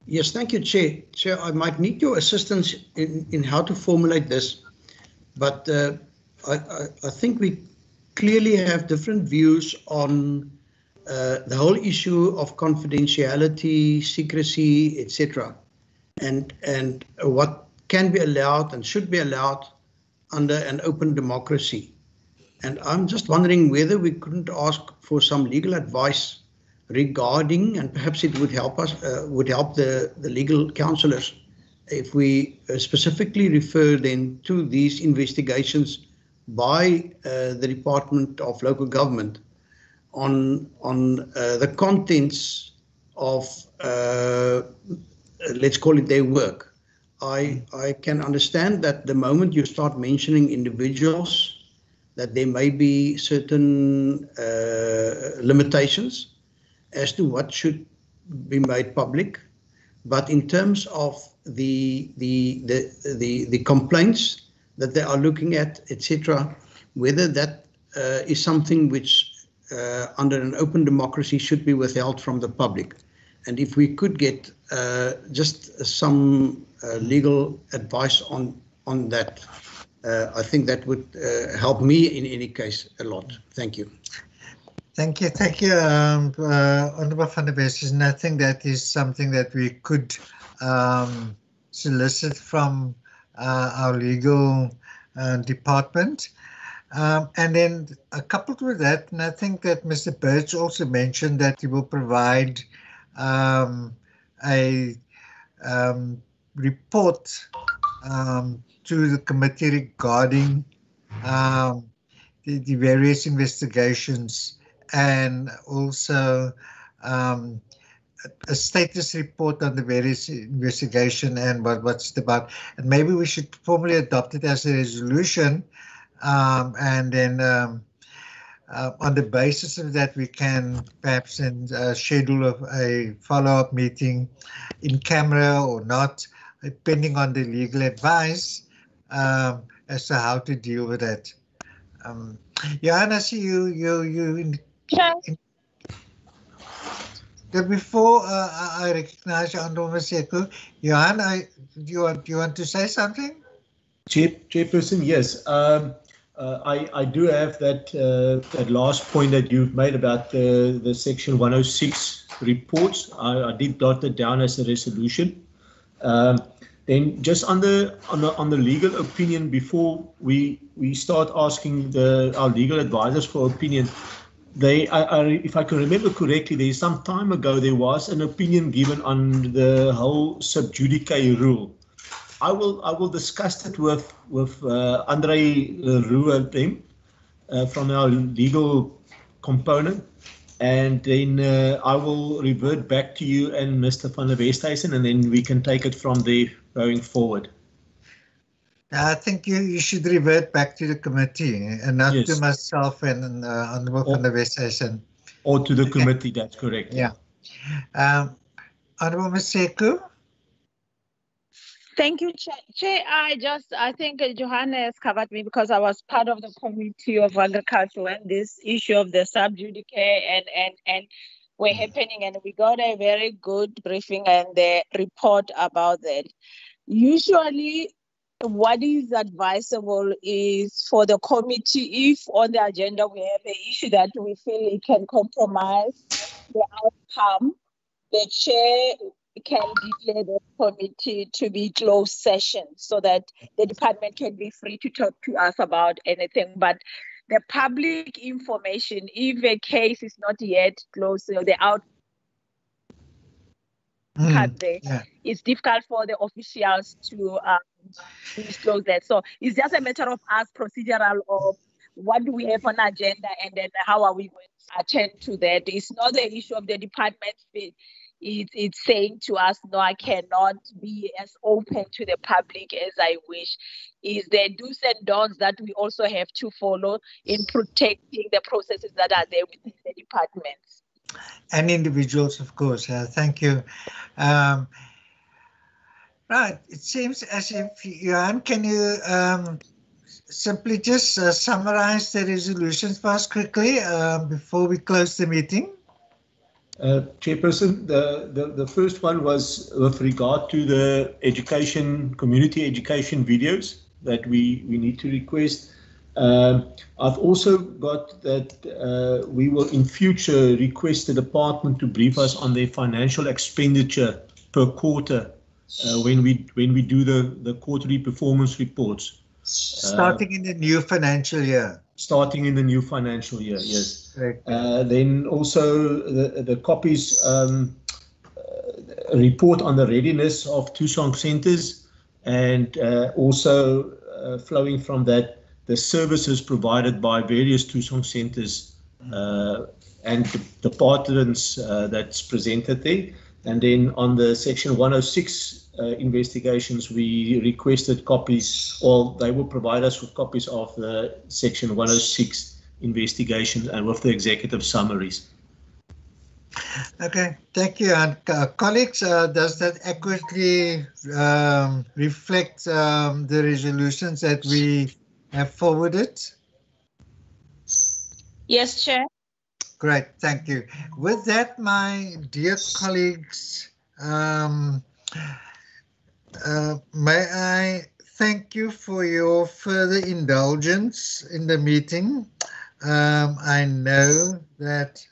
Yes, thank you, Chair. Chair, I might need your assistance in how to formulate this, but I think we clearly have different views on the whole issue of confidentiality, secrecy, etc., and what can be allowed and should be allowed under an open democracy. And I'm just wondering whether we couldn't ask for some legal advice regarding, and perhaps it would help us, would help the legal counsellors, if we specifically refer then to these investigations by the Department of Local Government on the contents of, let's call it their work. I can understand that the moment you start mentioning individuals, that there may be certain limitations as to what should be made public, but in terms of the complaints that they are looking at, etc., whether that is something which under an open democracy should be withheld from the public. And if we could get just some legal advice on that, I think that would help me in any case a lot. Thank you. Thank you, Honourable van der Westhuizen. I think that is something that we could solicit from our legal department. And then coupled with that, and I think that Mr. Birch also mentioned that he will provide a report to the committee regarding the various investigations, and also a status report on the various investigation and what's it about. And maybe we should formally adopt it as a resolution, and then on the basis of that, we can perhaps schedule a follow-up meeting in camera or not, depending on the legal advice as to how to deal with that. Johanna, I see you before I recognize Honourable Maseko. Johan, do you want to say something? Chairperson, yes. I do have that last point that you've made about the Section 106 reports. I did jot it down as a resolution. Then just on the legal opinion, before we start asking our legal advisors for opinion, if I can remember correctly, there some time ago there was an opinion given on the whole sub judice rule. I will discuss it with Andre Roux and them from our legal component, and then I will revert back to you and Mr. van der Westhuizen, and then we can take it from there going forward. I think you should revert back to the committee and not to myself and Honourable van der Westhuizen. Or to the committee, that's correct. Yeah. Honourable Maseko. Thank you, Chair. I think Johanna has covered me because I was part of the Committee of Agriculture when this issue of the sub judice and were happening, and we got a very good briefing and the report about that. Usually, what is advisable is for the committee, if on the agenda we have an issue that we feel it can compromise the outcome, the chair can declare the committee to be closed session so that the department can be free to talk to us about anything. But the public information, if a case is not yet closed, so the outcome there, it's difficult for the officials to disclose that. So it's just a matter of us procedural of what do we have on agenda and then how are we going to attend to that. It's not the issue of the department. It's saying to us, no, I cannot be as open to the public as I wish. Is the do's and don'ts that we also have to follow in protecting the processes that are there within the departments. And individuals, of course. Thank you. Right. It seems as if, Johan, can you simply just summarize the resolutions for us quickly before we close the meeting? Chairperson, the first one was with regard to the community education videos that we need to request. I've also got that we will in future request the department to brief us on their financial expenditure per quarter when we do the quarterly performance reports. Starting in the new financial year. Starting in the new financial year, yes. Correct. Then also the copies report on the readiness of Tusong centres, and also flowing from that, the services provided by various Tusong centres and departments that's presented there. And then on the Section 106 investigations, we requested copies, or they will provide us with copies of the Section 106 investigations and with the executive summaries. Okay, thank you. And colleagues, does that accurately reflect the resolutions that we have forwarded? Yes, Chair. Great, thank you. With that, my dear colleagues, may I thank you for your further indulgence in the meeting. I know that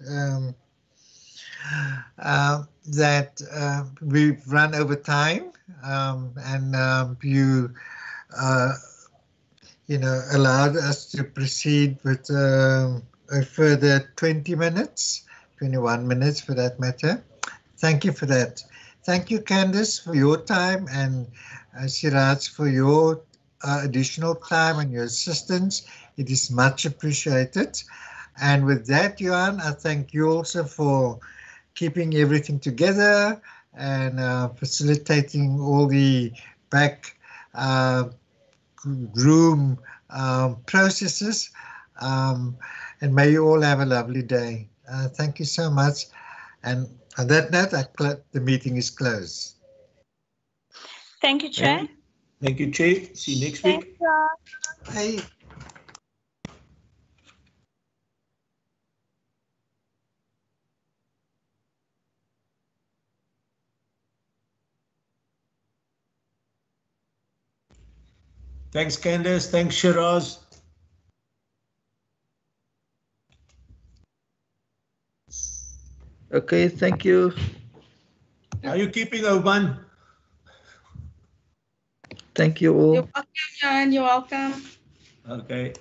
we've run over time, and you allowed us to proceed with a further 20 minutes, 21 minutes for that matter. Thank you for that. Thank you, Candice, for your time, and Siraj for your additional time and your assistance. It is much appreciated. And with that, Johan, I thank you also for keeping everything together and facilitating all the back room processes. And may you all have a lovely day. Thank you so much. And on that note, the meeting is closed. Thank you, Chair. Thank you, Chair. See you next week. Bye. Thanks, Candice. Thanks, Shiraz. Okay, thank you. How are you keeping, Oban? Thank you all. You're welcome, John. You're welcome. Okay.